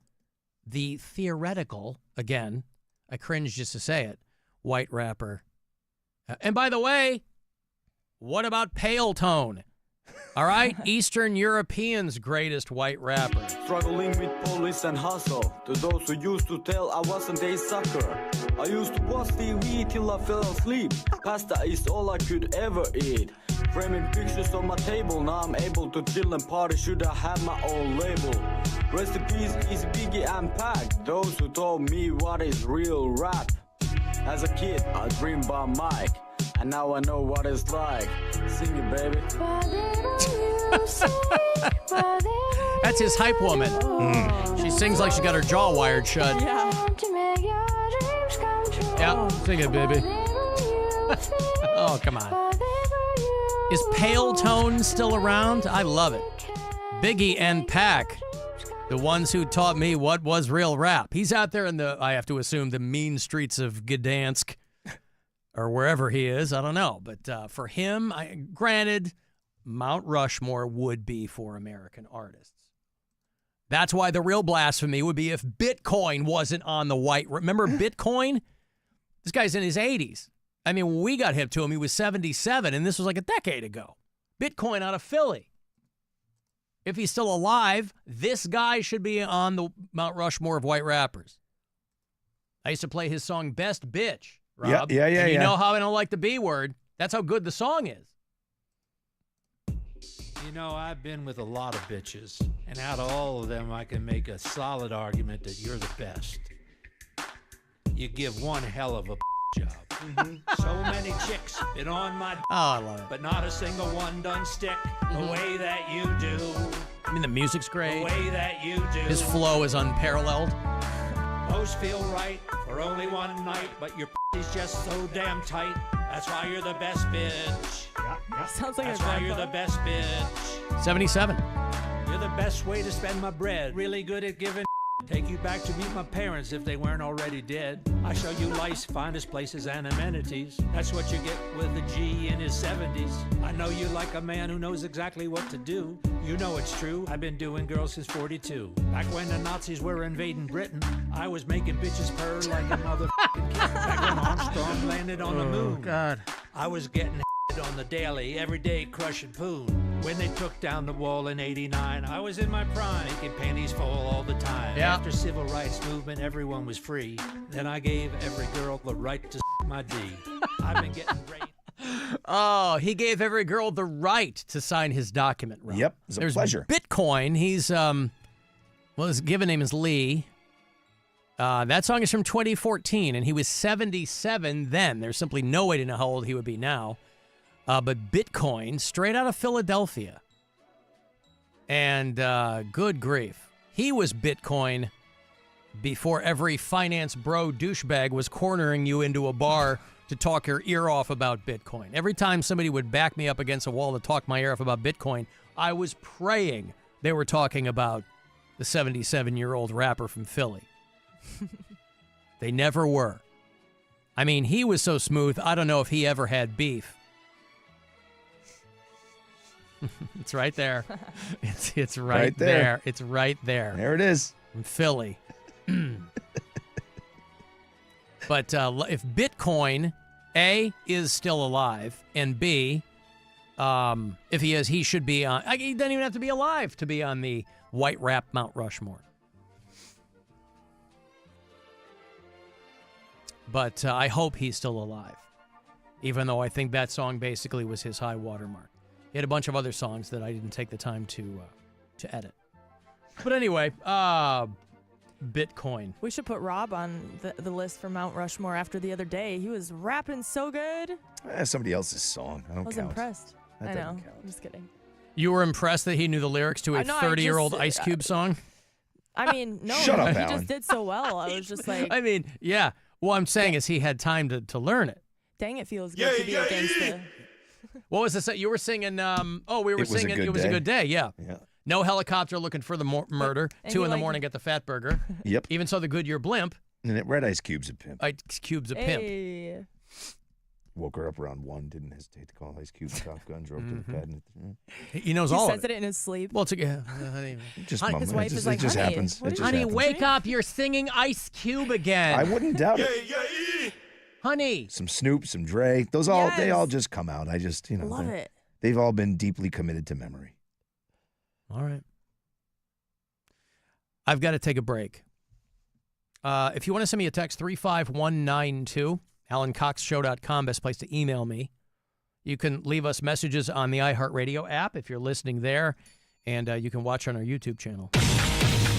the theoretical, again, I cringe just to say it, white rapper. And by the way, what about Pale Tone? All right, Eastern European's greatest white rapper. Struggling with police and hustle. To those who used to tell I wasn't a sucker. I used to watch TV till I fell asleep. Pasta is all I could ever eat. Framing pictures on my table, now I'm able to chill and party. Should I have my own label? Rest in peace, Easy Biggie and Pac. Those who told me what is real rap. As a kid, I dreamed about Mike. And now I know what it's like. Sing it, baby. That's his hype woman. She sings like she got her jaw wired shut. Yeah, sing it, baby. Oh, come on. Is Pale Tone still around? I love it. Biggie and Pac, the ones who taught me what was real rap. He's out there in the, I have to assume, the mean streets of Gdansk. Or wherever he is, I don't know. But for him, granted, Mount Rushmore would be for American artists. That's why the real blasphemy would be if Bitcoin wasn't on the white. Remember Bitcoin? This guy's in his 80s. I mean, when we got hip to him, he was 77, and this was like a decade ago. Bitcoin out of Philly. If he's still alive, this guy should be on the Mount Rushmore of white rappers. I used to play his song Best Bitch. Rob. Yeah. And you know how I don't like the B word. That's how good the song is. You know, I've been with a lot of bitches, and out of all of them, I can make a solid argument that you're the best. You give one hell of a job. So many chicks been on my I love it. but not a single one done stick the way that you do. I mean, the music's great. The way that you do. His flow is unparalleled. Most feel right for only one night, but your is just so damn tight. That's why you're the best bitch. Sounds like That's a why grandpa. you're the best bitch. 77. You're the best way to spend my bread. Really good at giving. Take you back to meet my parents if they weren't already dead. I show you life's finest places and amenities. That's what you get with a G in his 70s. I know you like a man who knows exactly what to do. You know it's true. I've been doing girls since 42. Back when the Nazis were invading Britain, I was making bitches purr like a motherfucking kid. Back when Armstrong landed on the moon. God. I was getting on the daily, every day crushing poon. When they took down the wall in 89, I was in my prime, making panties fall all the time. Yeah. After civil rights movement, everyone was free. Then I gave every girl the right to my D. I've been getting raped. Oh, he gave every girl the right to sign his document, Rob. Yep, it was a There's pleasure. Bitcoin. He's, well, his given name is Lee. That song is from 2014, and he was 77 then. There's simply no way to know how old he would be now. But Bitcoin, straight out of Philadelphia. And good grief. He was Bitcoin before every finance bro douchebag was cornering you into a bar to talk your ear off about Bitcoin. Every time somebody would back me up against a wall to talk my ear off about Bitcoin, I was praying they were talking about the 77-year-old rapper from Philly. They never were. I mean, he was so smooth, I don't know if he ever had beef. It's right there. It's right there. It's right there. There it is. In Philly. But if Bitcoin, A, is still alive, and B, if he is, he should be on. He doesn't even have to be alive to be on the white wrap Mount Rushmore. But I hope he's still alive, even though I think that song basically was his high watermark. He had a bunch of other songs that I didn't take the time to edit. But anyway, Bitcoin. We should put Rob on the list for Mount Rushmore after the other day. He was rapping so good. Somebody else's song. I was impressed. That I know. doesn't count. I'm just kidding. You were impressed that he knew the lyrics to a 30-year-old Ice Cube song? I mean, no. Shut up, he Alan. just did so well. I was just like, I mean, yeah. What I'm saying is he had time to learn it. dang, it feels good to be against the... What was this? You were singing, we were singing It It Was a Good Day, yeah. No helicopter looking for the murder. And 2 in the morning, get the fat burger. Yep. Even so, the Goodyear blimp. And that Red Ice Cube's a pimp. Ice Cube's a pimp. Hey. Woke her up around 1, didn't hesitate to call Ice Cube Top Gun, drove to the pad. He knows He all says of it. it in his sleep. Well, his wife is like, it just honey, happens. what It did just Honey, happens. wake up. You're singing Ice Cube again. I wouldn't doubt it. Honey. Some Snoop, some Dre. They all just come out. I just, Love it. They've all been deeply committed to memory. All right. I've got to take a break. If you want to send me a text, 35192, AlanCoxShow.com, best place to email me. You can leave us messages on the iHeartRadio app if you're listening there, and you can watch on our YouTube channel.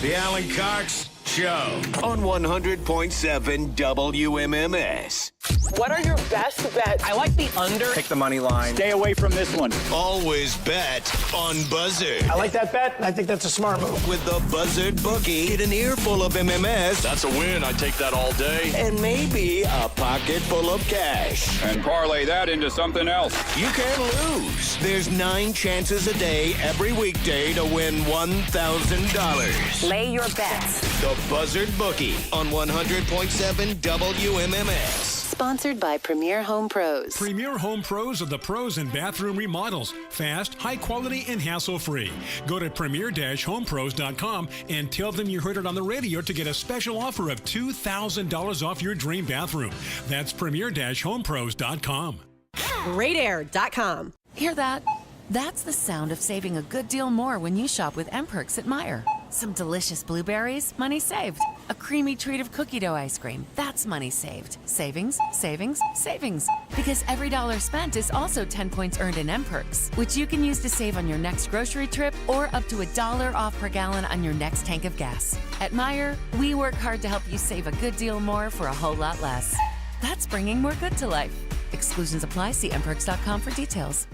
The Alan Cox Show on 100.7 WMMS. What are your best bets? I like the under. Pick the money line. Stay away from this one. Always bet on Buzzard. I like that bet. I think that's a smart move. With the Buzzard Bookie, get an earful of MMS. That's a win. I take that all day. And maybe a pocket full of cash. And parlay that into something else. You can't lose. There's 9 chances a day every weekday to win $1,000. Lay your bets. The Buzzard Bookie on 100.7 WMMS. Sponsored by Premier Home Pros. Premier Home Pros are the pros in bathroom remodels. Fast, high quality, and hassle-free. Go to premier-homepros.com and tell them you heard it on the radio to get a special offer of $2,000 off your dream bathroom. That's premier-homepros.com. Greatair.com. Hear that? That's the sound of saving a good deal more when you shop with M-Perks at Meijer. Some delicious blueberries, money saved. A creamy treat of cookie dough ice cream, that's money saved. Savings, savings, savings. Because every dollar spent is also 10 points earned in M-Perks, which you can use to save on your next grocery trip or up to $1 off per gallon on your next tank of gas. At Meijer, we work hard to help you save a good deal more for a whole lot less. That's bringing more good to life. Exclusions apply. See mperks.com for details.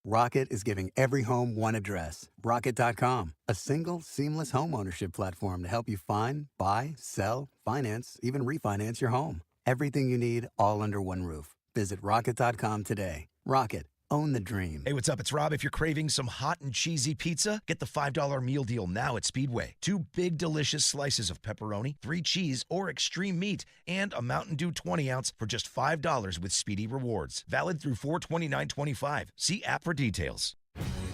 Rocket is giving every home one address. Rocket.com, a single, seamless home ownership platform to help you find, buy, sell, finance, even refinance your home. Everything you need, all under one roof. Visit Rocket.com today. Rocket, own the dream. Hey, what's up? It's Rob. If you're craving some hot and cheesy pizza, get the $5 meal deal now at Speedway. 2 big, delicious slices of pepperoni, 3 cheese or extreme meat, and a Mountain Dew 20-ounce for just $5 with Speedy Rewards. Valid through 4/29/25. See app for details.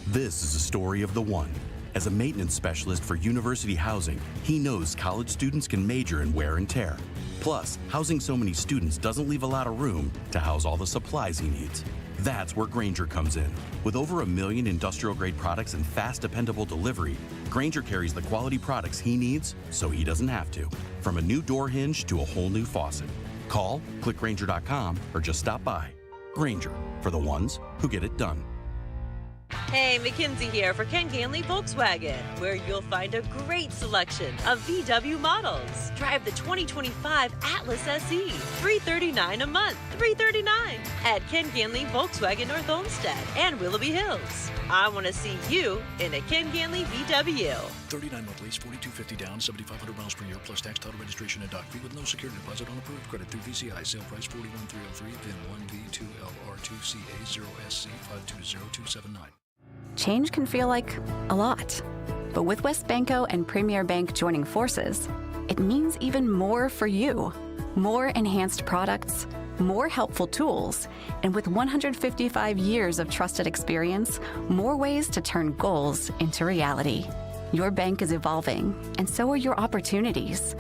This is a story of the one. As a maintenance specialist for university housing, he knows college students can major in wear and tear. Plus, housing so many students doesn't leave a lot of room to house all the supplies he needs. That's where Grainger comes in. With over 1 million industrial-grade products and fast, dependable delivery, Grainger carries the quality products he needs so he doesn't have to. From a new door hinge to a whole new faucet. Call, click Grainger.com, or just stop by. Grainger, for the ones who get it done. Hey, Mackenzie here for Ken Ganley Volkswagen, where you'll find a great selection of VW models. Drive the 2025 Atlas SE, $339 a month, $339 at Ken Ganley Volkswagen North Olmsted and Willoughby Hills. I want to see you in a Ken Ganley VW. 39-month lease, $4,250 down, 7,500 miles per year, plus tax, title, registration, and doc fee with no security deposit on approved credit through VCI. Sale price $41,303, VIN 1V2LR2CA0SC520279. Change can feel like a lot. But with WestBanco and Premier Bank joining forces, it means even more for you. More enhanced products, more helpful tools, and with 155 years of trusted experience, more ways to turn goals into reality. Your bank is evolving, and so are your opportunities.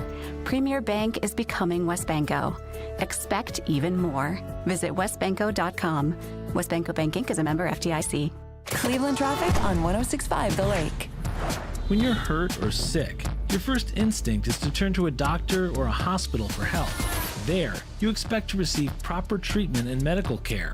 Premier Bank is becoming WesBanco. Expect even more. Visit westbanco.com. WesBanco Bank Inc. is a member FDIC. Cleveland traffic on 106.5 The Lake. When you're hurt or sick, your first instinct is to turn to a doctor or a hospital for help. There, you expect to receive proper treatment and medical care.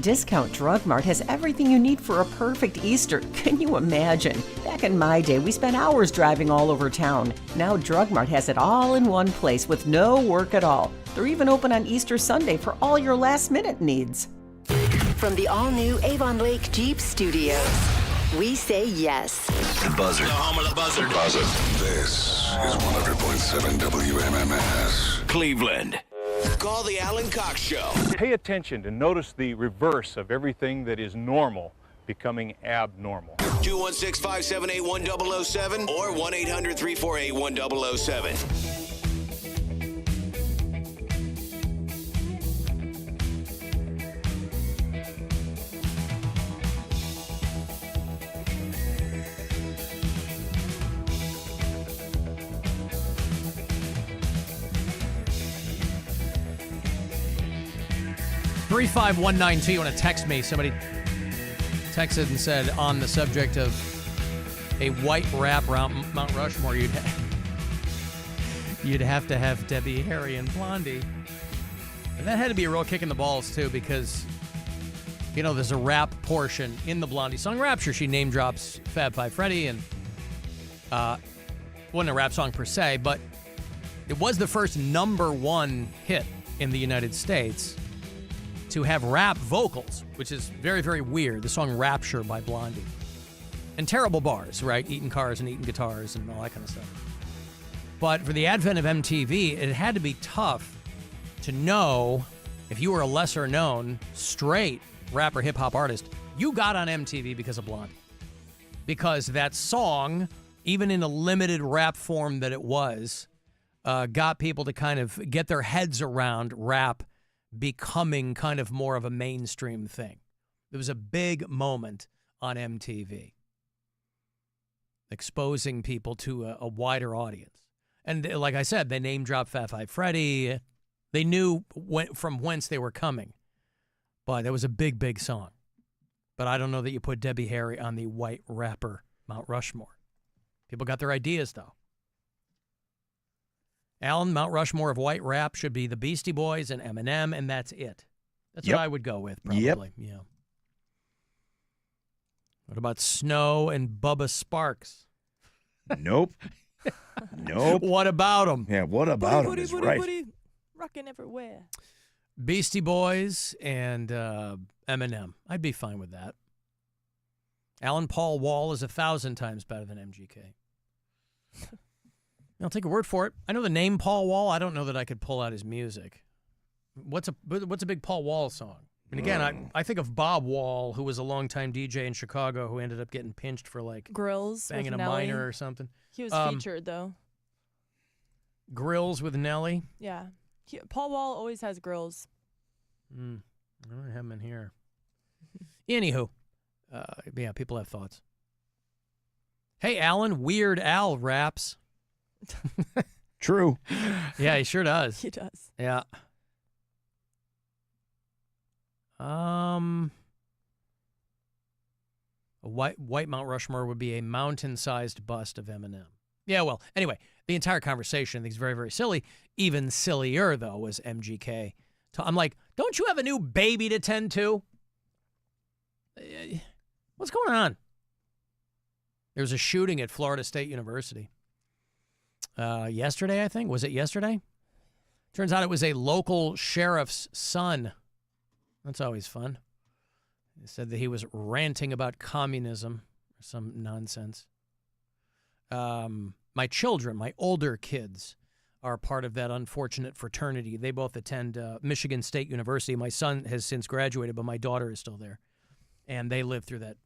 Discount Drug Mart has everything you need for a perfect Easter. Can you imagine? Back in my day, we spent hours driving all over town. Now Drug Mart has it all in one place with no work at all. They're even open on Easter Sunday for all your last-minute needs. From the all-new Avon Lake Jeep Studios, we say yes. The Buzzard. The home of the Buzzard. Buzzard. This is 100.7 WMMS. Cleveland. Call the Alan Cox Show. Pay attention to notice the reverse of everything that is normal becoming abnormal. 216-578-1007 or 1-800-348-1007. 35192. You want to text me? Somebody texted and said on the subject of a white rap around Mount Rushmore, you'd have to have Debbie Harry and Blondie. And that had to be a real kick in the balls too, because there's a rap portion in the Blondie song Rapture. She name drops Fab Five Freddy, and wasn't a rap song per se, but it was the first #1 hit in the United States to have rap vocals, which is very, very weird. The song Rapture by Blondie. And terrible bars, right? Eating cars and eating guitars and all that kind of stuff. But for the advent of MTV, it had to be tough to know if you were a lesser known, straight rapper hip-hop artist, you got on MTV because of Blondie. Because that song, even in a limited rap form that it was, got people to kind of get their heads around rap becoming kind of more of a mainstream thing. There was a big moment on MTV exposing people to a wider audience. And like I said, they name dropped Fab Five Freddy. They knew from whence they were coming. But it was a big, big song. But I don't know that you put Debbie Harry on the white rapper Mount Rushmore. People got their ideas, though. Alan, Mount Rushmore of white rap should be the Beastie Boys and Eminem, and that's it. That's what I would go with, probably. Yep. Yeah. What about Snow and Bubba Sparks? Nope. Nope. What about them? Yeah, what about them is right. Rocking everywhere. Beastie Boys and Eminem. I'd be fine with that. Alan Paul Wall is 1,000 times better than MGK. I'll take a word for it. I know the name Paul Wall. I don't know that I could pull out his music. What's a big Paul Wall song? And again, I think of Bob Wall, who was a longtime DJ in Chicago who ended up getting pinched for Grills banging with a Nelly. minor or something. He was featured though. Grills with Nelly. Yeah, Paul Wall always has grills. I don't have him in here. Anywho, yeah, people have thoughts. Hey, Alan, Weird Al raps. True. Yeah, he sure does. He does. Yeah. A white Mount Rushmore would be a mountain-sized bust of Eminem. Yeah, well, anyway, the entire conversation I think is very, very silly. Even sillier, though, was MGK. I'm like, don't you have a new baby to tend to? What's going on? There was a shooting at Florida State University. Yesterday, I think. Was it yesterday? Turns out it was a local sheriff's son. That's always fun. He said that he was ranting about communism or some nonsense. My children, my older kids, are part of that unfortunate fraternity. They both attend Michigan State University. My son has since graduated, but my daughter is still there. And they lived through that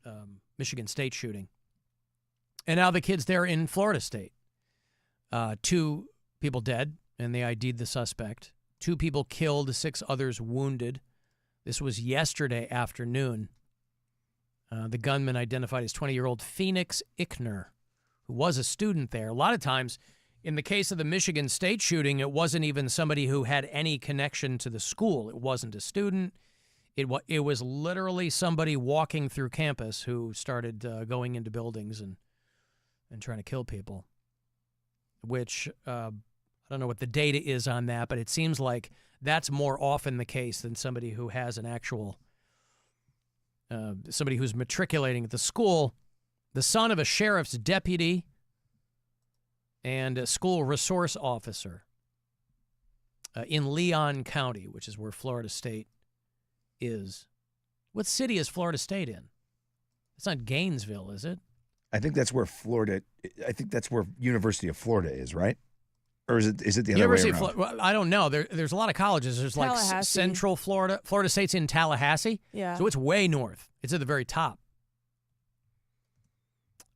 Michigan State shooting. And now the kid's there in Florida State. 2 people dead, and they ID'd the suspect. 2 people killed, 6 others wounded. This was yesterday afternoon. The gunman identified as 20-year-old Phoenix Ickner, who was a student there. A lot of times, in the case of the Michigan State shooting, it wasn't even somebody who had any connection to the school. It wasn't a student. It was literally somebody walking through campus who started going into buildings and trying to kill people, which I don't know what the data is on that, but it seems like that's more often the case than somebody who has an actual, somebody who's matriculating at the school. The son of a sheriff's deputy and a school resource officer in Leon County, which is where Florida State is. What city is Florida State in? It's not Gainesville, is it? I think that's where University of Florida is, right? Or is it the other way around? Well, I don't know. There's a lot of colleges. There's like Central Florida. Florida State's in Tallahassee. Yeah. So it's way north. It's at the very top.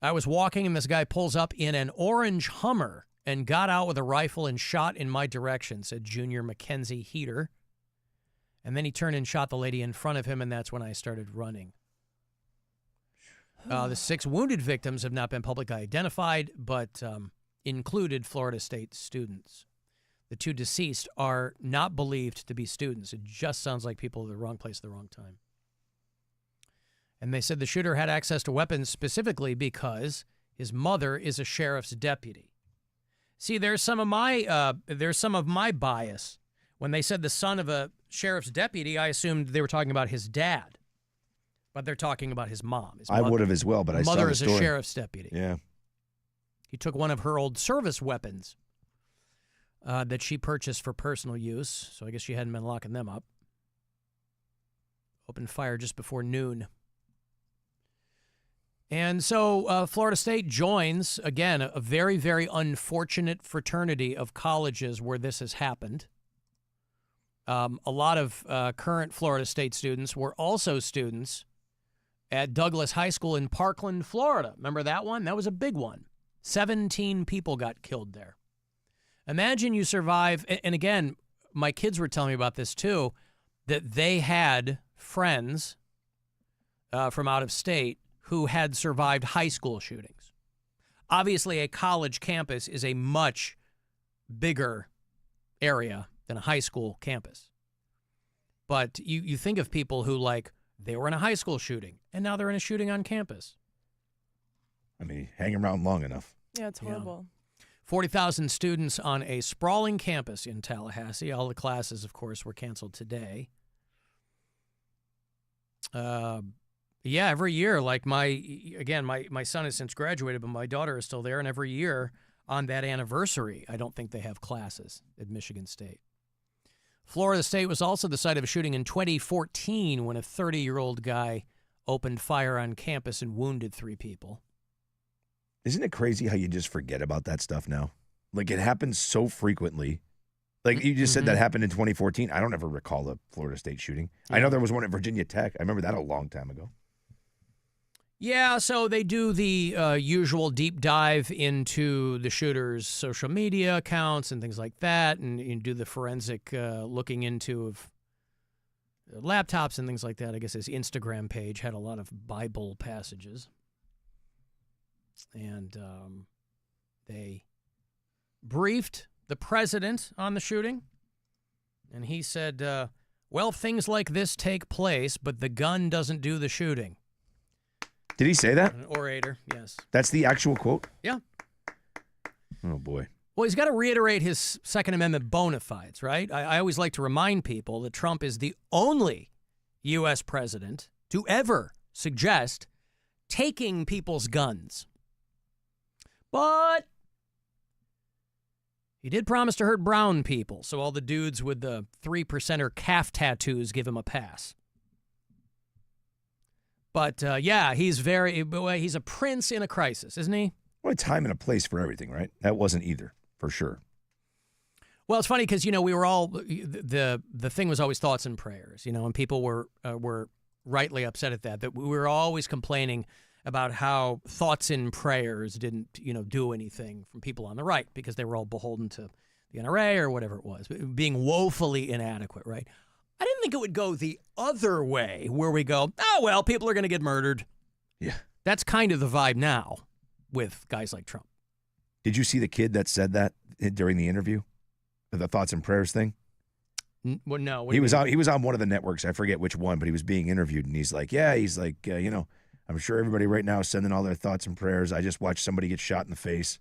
I was walking and this guy pulls up in an orange Hummer and got out with a rifle and shot in my direction, said Junior Mackenzie Heater. And then he turned and shot the lady in front of him, and that's when I started running. The 6 wounded victims have not been publicly identified, but included Florida State students. The 2 deceased are not believed to be students. It just sounds like people at the wrong place at the wrong time. And they said the shooter had access to weapons specifically because his mother is a sheriff's deputy. See, there's some of my bias. When they said the son of a sheriff's deputy, I assumed they were talking about his dad. But they're talking about his mom. I would have as well, but I saw the mother is story. A sheriff's deputy. Yeah. He took one of her old service weapons that she purchased for personal use, so I guess she hadn't been locking them up. Opened fire just before noon. And so Florida State joins, again, a very, very unfortunate fraternity of colleges where this has happened. A lot of current Florida State students were also students at Douglas High School in Parkland, Florida. Remember that one? That was a big one. 17 people got killed there. Imagine you survive, and again, my kids were telling me about this too, that they had friends from out of state who had survived high school shootings. Obviously, a college campus is a much bigger area than a high school campus. But you think of people who, like, they were in a high school shooting, and now they're in a shooting on campus. I mean, hang around long enough. Yeah, it's horrible. 40,000 students on a sprawling campus in Tallahassee. All the classes, of course, were canceled today. Yeah, every year, like my son has since graduated, but my daughter is still there, and every year on that anniversary, I don't think they have classes at Michigan State. Florida State was also the site of a shooting in 2014 when a 30-year-old guy opened fire on campus and wounded 3 people. Isn't it crazy how you just forget about that stuff now? Like, it happens so frequently. Like, you just said that happened in 2014. I don't ever recall a Florida State shooting. Yeah. I know there was one at Virginia Tech. I remember that a long time ago. Yeah, so they do the usual deep dive into the shooter's social media accounts and things like that, and you do the forensic looking into of laptops and things like that. I guess his Instagram page had a lot of Bible passages. And they briefed the president on the shooting, and he said, well, things like this take place, but the gun doesn't do the shooting. Did he say that? An orator, yes. That's the actual quote? Yeah. Oh, boy. Well, he's got to reiterate his Second Amendment bona fides, right? I always like to remind people that Trump is the only U.S. president to ever suggest taking people's guns. But he did promise to hurt brown people, so all the dudes with the 3%er calf tattoos give him a pass. But, yeah, he's a prince in a crisis, isn't he? Well, a time and a place for everything, right? That wasn't either, for sure. Well, it's funny because, we were all, the thing was always thoughts and prayers, and people were rightly upset at that we were always complaining about how thoughts and prayers didn't, do anything from people on the right because they were all beholden to the NRA or whatever it was, being woefully inadequate, right? I didn't think it would go the other way where we go, oh, well, people are going to get murdered. Yeah. That's kind of the vibe now with guys like Trump. Did you see the kid that said that during the interview? The thoughts and prayers thing? Well, no. He was on one of the networks. I forget which one, but he was being interviewed, and he's like, I'm sure everybody right now is sending all their thoughts and prayers. I just watched somebody get shot in the face.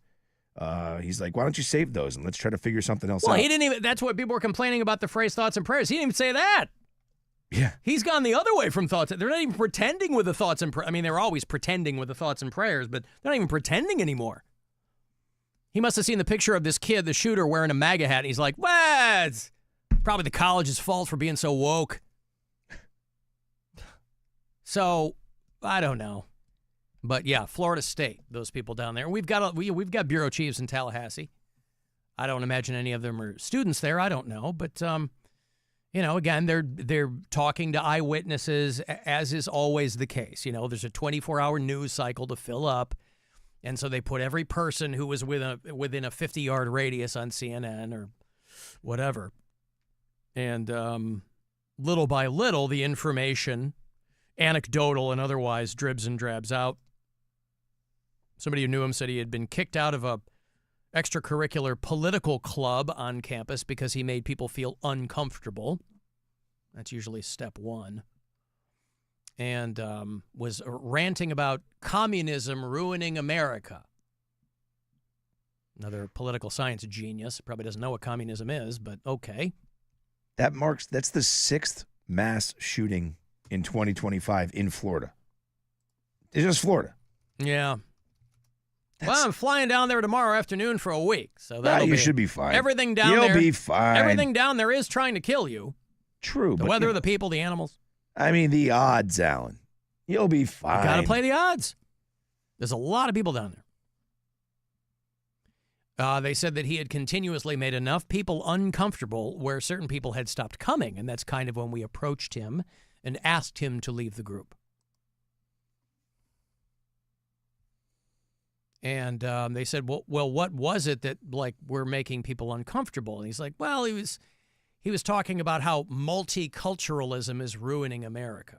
He's like, why don't you save those and let's try to figure something else out? Well, he didn't even, that's what people were complaining about the phrase thoughts and prayers. He didn't even say that. Yeah. He's gone the other way from thoughts. They're not even pretending with the thoughts and prayers. I mean, they're always pretending with the thoughts and prayers, but they're not even pretending anymore. He must have seen the picture of this kid, the shooter, wearing a MAGA hat. And he's like, well, it's probably the college's fault for being so woke. So, I don't know. But yeah, Florida State, those people down there. We've got bureau chiefs in Tallahassee. I don't imagine any of them are students there. I don't know, but again, they're talking to eyewitnesses, as is always the case. There's a 24-hour news cycle to fill up, and so they put every person who was within a 50-yard radius on CNN or whatever. And little by little, the information, anecdotal and otherwise, dribs and drabs out. Somebody who knew him said he had been kicked out of a extracurricular political club on campus because he made people feel uncomfortable. That's usually step one. And was ranting about communism ruining America. Another political science genius. Probably doesn't know what communism is, but okay. That's the 6th mass shooting in 2025 in Florida. It's just Florida. Yeah. Well, I'm flying down there tomorrow afternoon for a week, so you should be fine. Everything down You'll there. You'll be fine. Everything down there is trying to kill you. True. The weather, the people, the animals. I mean, the odds, Alan. You'll be fine. You got to play the odds. There's a lot of people down there. They said that he had continuously made enough people uncomfortable where certain people had stopped coming, and that's kind of when we approached him and asked him to leave the group. And they said, well, what was it that were making people uncomfortable? And he's like, well, he was talking about how multiculturalism is ruining America.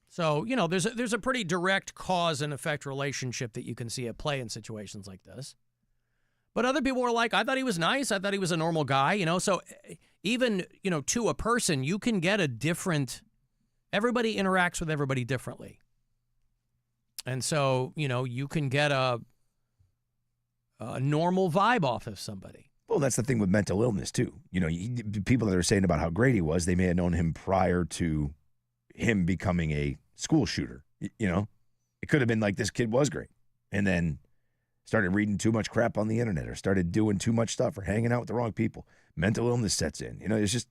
So, there's a pretty direct cause and effect relationship that you can see at play in situations like this. But other people were like, I thought he was nice. I thought he was a normal guy, So even, to a person, you can get a different, everybody interacts with everybody differently. And so, you can get a normal vibe off of somebody. Well, that's the thing with mental illness, too. People that are saying about how great he was, they may have known him prior to him becoming a school shooter. It could have been like this kid was great and then started reading too much crap on the internet or started doing too much stuff or hanging out with the wrong people. Mental illness sets in. It's just,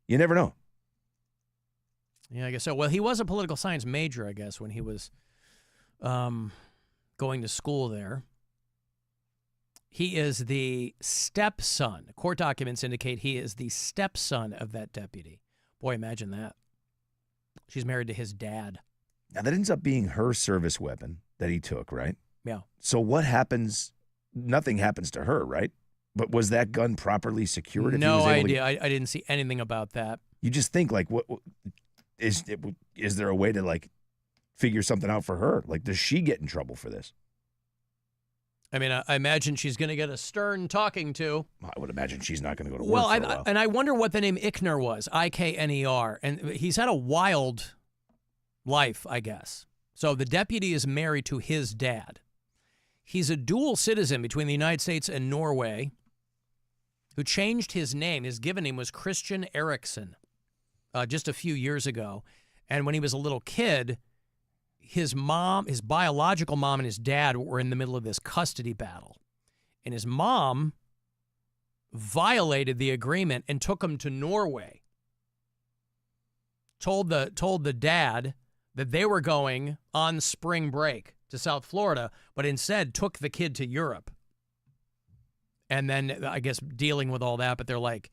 you never know. Yeah, I guess so. Well, he was a political science major, I guess, when he was going to school there. He is the stepson. Court documents indicate he is the stepson of that deputy. Boy, imagine that. She's married to his dad. Now, that ends up being her service weapon that he took, right? Yeah. So what happens? Nothing happens to her, right? But was that gun properly secured? No idea. I didn't see anything about that. You just think, what is there a way to, figure something out for her? Does she get in trouble for this? I mean, I imagine she's going to get a stern talking to. I would imagine she's not going to go to work for a while. And I wonder what the name Ickner was, Ikner. And he's had a wild life, I guess. So the deputy is married to his dad. He's a dual citizen between the United States and Norway who changed his name. His given name was Christian Eriksson just a few years ago. And when he was a little kid, his biological mom and his dad were in the middle of this custody battle. And his mom violated the agreement and took him to Norway. Told the dad that they were going on spring break to South Florida, but instead took the kid to Europe. And then, I guess, dealing with all that, but they're like,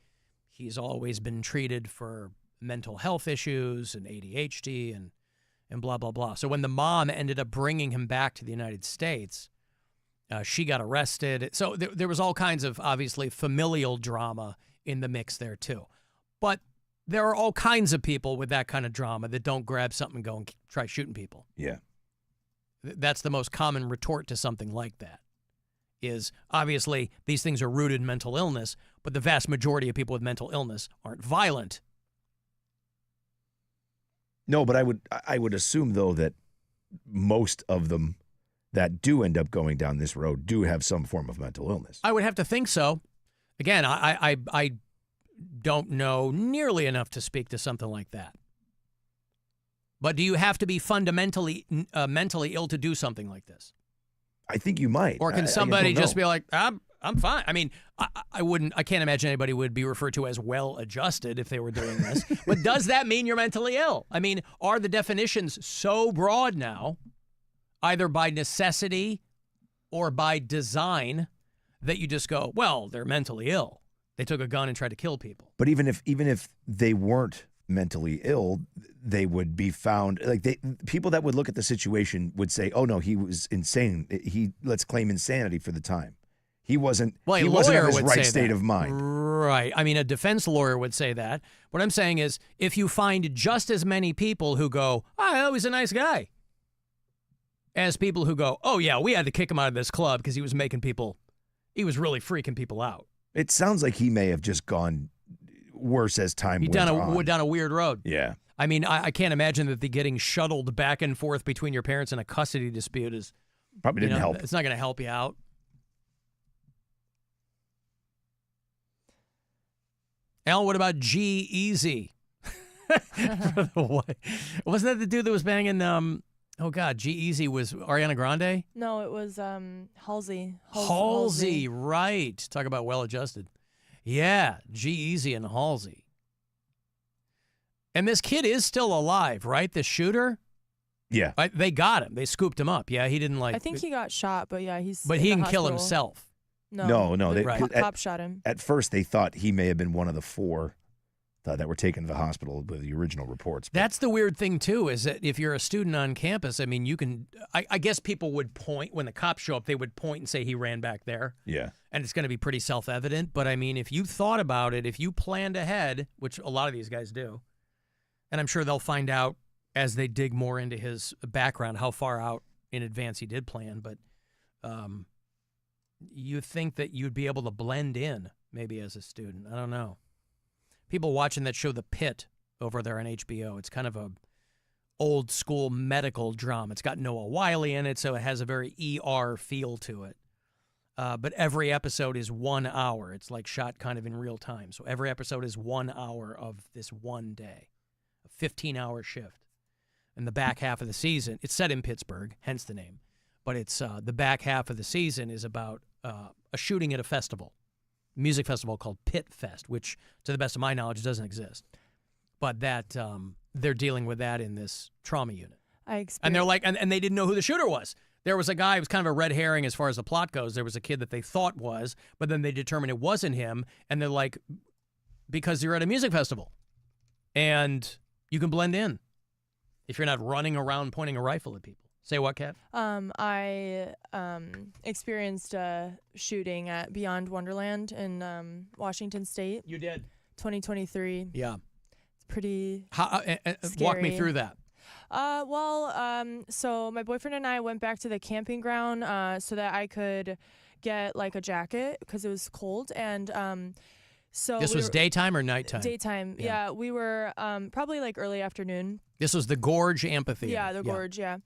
he's always been treated for mental health issues and ADHD and blah, blah, blah. So when the mom ended up bringing him back to the United States, she got arrested. So there was all kinds of, obviously, familial drama in the mix there, too. But there are all kinds of people with that kind of drama that don't grab something and go and try shooting people. Yeah. That's the most common retort to something like that, is obviously these things are rooted in mental illness, but the vast majority of people with mental illness aren't violent. No, but I would assume, though, that most of them that do end up going down this road do have some form of mental illness. I would have to think so. Again, I don't know nearly enough to speak to something like that. But do you have to be fundamentally mentally ill to do something like this? I think you might. Or can somebody just be like, I'm fine. I mean, I can't imagine anybody would be referred to as well-adjusted if they were doing this. But does that mean you're mentally ill? I mean, are the definitions so broad now either by necessity or by design, that you just go, well, they're mentally ill. They took a gun and tried to kill people. But even if they weren't mentally ill, they would be found people that would look at the situation would say, "Oh no, he was insane. Let's claim insanity for the time. He wasn't. Well, he wasn't in his right state of mind." Right. I mean, a defense lawyer would say that. What I'm saying is, if you find just as many people who go, "Oh, he's a nice guy," as people who go, "Oh yeah, we had to kick him out of this club because he was really freaking people out." It sounds like he may have just gone worse as time went on. Down a weird road. Yeah. I mean, I can't imagine that the getting shuttled back and forth between your parents in a custody dispute is probably didn't help. It's not going to help you out. Al, what about G-Eazy? Wasn't that the dude that was banging? Oh God, G-Eazy was Ariana Grande? No, it was Halsey. Halsey, right? Talk about well-adjusted. Yeah, G-Eazy and Halsey. And this kid is still alive, right? The shooter? Yeah. They got him. They scooped him up. Yeah, he didn't I think he got shot, but yeah, he's. But in he the didn't kill hospital. himself. No. The cop shot him. At first, they thought he may have been one of the 4 that were taken to the hospital with the original reports. But That's the weird thing, too, is that if you're a student on campus, I mean, you can, I guess people would point, when the cops show up, they would point and say he ran back there. Yeah. And it's going to be pretty self-evident. But, I mean, if you thought about it, if you planned ahead, which a lot of these guys do, and I'm sure they'll find out as they dig more into his background how far out in advance he did plan. But you think that you'd be able to blend in maybe as a student. I don't know. People watching that show The Pit over there on HBO, it's kind of a old school medical drama. It's got Noah Wyle in it, so it has a very ER feel to it. But every episode is 1 hour. It's like shot kind of in real time. So every episode is 1 hour of this one day, a 15-hour shift. And the back half of the season, it's set in Pittsburgh, hence the name. But it's the back half of the season is about a shooting at a festival. Music festival called Pit Fest, which, to the best of my knowledge, doesn't exist. But that they're dealing with that in this trauma unit. And they're like, and they didn't know who the shooter was. There was a guy who was kind of a red herring as far as the plot goes. There was a kid that they thought was, but then they determined it wasn't him. And they're like, because you're at a music festival, and you can blend in if you're not running around pointing a rifle at people. Say what, Kat? I experienced a shooting at Beyond Wonderland in Washington State. You did? 2023. Yeah. It's pretty scary. Walk me through that. So my boyfriend and I went back to the camping ground so that I could get like a jacket because it was cold. And so this was daytime or nighttime? Daytime. Yeah, we were probably like early afternoon. This was the Gorge Amphitheater. Yeah, the Gorge, yeah.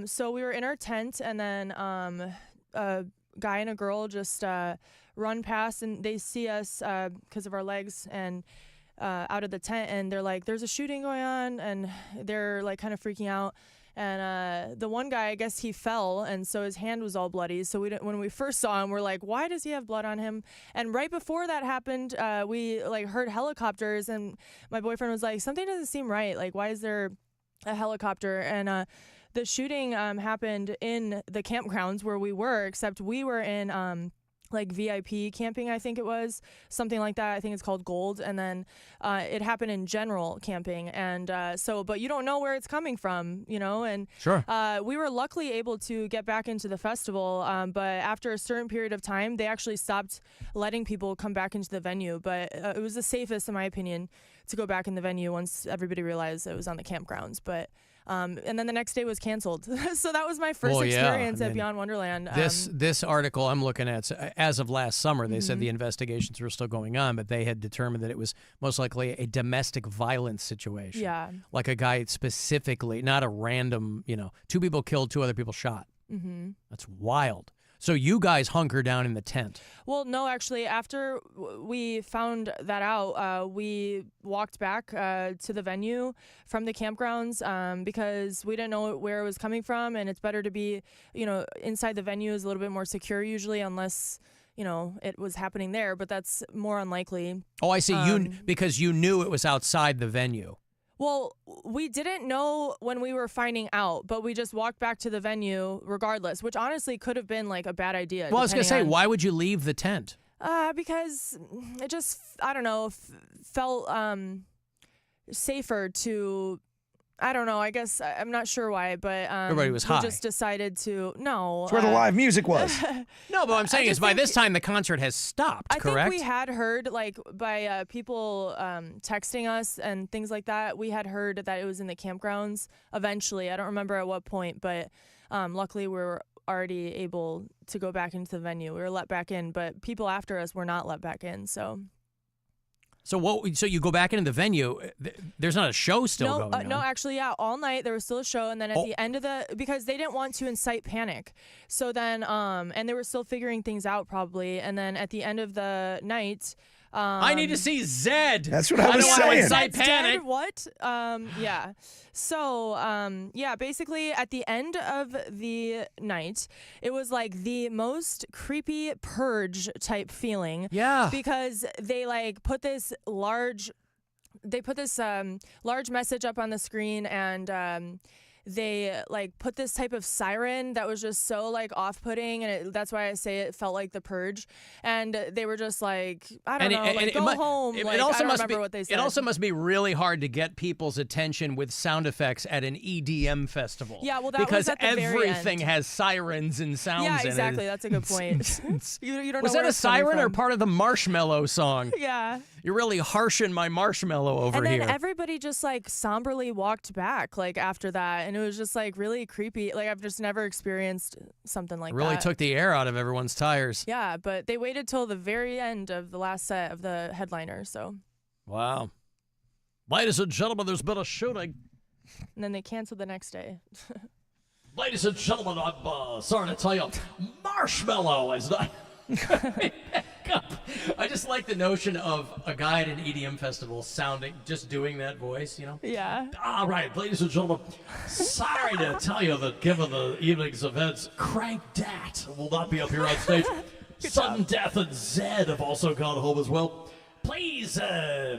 So we were in our tent, and then a guy and a girl just run past, and they see us because of our legs and out of the tent, and they're like, there's a shooting going on, and they're like kind of freaking out. And the one guy, I guess he fell, and so his hand was all bloody. So when we first saw him, we're like, why does he have blood on him? And right before that happened, we like heard helicopters, and my boyfriend was like, something doesn't seem right. Like, why is there a helicopter? And the shooting happened in the campgrounds where we were, except we were in like VIP camping, I think it was, something like that. I think it's called Gold. And then it happened in general camping. And but you don't know where it's coming from, you know? And sure. We were luckily able to get back into the festival. But after a certain period of time, they actually stopped letting people come back into the venue. But it was the safest, in my opinion, to go back in the venue once everybody realized it was on the campgrounds. But and then the next day was canceled. So that was my first experience at Beyond Wonderland. This article I'm looking at, as of last summer, they said the investigations were still going on, but they had determined that it was most likely a domestic violence situation. Yeah. Like a guy specifically, not a random, 2 people killed, 2 other people shot. Mm-hmm. That's wild. So you guys hunker down in the tent. Well, no, actually, after we found that out, we walked back to the venue from the campgrounds because we didn't know where it was coming from, and it's better to be, inside the venue is a little bit more secure usually, unless, it was happening there, but that's more unlikely. Oh, I see. Because you knew it was outside the venue. Well, we didn't know when we were finding out, but we just walked back to the venue regardless, which honestly could have been like a bad idea. Well, I was going to say, depending why would you leave the tent? Because it just, I don't know, felt safer to, I don't know, I guess, I'm not sure why, but Everybody was high. we just decided to, no. It's where the live music was. No, but what I'm saying is by this time the concert has stopped, I correct? think we had heard, like, by people texting us and things like that, we had heard that it was in the campgrounds eventually. I don't remember at what point, but luckily we were already able to go back into the venue. We were let back in, but people after us were not let back in, so... So you go back into the venue. There's not a show still going on. No, actually, yeah. All night there was still a show, and then at the end of because they didn't want to incite panic, so then and they were still figuring things out probably, and then at the end of the night. I need to see Zed. That's what I was saying. Incite panic. Zed, what? Yeah. So, yeah, basically at the end of the night, it was like the most creepy purge type feeling. Yeah. Because they like put this large message up on the screen, and they like put this type of siren that was just so like off-putting, and that's why I say it felt like the purge. And they were just like, I don't know, go home. It like, also I don't must remember be, what they said. It also must be really hard to get people's attention with sound effects at an EDM festival. Yeah, well, that because was at the very everything end. has sirens and sounds in it. Yeah, exactly. That's a good point. you don't Was know that where a it's coming siren or from. part of the Marshmallow song? Yeah. You're really harshing my marshmallow over and then here. everybody just like somberly walked back like after that, and it was just like really creepy. Like I've just never experienced something like Really that. took the air out of everyone's tires. Yeah, but they waited till the very end of the last set of the headliner, so. Wow. Ladies and gentlemen, there's been a shooting. And then they canceled the next day. Ladies and gentlemen, I'm sorry to tell you, Marshmallow is not... I just like the notion of a guy at an EDM festival just doing that voice, you know? Yeah. All right, ladies and gentlemen, sorry to tell you that given the evening's events, Crank Dat will not be up here on stage. Sudden Death and Zed have also gone home as well. Please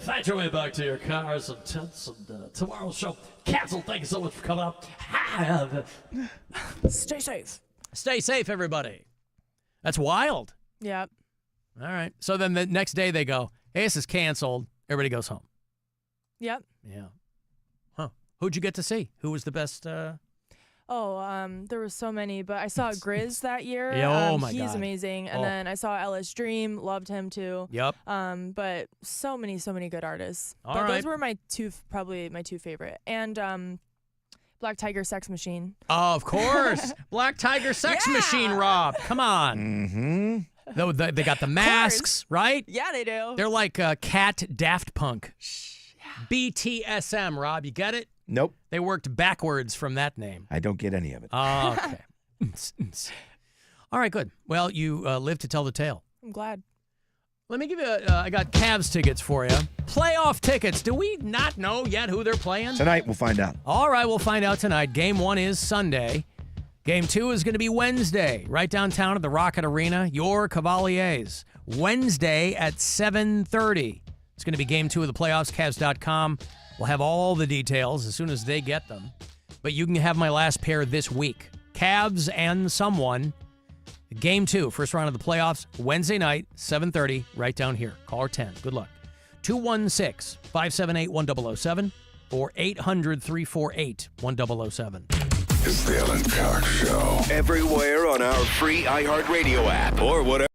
find your way back to your cars and tents, and tomorrow's show canceled. Thank you so much for coming out. Stay safe. Stay safe, everybody. That's wild. Yep. All right. So then the next day they go, hey, this is canceled. Everybody goes home. Yep. Yeah. Huh. Who'd you get to see? Who was the best? There were so many, but I saw Grizz that year. Yeah, oh my he's God. amazing. And then I saw Ellis Dream, loved him too. Yep. But so many good artists. All but right. those were probably my two favorite. And Black Tiger Sex Machine. Oh, of course. Black Tiger Sex Machine, Rob. Come on. Mm-hmm. They got the masks, right? Yeah, they do. They're like Cat Daft Punk. BTSM, Rob. You get it? Nope. They worked backwards from that name. I don't get any of it. Oh, okay. All right, good. Well, you live to tell the tale. I'm glad. Let me give you I got Cavs tickets for you. Playoff tickets. Do we not know yet who they're playing? Tonight, we'll find out. All right, we'll find out tonight. Game 1 is Sunday. Game 2 is going to be Wednesday, right downtown at the Rocket Arena. Your Cavaliers. Wednesday at 7:30. It's going to be Game 2 of the playoffs. Cavs.com. We'll have all the details as soon as they get them. But you can have my last pair this week. Cavs and someone. Game 2, first round of the playoffs, Wednesday night, 7:30, right down here. Caller 10. Good luck. 216-578-1007 or 800-348-1007. It's the Alan Cox Show. Everywhere on our free iHeartRadio app or whatever.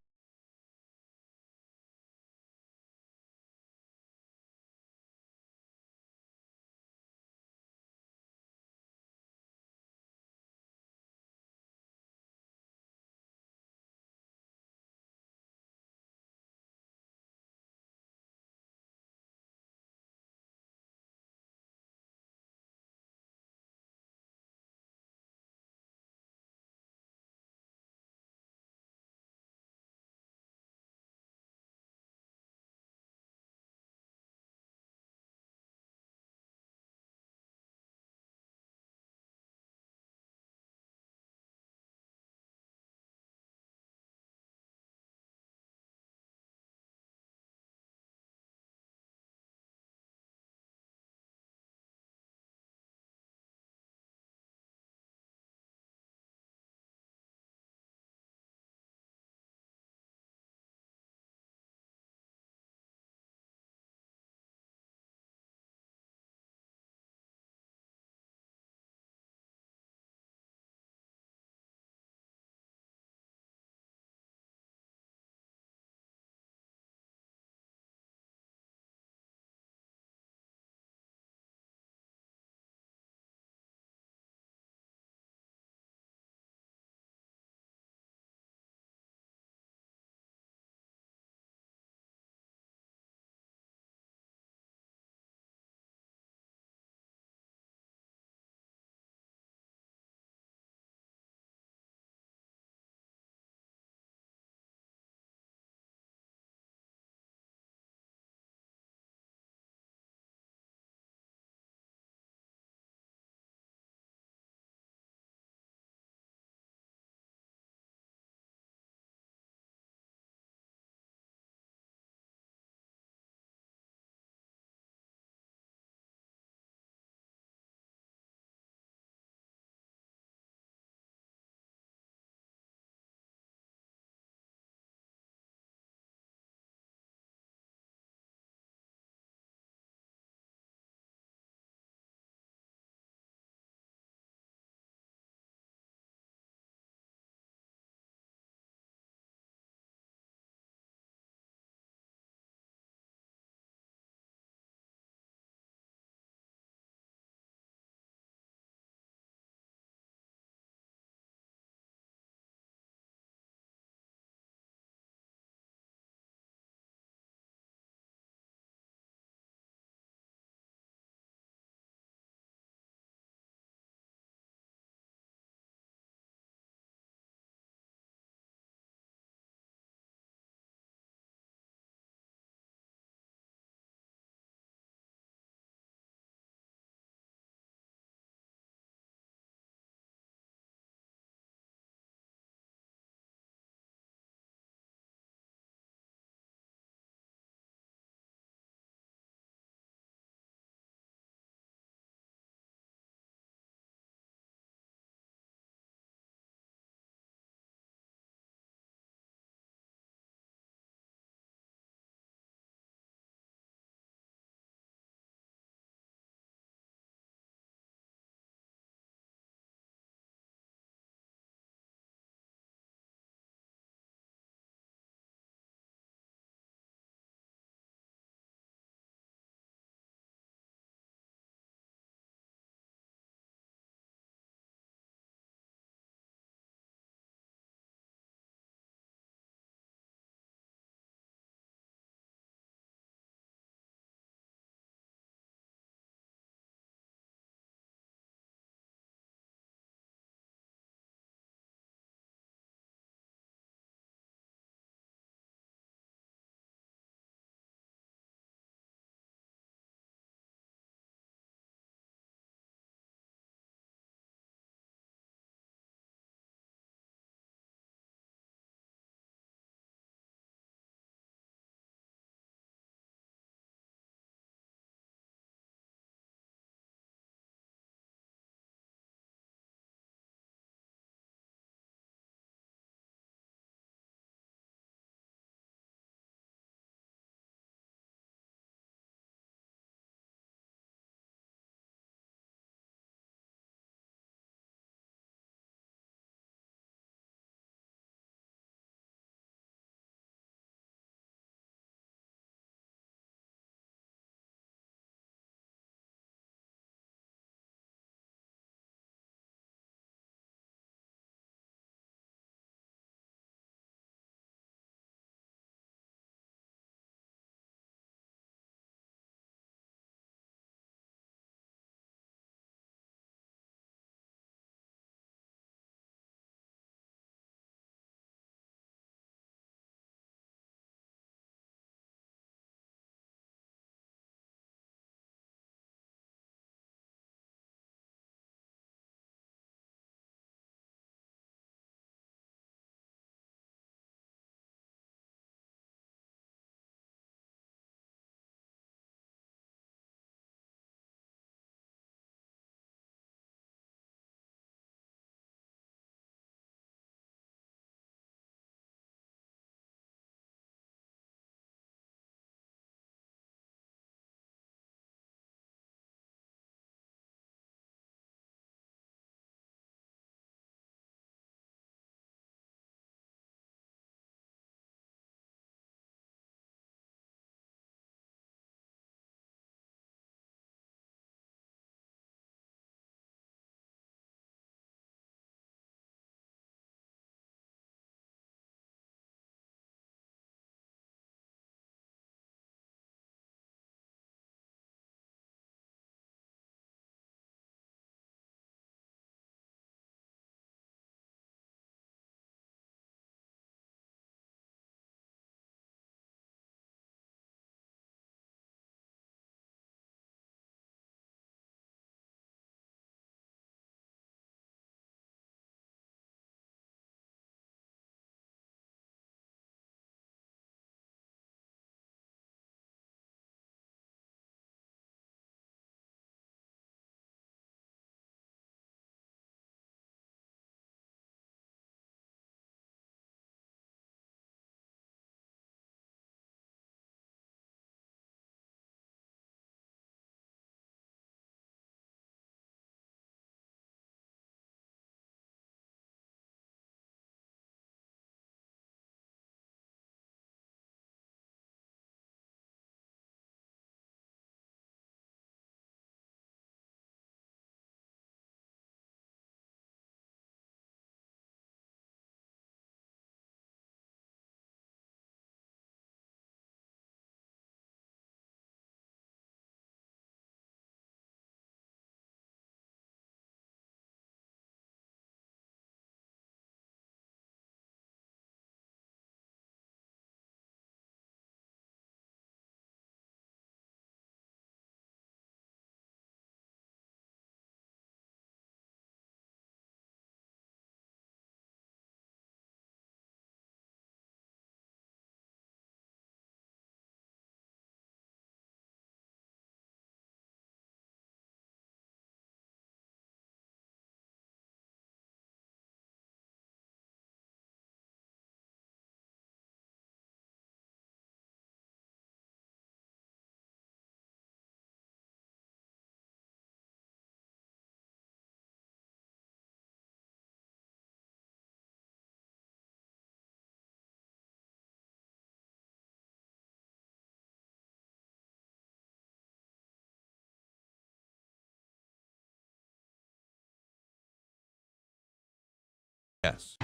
Yes.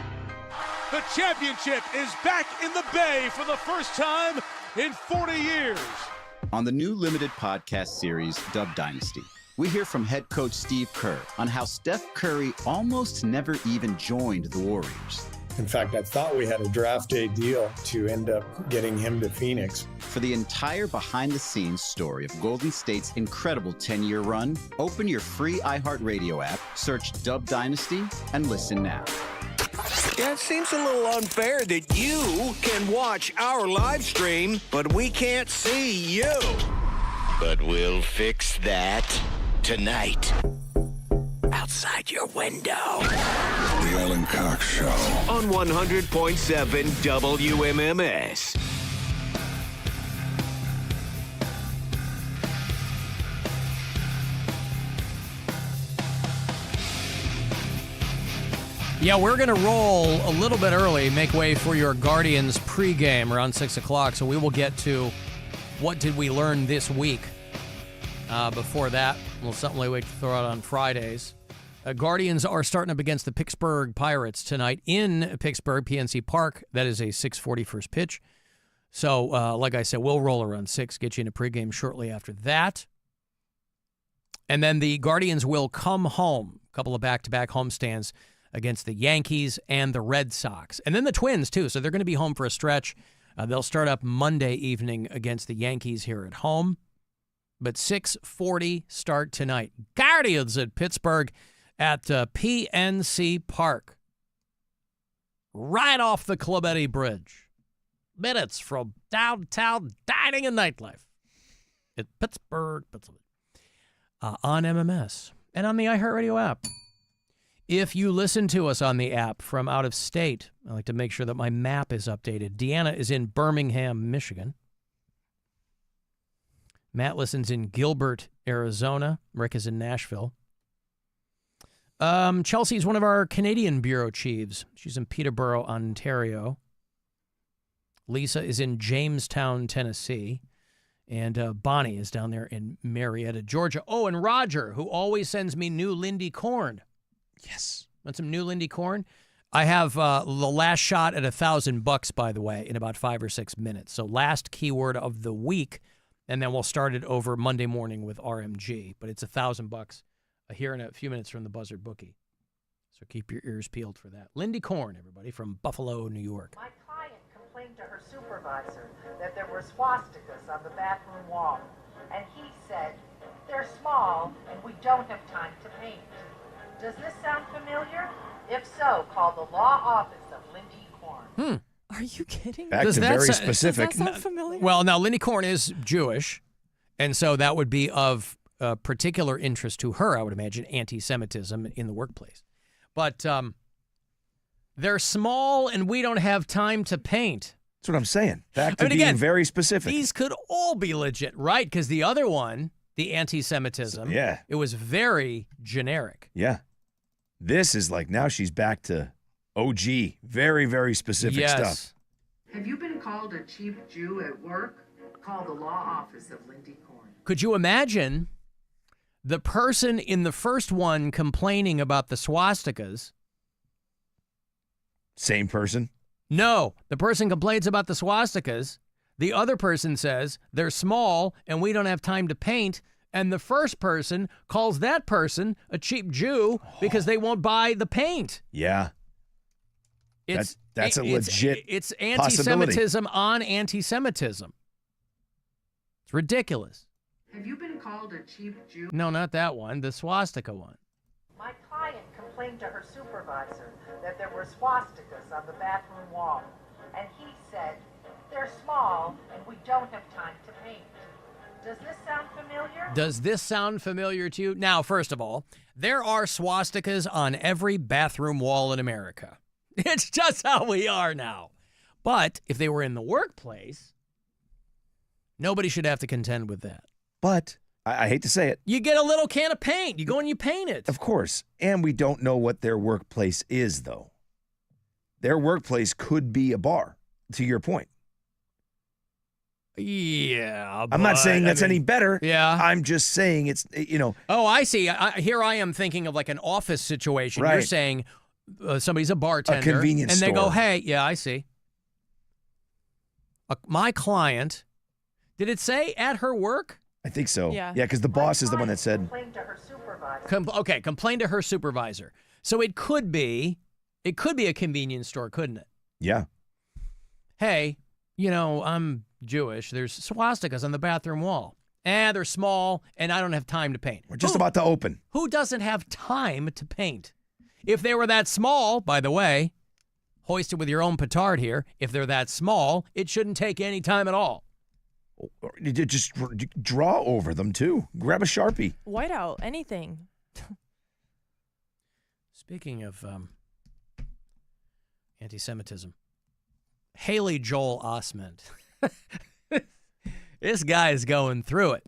The championship is back in the Bay for the first time in 40 years. On the new limited podcast series, Dub Dynasty, we hear from head coach Steve Kerr on how Steph Curry almost never even joined the Warriors. In fact, I thought we had a draft day deal to end up getting him to Phoenix. For the entire behind-the-scenes story of Golden State's incredible 10-year run, open your free iHeartRadio app, search Dub Dynasty, and listen now. Yeah, it seems a little unfair that you can watch our live stream, but we can't see you. But we'll fix that tonight. Outside your window. The Alan Cox Show. On 100.7 WMMS. Yeah, we're going to roll a little bit early, make way for your Guardians pregame around 6 o'clock. So we will get to what did we learn this week. Before that, we'll something we wait to throw out on Fridays. Guardians are starting up against the Pittsburgh Pirates tonight in Pittsburgh, PNC Park. That is a 6:40 first pitch. So, like I said, we'll roll around 6, get you in a pregame shortly after that. And then the Guardians will come home, a couple of back-to-back homestands against the Yankees and the Red Sox. And then the Twins, too. So they're going to be home for a stretch. They'll start up Monday evening against the Yankees here at home. But 6:40 start tonight. Guardians at Pittsburgh at PNC Park. Right off the Clemente Bridge. Minutes from downtown dining and nightlife at Pittsburgh, Pennsylvania. On MMS and on the iHeartRadio app. If you listen to us on the app from out of state, I like to make sure that my map is updated. Deanna is in Birmingham, Michigan. Matt listens in Gilbert, Arizona. Rick is in Nashville. Chelsea is one of our Canadian bureau chiefs. She's in Peterborough, Ontario. Lisa is in Jamestown, Tennessee. And Bonnie is down there in Marietta, Georgia. Oh, and Roger, who always sends me new Lindy corn. Yes. Want some new Lindy corn? I have the last shot at $1,000, by the way, in about 5 or 6 minutes. So last keyword of the week, and then we'll start it over Monday morning with RMG. But it's $1,000 here in a few minutes from the Buzzard Bookie. So keep your ears peeled for that. Lindy Corn, everybody, from Buffalo, New York. My client complained to her supervisor that there were swastikas on the bathroom wall. And he said, they're small and we don't have time to paint. Does this sound familiar? If so, call the law office of Lindy Corn. Are you kidding? Back to very specific. Does that sound familiar? Well, now, Lindy Corn is Jewish, and so that would be of particular interest to her, I would imagine, anti-Semitism in the workplace. But they're small, and we don't have time to paint. That's what I'm saying. Back to being very specific. These could all be legit, right? Because the other one, the anti-Semitism, it was very generic. Yeah. This is like, now she's back to OG, very, very specific stuff. Have you been called a cheap Jew at work? Call the law office of Lindy Corn. Could you imagine the person in the first one complaining about the swastikas? Same person? No, the person complains about the swastikas. The other person says they're small and we don't have time to paint. And the first person calls that person a cheap Jew because they won't buy the paint. Yeah. That's a legit It's anti-Semitism on anti-Semitism. It's ridiculous. Have you been called a cheap Jew? No, not that one. The swastika one. My client complained to her supervisor that there were swastikas on the bathroom wall. And he said, they're small and we don't have time to paint. Does this sound familiar? Does this sound familiar to you? Now, first of all, there are swastikas on every bathroom wall in America. It's just how we are now. But if they were in the workplace, nobody should have to contend with that. But I hate to say it. You get a little can of paint. You go and you paint it. Of course. And we don't know what their workplace is, though. Their workplace could be a bar, to your point. Yeah, I'm not saying that's any better. Yeah. I'm just saying it's, you know. Oh, I see. Here I am thinking of like an office situation. Right. You're saying somebody's a bartender. A convenience and store. they go, hey, yeah, I see. My client, did it say at her work? I think so. Yeah. Yeah, because the boss is the one that said. Complained to her supervisor. Complain to her supervisor. So it could be a convenience store, couldn't it? Yeah. Hey, I'm Jewish. There's swastikas on the bathroom wall. They're small, and I don't have time to paint. We're just about to open. Who doesn't have time to paint? If they were that small, by the way, hoisted with your own petard here, if they're that small, it shouldn't take any time at all. You just draw over them, too. Grab a Sharpie. Whiteout, anything. Speaking of anti-Semitism, Haley Joel Osment. This guy is going through it.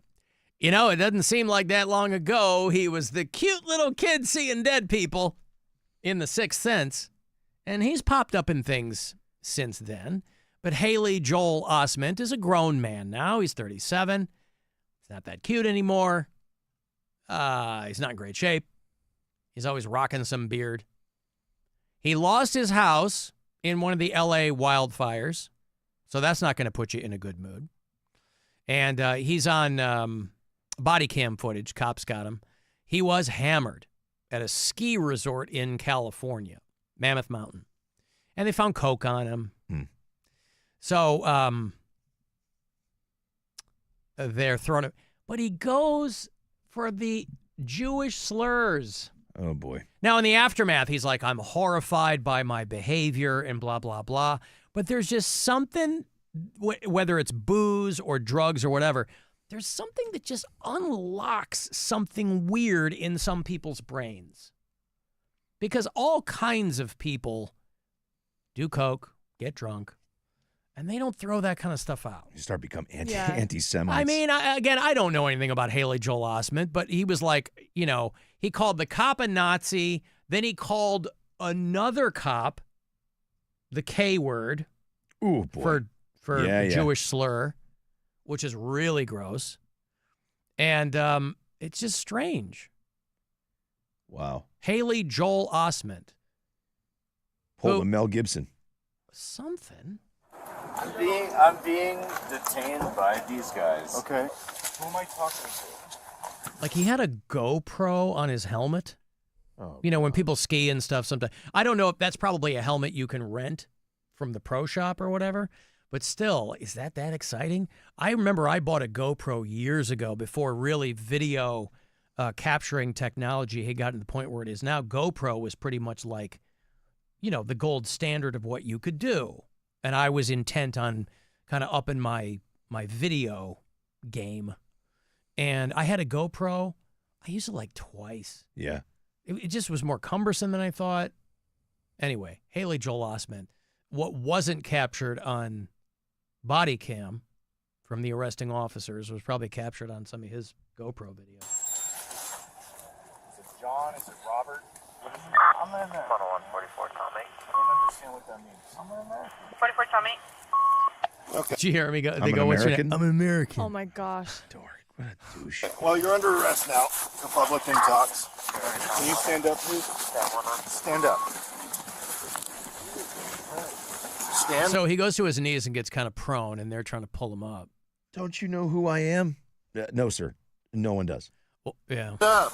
It doesn't seem like that long ago he was the cute little kid seeing dead people in The Sixth Sense, and he's popped up in things since then. But Haley Joel Osment is a grown man now. He's 37. He's not that cute anymore. He's not in great shape. He's always rocking some beard. He lost his house in one of the L.A. wildfires, so that's not going to put you in a good mood. And he's on body cam footage. Cops got him. He was hammered at a ski resort in California, Mammoth Mountain. And they found coke on him. So they're throwing him. But he goes for the Jewish slurs. Oh, boy. Now, in the aftermath, he's like, I'm horrified by my behavior and blah, blah, blah. But there's just something, whether it's booze or drugs or whatever, there's something that just unlocks something weird in some people's brains. Because all kinds of people do coke, get drunk, and they don't throw that kind of stuff out. You start becoming anti-Semites. I mean, I don't know anything about Haley Joel Osment, but he was like, he called the cop a Nazi. Then he called another cop the K word. Ooh, boy. For Jewish slur, which is really gross. And it's just strange. Wow. Haley Joel Osment. Pull a Mel Gibson. Something. I'm being detained by these guys. Okay. Who am I talking to? Like he had a GoPro on his helmet. Oh, when people ski and stuff sometimes. I don't know if that's probably a helmet you can rent from the pro shop or whatever. But still, is that exciting? I remember I bought a GoPro years ago before really video capturing technology had gotten to the point where it is now. GoPro was pretty much like, the gold standard of what you could do. And I was intent on kind of upping my video game. And I had a GoPro. I used it like twice. Yeah. It just was more cumbersome than I thought. Anyway, Haley Joel Osment. What wasn't captured on body cam from the arresting officers was probably captured on some of his GoPro video. Is it John? Is it Robert? What is it? I'm in there. 44 Tommy. I don't understand what that means. I'm in there. 44 Tommy. Okay. Did you hear me go? I'm They an go, what's your American. name? I'm an American. Oh my gosh. What a douche. Well, you're under arrest now for public intox. Can you stand up, please? Stand up. Stand. So he goes to his knees and gets kind of prone, and they're trying to pull him up. Don't you know who I am? No, sir. No one does. Well, yeah. Up.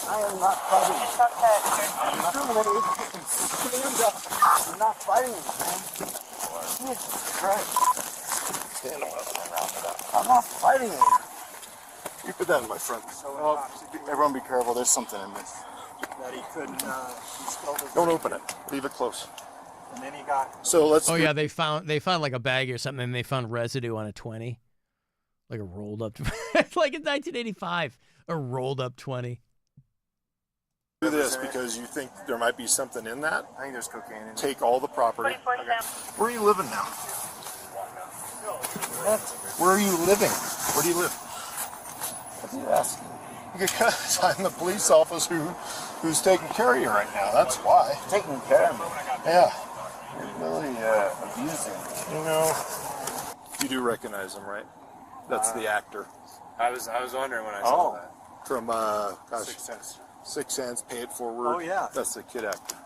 I am not fighting. Stand up. I'm not fighting you, man. Jesus Christ. Stand up. I'm not fighting you. You put that in my front. Everyone be careful. There's something in this. That he couldn't, don't open it. Leave it close. And then he got... So let's... Oh, yeah, they found like a bag or something, and they found residue on a 20. Like a rolled up... like in 1985. A rolled up 20. Do this because you think there might be something in that. I think there's cocaine in it. Take all the property. Okay. Where are you living now? Where are you living? Where do you live? What are you asking? Because I'm the police officer who's taking care of you right now. That's why. Taking care of me? Yeah. You're really abusing me. You know, you do recognize him, right? That's the actor. I was wondering when I saw that. From, 6 cents. 6 cents, Pay It Forward. Oh, yeah. That's the kid actor.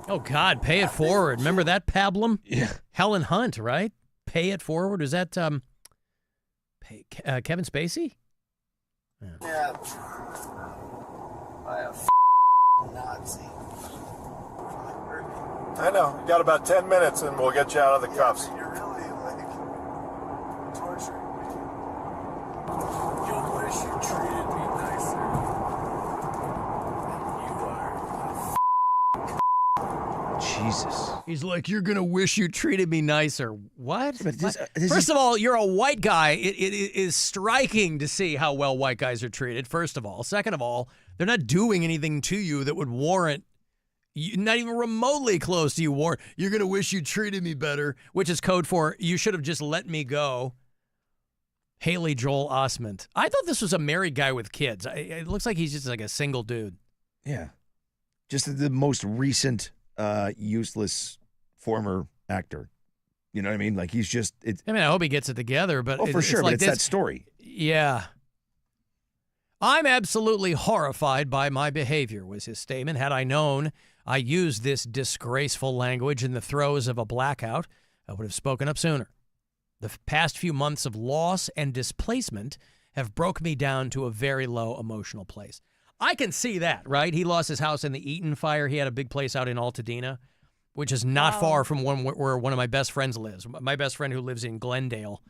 Oh, God, Pay It Forward. Remember that pablum? Yeah. Helen Hunt, right? Pay It Forward. Was that Kevin Spacey? Yeah. I am Nazi. I know. You got about 10 minutes and we'll get you out of the cuffs. You're really, torturing me. You wish you treated me nicer. You are. Jesus. He's like, you're going to wish you treated me nicer. What? This First of all, you're a white guy. It is striking to see how well white guys are treated, first of all. Second of all, they're not doing anything to you that would warrant, not even remotely close to you, you're going to wish you treated me better, which is code for you should have just let me go. Haley Joel Osment. I thought this was a married guy with kids. It looks like he's just like a single dude. Yeah. Just the most recent useless former actor. You know what I mean? Like he's just. I hope he gets it together, but for sure. Like but it's that story. Yeah. I'm absolutely horrified by my behavior, was his statement. Had I known I used this disgraceful language in the throes of a blackout, I would have spoken up sooner. The past few months of loss and displacement have broke me down to a very low emotional place. I can see that, right? He lost his house in the Eaton fire. He had a big place out in Altadena, which is not far from where one of my best friends lives. My best friend who lives in Glendale.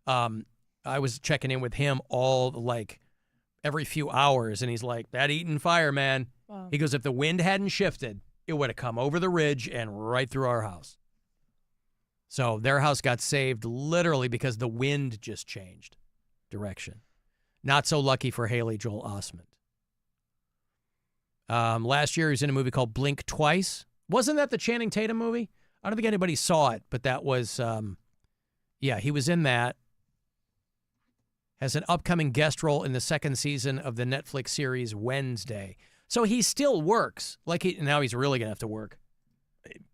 I was checking in with him every few hours, and he's like, that Eaton fire, man. Wow. He goes, if the wind hadn't shifted, it would have come over the ridge and right through our house. So their house got saved literally because the wind just changed direction. Not so lucky for Haley Joel Osment. Last year, he was in a movie called Blink Twice. Wasn't that the Channing Tatum movie? I don't think anybody saw it, but that was, he was in that. Has an upcoming guest role in the second season of the Netflix series Wednesday. So he still works. Now he's really going to have to work.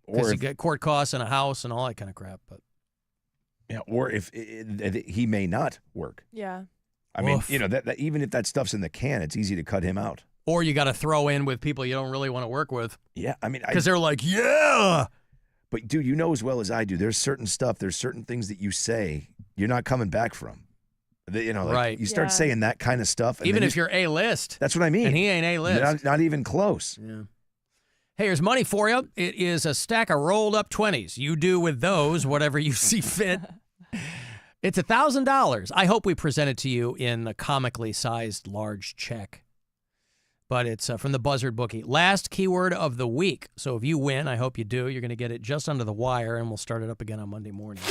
Because he got court costs and a house and all that kind of crap. But yeah, or if he may not work. Yeah. I mean, that even if that stuff's in the can, it's easy to cut him out. Or you got to throw in with people you don't really want to work with. Yeah, I mean, because they're like, yeah. But dude, you know as well as I do, there's certain things that you say you're not coming back from. Right. You start saying that kind of stuff. And even if you're A-list. That's what I mean. And he ain't A-list. Not even close. Yeah. Hey, here's money for you. It is a stack of rolled up 20s. You do with those whatever you see fit. It's $1,000. I hope we present it to you in a comically sized large check. But it's from the Buzzard Bookie. Last keyword of the week. So if you win, I hope you do. You're going to get it just under the wire, and we'll start it up again on Monday morning.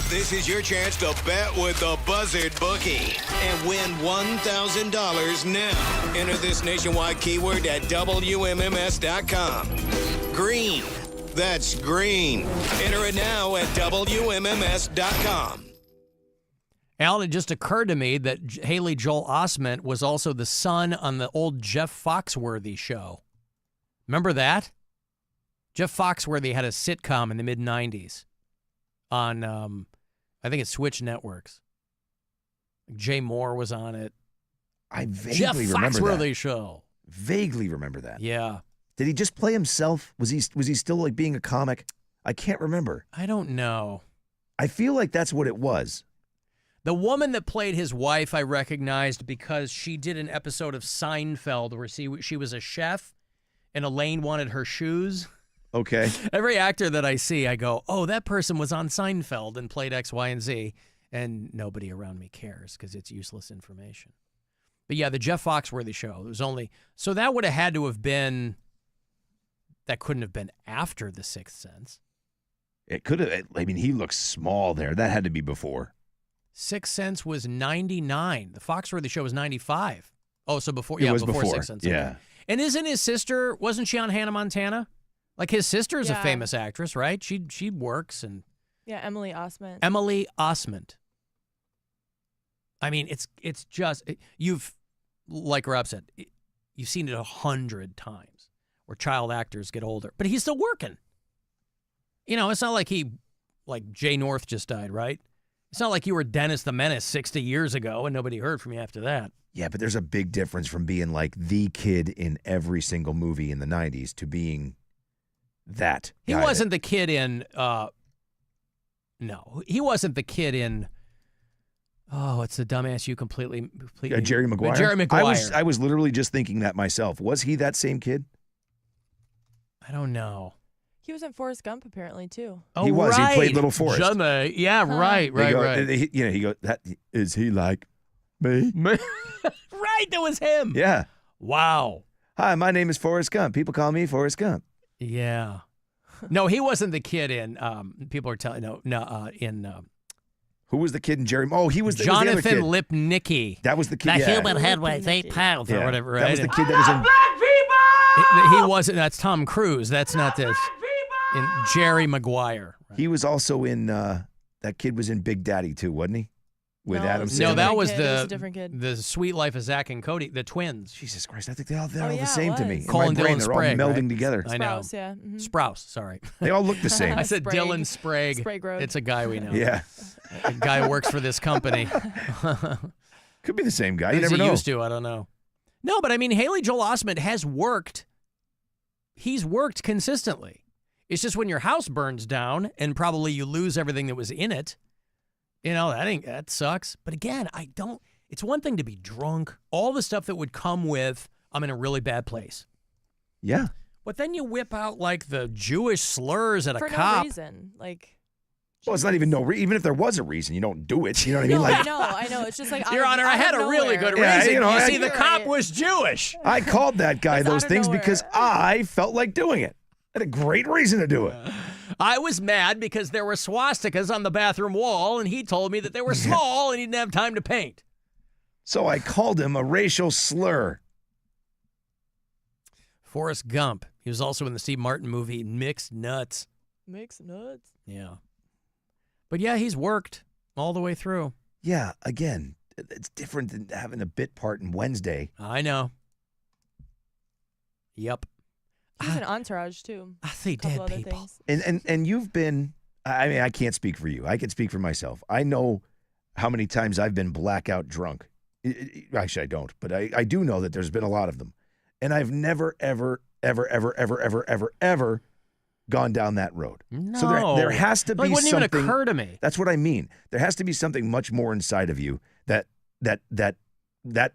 This is your chance to bet with the Buzzard Bookie and win $1,000 now. Enter this nationwide keyword at WMMS.com. Green. That's green. Enter it now at WMMS.com. Alan, it just occurred to me that Haley Joel Osment was also the son on the old Jeff Foxworthy show. Remember that? Jeff Foxworthy had a sitcom in the mid-'90s on, I think it's Switch Networks. Jay Moore was on it. I vaguely Jeff remember Foxworthy that. show. Vaguely remember that. Yeah. Did he just play himself? Was he still like being a comic? I can't remember. I don't know. I feel like that's what it was. The woman that played his wife I recognized because she did an episode of Seinfeld where she was a chef and Elaine wanted her shoes. Okay. Every actor that I see, I go, oh, that person was on Seinfeld and played X, Y, and Z. And nobody around me cares because it's useless information. But yeah, the Jeff Foxworthy show, it was only, so that would have had to have been, that couldn't have been after The Sixth Sense. It could have, I mean, he looks small there. That had to be before. Sixth Sense was 99. The Foxworthy show was 95. Oh, so before, It was before Sixth Sense. Okay. Yeah. And isn't his sister, wasn't she on Hannah Montana? Like his sister's a Yeah. famous actress, right? She works and. Yeah, Emily Osment. Emily Osment. I mean, it's just, you've, like Rob said, you've seen it 100 times where child actors get older, but he's still working. You know, it's not like like Jay North just died, right? It's not like you were Dennis the Menace 60 years ago and nobody heard from you after that. Yeah, but there's a big difference from being like the kid in every single movie in the 90s to being that. He wasn't the kid in, no, he wasn't the kid in, oh, it's the dumbass you completely. Jerry Maguire? Jerry Maguire. I was literally just thinking that myself. Was he that same kid? I don't know. He was in Forrest Gump apparently too. Oh, He was. right. He played Little Forrest. Yeah, right. He goes, is he like me? Right, that was him. Yeah. Wow. Hi, my name is Forrest Gump. People call me Forrest Gump. Yeah. No, he wasn't the kid in, people are telling, who was the kid in Jerry? Oh, he was the Jonathan other kid. Lipnicki. That was the kid. That yeah. human head weighs 8 pounds or whatever, right? That was the kid that was in. He wasn't. That's Tom Cruise. That's not this. In Jerry Maguire. He was also in. That kid was in Big Daddy too, wasn't he? With Adam Sandler. No, that was a different kid. the Sweet Life of Zach and Cody, the twins. Jesus Christ, I think they're all the same to me. In Colin my brain, Dylan they're Sprague, all melding right? together. I know. Sprouse, yeah. Mm-hmm. Sprouse, sorry. They all look the same. I said Sprague. Dylan Sprague. Sprague Road. It's a guy we know. Yeah. A guy who works for this company. Could be the same guy. You Who's never he know. used to? I don't know. No, but I mean, Haley Joel Osment has worked. He's worked consistently. It's just when your house burns down and probably you lose everything that was in it. You know, that sucks. But again, it's one thing to be drunk, all the stuff that would come with, I'm in a really bad place. Yeah. But then you whip out like the Jewish slurs at For a cop. no reason. Like, Well, it's not even even if there was a reason, you don't do it. You know what I mean? Like, I know. It's just like Your Honor, I had a really good Yeah, reason. you know, see, the cop was Jewish. I called that guy It's those out of things nowhere. because I felt like doing it. I had a great reason to do it. I was mad because there were swastikas on the bathroom wall, and he told me that they were small and he didn't have time to paint. So I called him a racial slur. Forrest Gump. He was also in the Steve Martin movie Mixed Nuts. Mixed nuts. Yeah. But yeah, he's worked all the way through. Yeah, again, it's different than having a bit part in Wednesday. I know. Yep. He's an Entourage too. I see A couple dead other people. things. And you've been, I mean, I can't speak for you. I can speak for myself. I know how many times I've been blackout drunk. Actually, I don't, but I do know that there's been a lot of them. And I've never, ever gone down that road. No. So there has to be Like, wouldn't even something. occur to me. That's what I mean. There has to be something much more inside of you that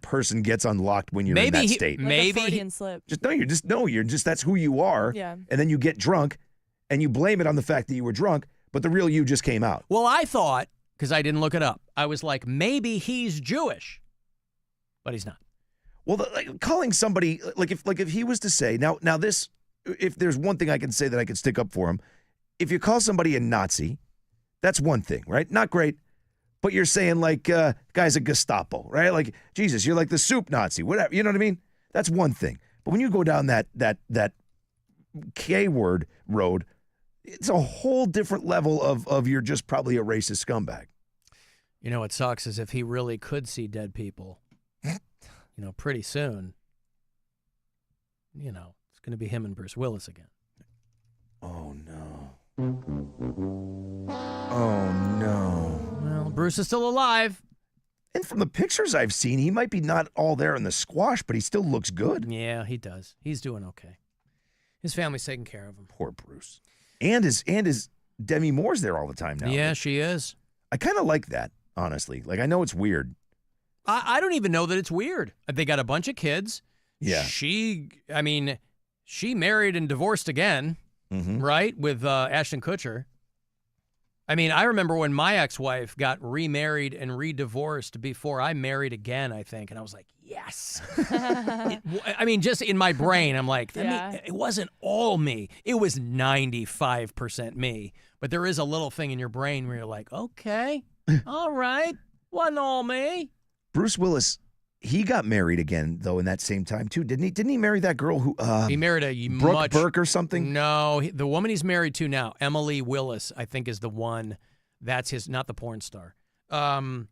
person gets unlocked when you're in that state. Like a Freudian slip. You're just that's who you are. Yeah. And then you get drunk and you blame it on the fact that you were drunk, but the real you just came out. Well, I thought, because I didn't look it up, I was like, maybe he's Jewish. But he's not. Well, calling somebody like if he was to say now this, if there's one thing I can say that I can stick up for him, if you call somebody a Nazi, that's one thing, right? Not great, but you're saying like guy's a Gestapo, right? Like Jesus, you're like the soup Nazi, whatever. You know what I mean? That's one thing. But when you go down that K word road, it's a whole different level of you're just probably a racist scumbag. You know what sucks is if he really could see dead people, pretty soon, it's going to be him and Bruce Willis again. Oh, no. Oh, no. Well, Bruce is still alive. And from the pictures I've seen, he might be not all there in the squash, but he still looks good. Yeah, he does. He's doing okay. His family's taking care of him. Poor Bruce. And his Demi Moore's there all the time now. Yeah, she is. I kind of like that, honestly. Like, I know it's weird. I don't even know that it's weird. They got a bunch of kids. Yeah. She married and divorced again, right, with Ashton Kutcher. I mean, I remember when my ex-wife got remarried and re-divorced before I married again, I think, and I was like, yes. Just in my brain, I'm like, it wasn't all me. It was 95% me. But there is a little thing in your brain where you're like, okay, all right, wasn't all me. Bruce Willis, he got married again, though, in that same time, too. Didn't he? Didn't he marry that girl who... he married a Brooke Burke or something? No, the woman he's married to now, Emily Willis, I think is the one. That's his, not the porn star. I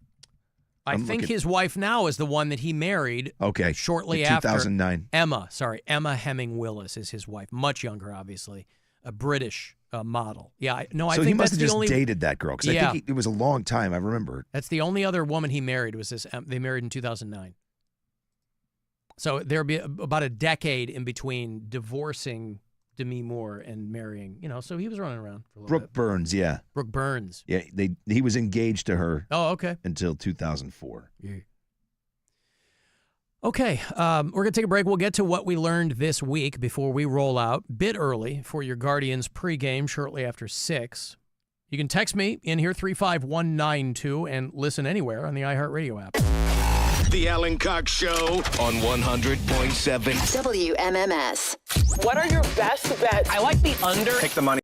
think his wife now is the one that he married. Okay. Shortly in after. 2009. Emma Hemming Willis is his wife. Much younger, obviously. a British model. Yeah, I So think he must that's have the just only. dated that girl because I think it was a long time. I remember. That's the only other woman he married was this. They married in 2009. So there'll be about a decade in between divorcing Demi Moore and marrying. So he was running around for a little Brooke bit. Burns, yeah. Brooke Burns. Yeah, he was engaged to her. Oh, okay. Until 2004. Yeah. Okay, we're going to take a break. We'll get to what we learned this week before we roll out a bit early for your Guardians pregame shortly after 6. You can text me in here, 35192, and listen anywhere on the iHeartRadio app. The Alan Cox Show on 100.7 WMMS. What are your best bets? I like the under. Take the money.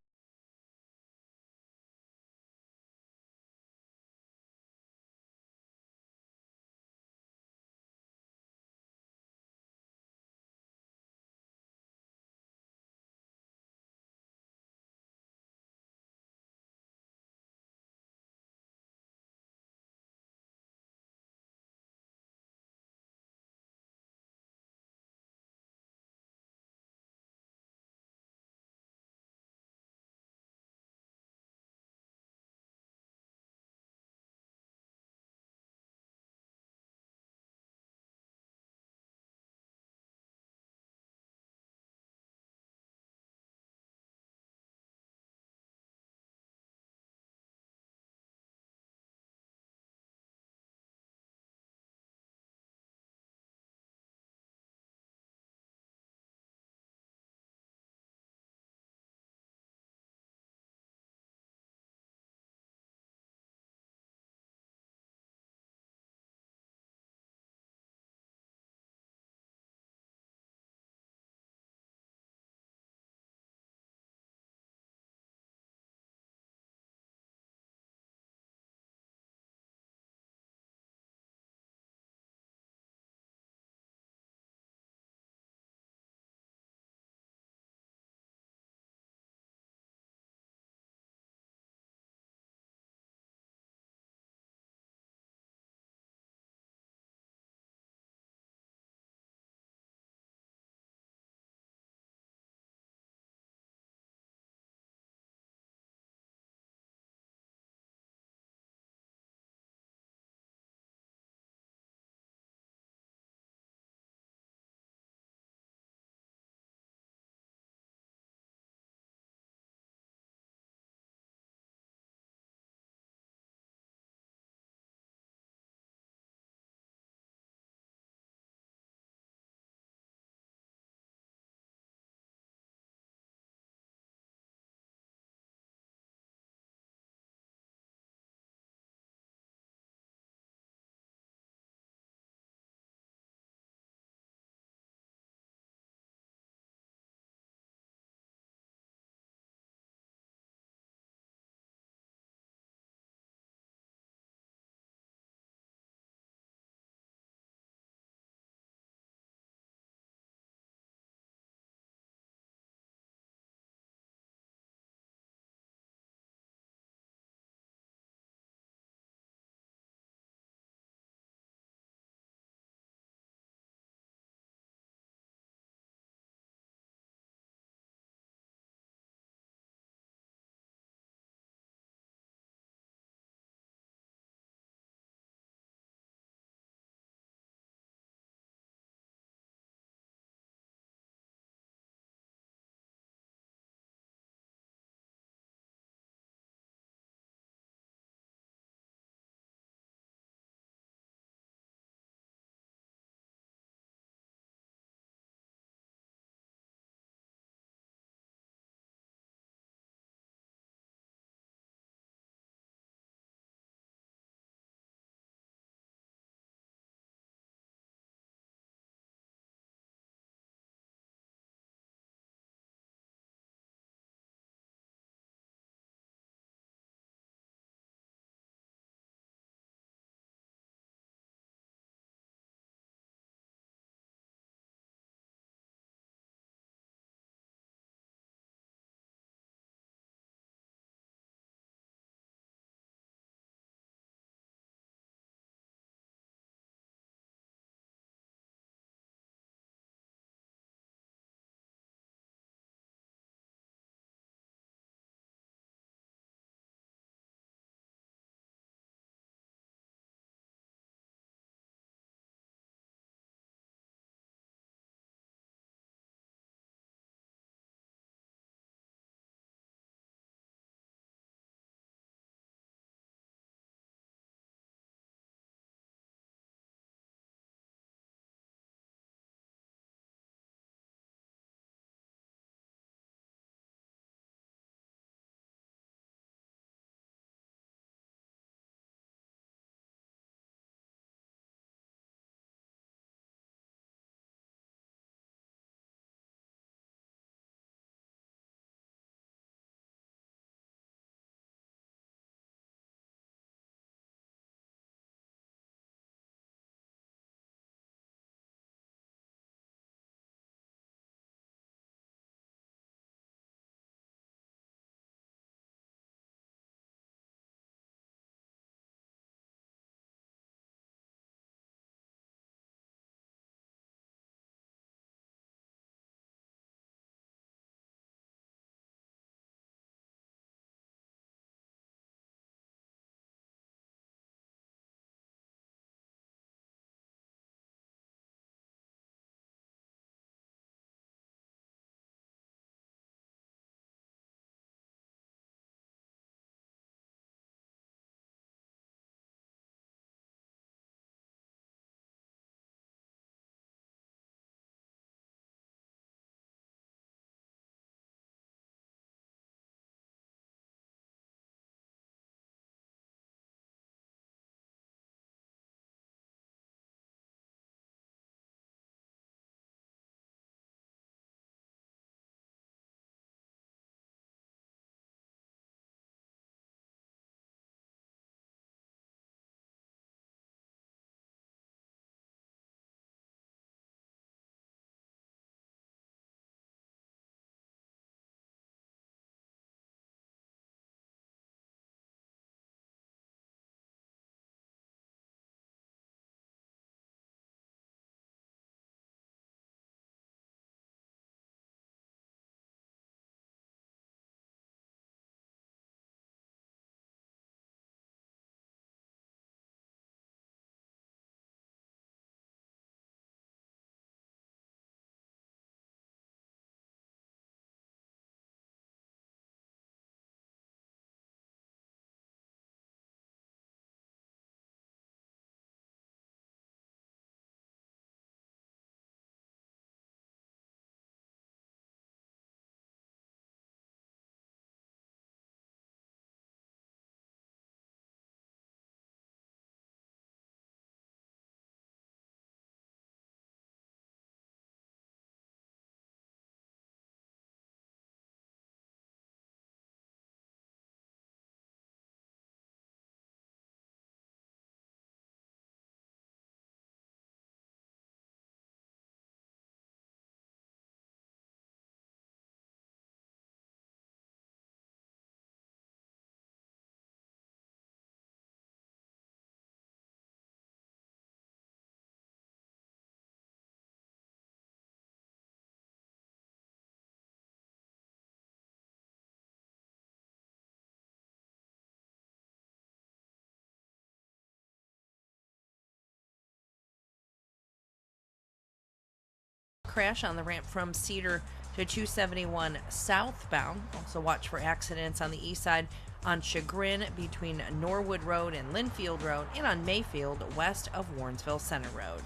crash on the ramp from Cedar to 271 southbound. Also watch for accidents on the east side on Chagrin between Norwood Road and Linfield Road, and on Mayfield west of Warrensville Center Road.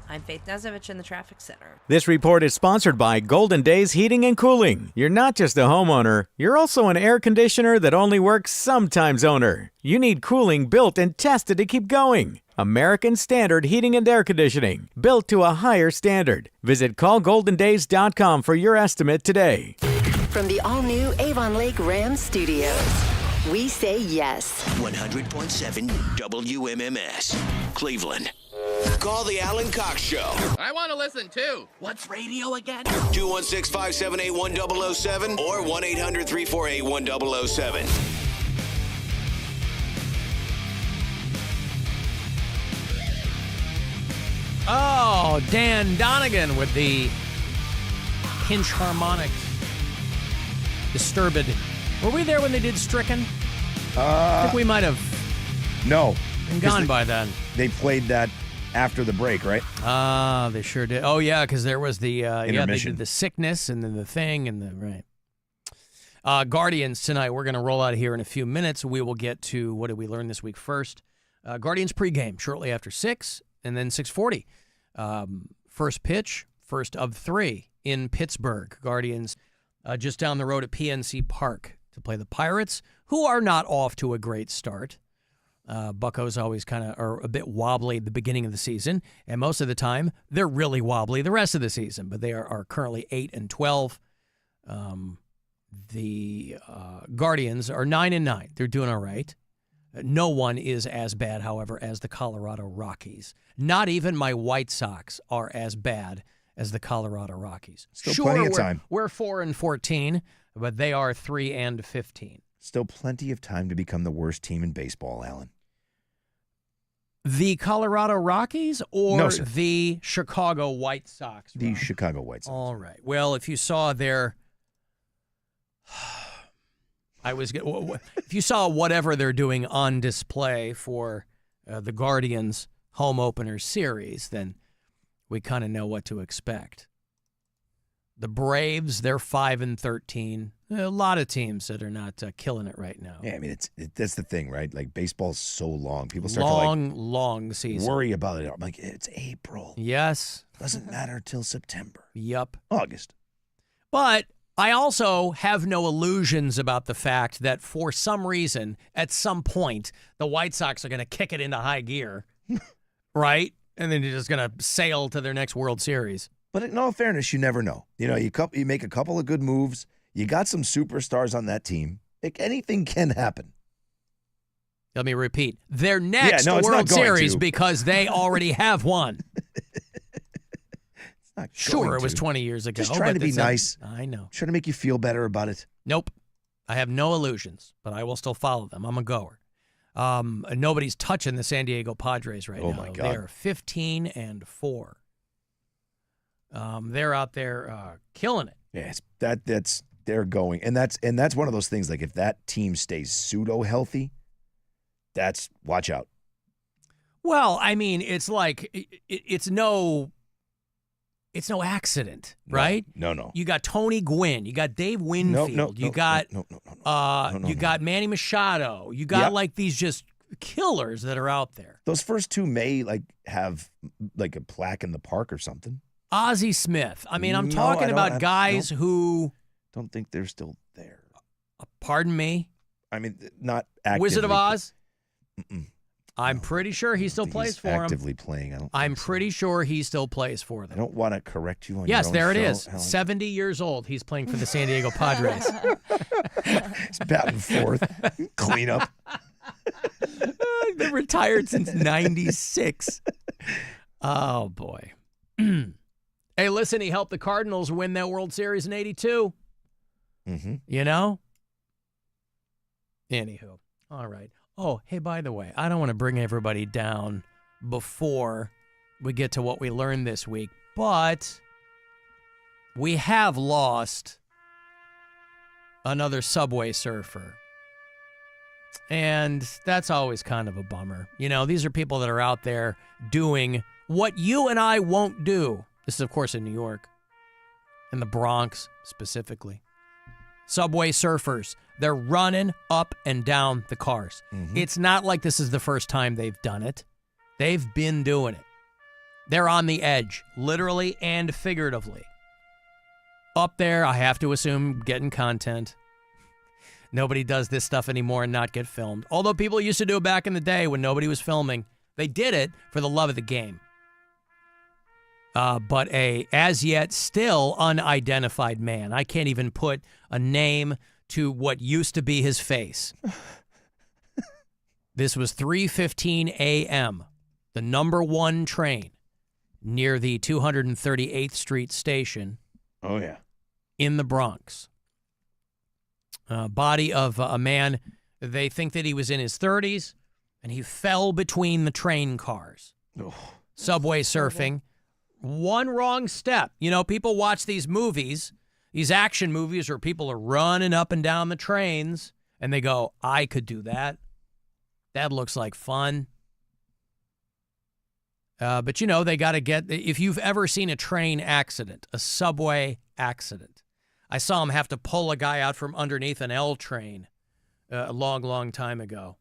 I'm Faith Nezevich in the Traffic Center. This report is sponsored by Golden Days Heating and Cooling. You're not just a homeowner, you're also an air conditioner that only works sometimes owner. You need cooling built and tested to keep going. American Standard Heating and Air Conditioning, built to a higher standard. Visit callgoldendays.com for your estimate today. From the all-new Avon Lake Rams Studios, we say yes. 100.7 WMMS, Cleveland. Call the Alan Cox Show. I want to listen too. What's radio again? 216-578-1007 or 1-800-348-1007. Oh, Dan Donegan with the pinch harmonics. Disturbed. Were we there when they did Stricken? I think we might have. No. Been gone by then. They played that after the break, right? They sure did. Oh, yeah, because there was the they intermission. did the sickness and then the thing and the right. Guardians tonight. We're going to roll out here in a few minutes. We will get to what did we learn this week first. Guardians pregame shortly after 6 and then 6:40. First pitch, first of 3 in Pittsburgh. Guardians just down the road at PNC Park to play the Pirates, who are not off to a great start. Buccos always kind of are a bit wobbly at the beginning of the season, and most of the time they're really wobbly the rest of the season. But they are currently 8-12. The Guardians are 9-9. They're doing all right. No one is as bad, however, as the Colorado Rockies. Not even my White Sox are as bad as the Colorado Rockies. Still plenty of time. We're 4-14, but they are 3-15. Still plenty of time to become the worst team in baseball, Alan. The Colorado Rockies or No, sir. the Chicago White Sox? The Chicago White Sox. All right. Well, if you saw their, if you saw whatever they're doing on display for the Guardians home opener series, then we kind of know what to expect. The Braves, they're 5-13. A lot of teams that are not killing it right now. Yeah, I mean, that's the thing, right? Like, baseball's so long. People start long season. Worry about it. I'm like, it's April. Yes. Doesn't matter till September. Yep. August. But I also have no illusions about the fact that for some reason, at some point, the White Sox are going to kick it into high gear, right? And then they're just going to sail to their next World Series. But in all fairness, you never know. You know, you make a couple of good moves. You got some superstars on that team. Anything can happen. Let me repeat. Their next it's World not going Series to. because they already have one. It's not Sure, going it was to. 20 years ago. Just trying but to be it's nice. I know. Trying to make you feel better about it. Nope. I have no illusions, but I will still follow them. I'm a goer. Nobody's touching the San Diego Padres right now. Oh, my God. They're 15-4. They're out there killing it. Yes, that's they're going, and that's one of those things. Like, if that team stays pseudo healthy, that's watch out. Well, I mean, it's like it's no accident, right? No. You got Tony Gwynn, you got Dave Winfield, you got Manny Machado, you got like these just killers that are out there. Those first two may have like a plaque in the park or something. Ozzie Smith. I mean, I'm No, talking I don't- about I guys who. Don't think they're still there. Pardon me? I mean, not actively. Wizard of Oz? Mm-mm. I'm pretty sure he still plays for actively them. playing. I'm pretty sure he still plays for them. I don't want to correct you on Yes, your own there it show, is. Alan. 70 years old. He's playing for the San Diego Padres. He's batting fourth. Clean up. He's been retired since 96. Oh, boy. Hey, listen, he helped the Cardinals win that World Series in 82. Mm-hmm. You know? Anywho. All right. Oh, hey, by the way, I don't want to bring everybody down before we get to what we learned this week, but we have lost another Subway surfer. And that's always kind of a bummer. You know, these are people that are out there doing what you and I won't do. This is, of course, in New York. in the Bronx specifically. Subway surfers, they're running up and down the cars. It's not like this is the first time they've done it. They've been doing it. They're on the edge, literally and figuratively. Up there, I have to assume, getting content. Nobody does this stuff anymore and not get filmed. Although people used to do it back in the day when nobody was filming. They did it for the love of the game. But a as yet still unidentified man. I can't even put a name to what used to be his face. This was 3:15 a.m., the number 1 train near the 238th Street station. Oh, yeah. In the Bronx. Body of a man, they think that he was in his 30s, and he fell between the train cars. Subway surfing. One wrong step. You know, people watch these movies, these action movies where people are running up and down the trains, and they go, I could do that. That looks like fun. But, you know, they got to get, if you've ever seen a train accident, a subway accident, I saw him have to pull a guy out from underneath an L train a long, long time ago.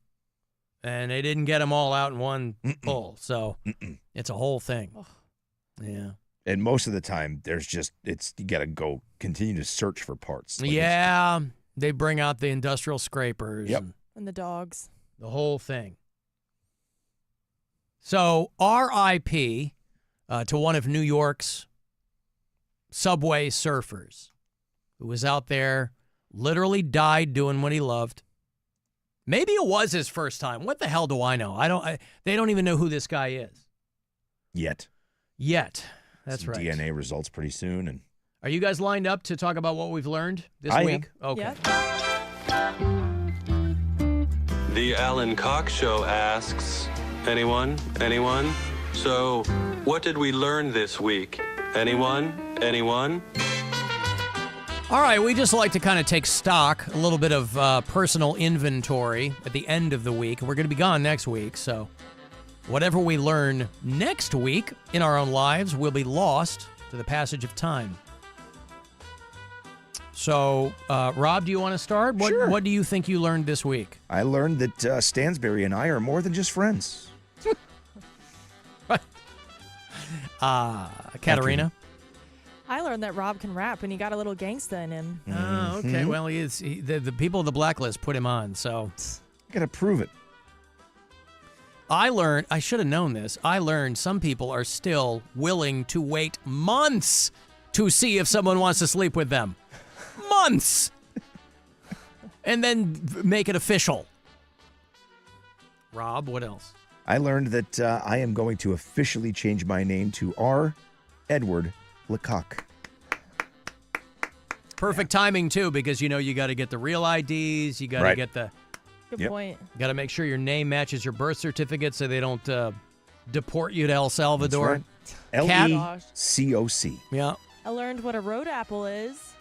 And they didn't get him all out in one pull. So it's a whole thing. Yeah. And most of the time, there's just, you got to go continue to search for parts. Like yeah. They bring out the industrial scrapers. Yep. And the dogs. The whole thing. So, R.I.P. To one of New York's subway surfers who was out there, literally died doing what he loved. Maybe it was his first time. What the hell do I know? They don't even know who this guy is. Yet. That's some right. DNA results pretty soon. And are you guys lined up to talk about what we've learned this I week? am. Okay. The Alan Cox Show asks, anyone? So, what did we learn this week? Anyone? All right, we just like to kind of take stock, a little bit of personal inventory at the end of the week. We're going to be gone next week, so whatever we learn next week in our own lives will be lost to the passage of time. So, Rob, do you want to start? Sure. What do you think you learned this week? I learned that Stansberry and I are more than just friends. Katarina? I learned that Rob can rap, and he got a little gangsta in him. Oh, okay. Well, the people of the blacklist put him on, so. You got to prove it. I should have known this. I learned some people are still willing to wait months to see if someone wants to sleep with them. Months! And then make it official. Rob, what else? I learned that I am going to officially change my name to R. Edward Lecoq. Perfect timing, too, because, you know, you got to get the real IDs. You got to get the... Good point. Got to make sure your name matches your birth certificate so they don't deport you to El Salvador. That's right. LECOC. Yeah. I learned what a road apple is.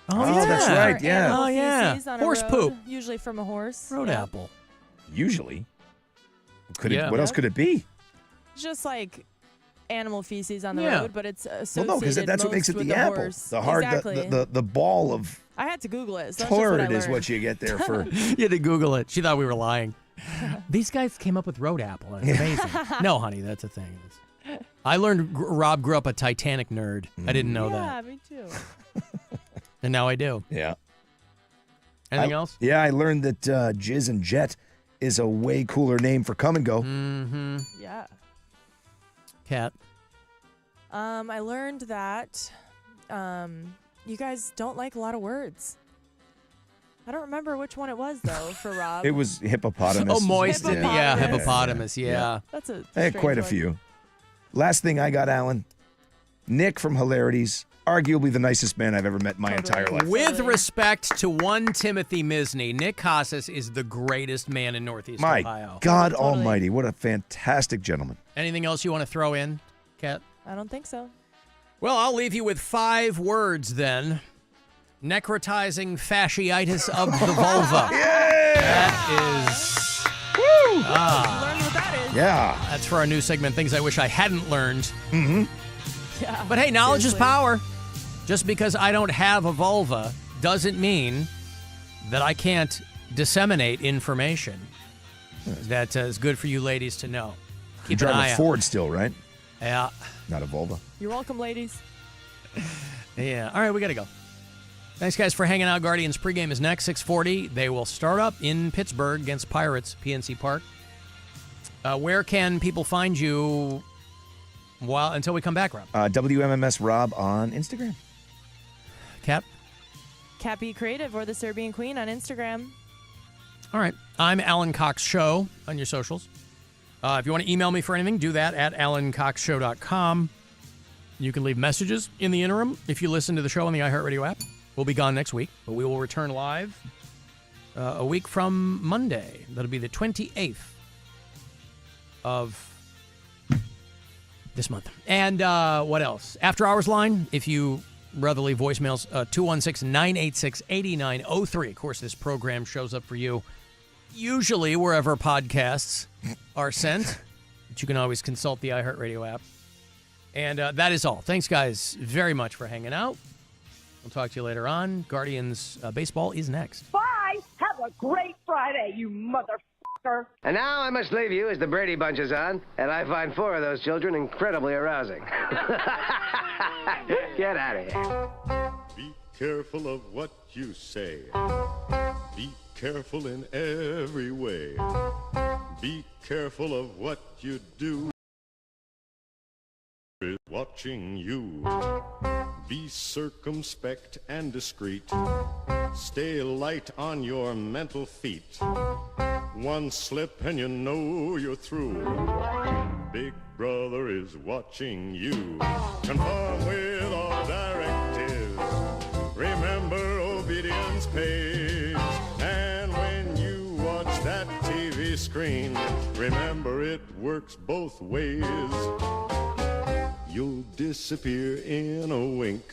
Oh, yeah. That's right, yeah. Animal Oh, yeah. feces on a Horse road, poop. Usually from a horse. Road apple. Usually. Yeah. What else could it be? It's just like animal feces on the Yeah. road, but it's Well, associated no, because that's what makes it most with the apple. horse. The hard, Exactly. the ball of I had to Google it. So that's just what I turd is learned. what you get there for. You had to Google it. She thought we were lying. These guys came up with road apple. It's amazing. No, honey, that's a thing. I learned Rob grew up a Titanic nerd. I didn't know that. Yeah, me too. And now I do. Yeah. Anything else? Yeah, I learned that Jizz and Jet is a way cooler name for come and go. Mm-hmm. Yeah. Cat. I learned that you guys don't like a lot of words. I don't remember which one it was, though, for Rob. It was hippopotamus. Oh, moist. Yeah, hippopotamus. Yeah. That's a I had quite a strange few. Last thing I got, Alan. Nick from Hilarities, arguably the nicest man I've ever met in my entire life. With respect to one Timothy Misney, Nick Casas is the greatest man in Northeast My Ohio. God Almighty, what a fantastic gentleman. Anything else you want to throw in, Kat? I don't think so. Well, I'll leave you with 5 words then. Necrotizing fasciitis of the vulva. Yay! That is... Woo! Learn what that is. Yeah. That's for our new segment, Things I Wish I Hadn't Learned. Mm-hmm. Yeah. But hey, knowledge is power. Just because I don't have a vulva doesn't mean that I can't disseminate information that is good for you ladies to know. You Keep an eye drive a out. Ford still, right? Yeah. Not a Volvo. You're welcome, ladies. Yeah. All right, we got to go. Thanks, guys, for hanging out. Guardians pregame is next, 6:40. They will start up in Pittsburgh against Pirates, PNC Park. Where can people find you until we come back, Rob? WMMS Rob on Instagram. Cap? Cappy Creative or the Serbian Queen on Instagram. All right. I'm Alan Cox Show on your socials. If you want to email me for anything, do that at alancoxshow.com. You can leave messages in the interim if you listen to the show on the iHeartRadio app. We'll be gone next week, but we will return live a week from Monday. That'll be the 28th of this month. And what else? After Hours line, if you rather leave voicemails, 216-986-8903. Of course, this program shows up for you usually wherever podcasts are sent, but you can always consult the iHeartRadio app. And that is all. Thanks, guys, very much for hanging out. We'll talk to you later on. Guardians baseball is next. Bye. Have a great Friday, you motherfucker. And now I must leave you as the Brady Bunch is on, and I find 4 of those children incredibly arousing. Get out of here. Be careful of what you say. Be careful in every way. Be careful of what you do. Is watching you. Be circumspect and discreet. Stay light on your mental feet. One slip and you know you're through. Big brother is watching you. Conform with all directives. Remember, obedience pays. And when you watch that TV screen, remember it works both ways. You'll disappear in a wink.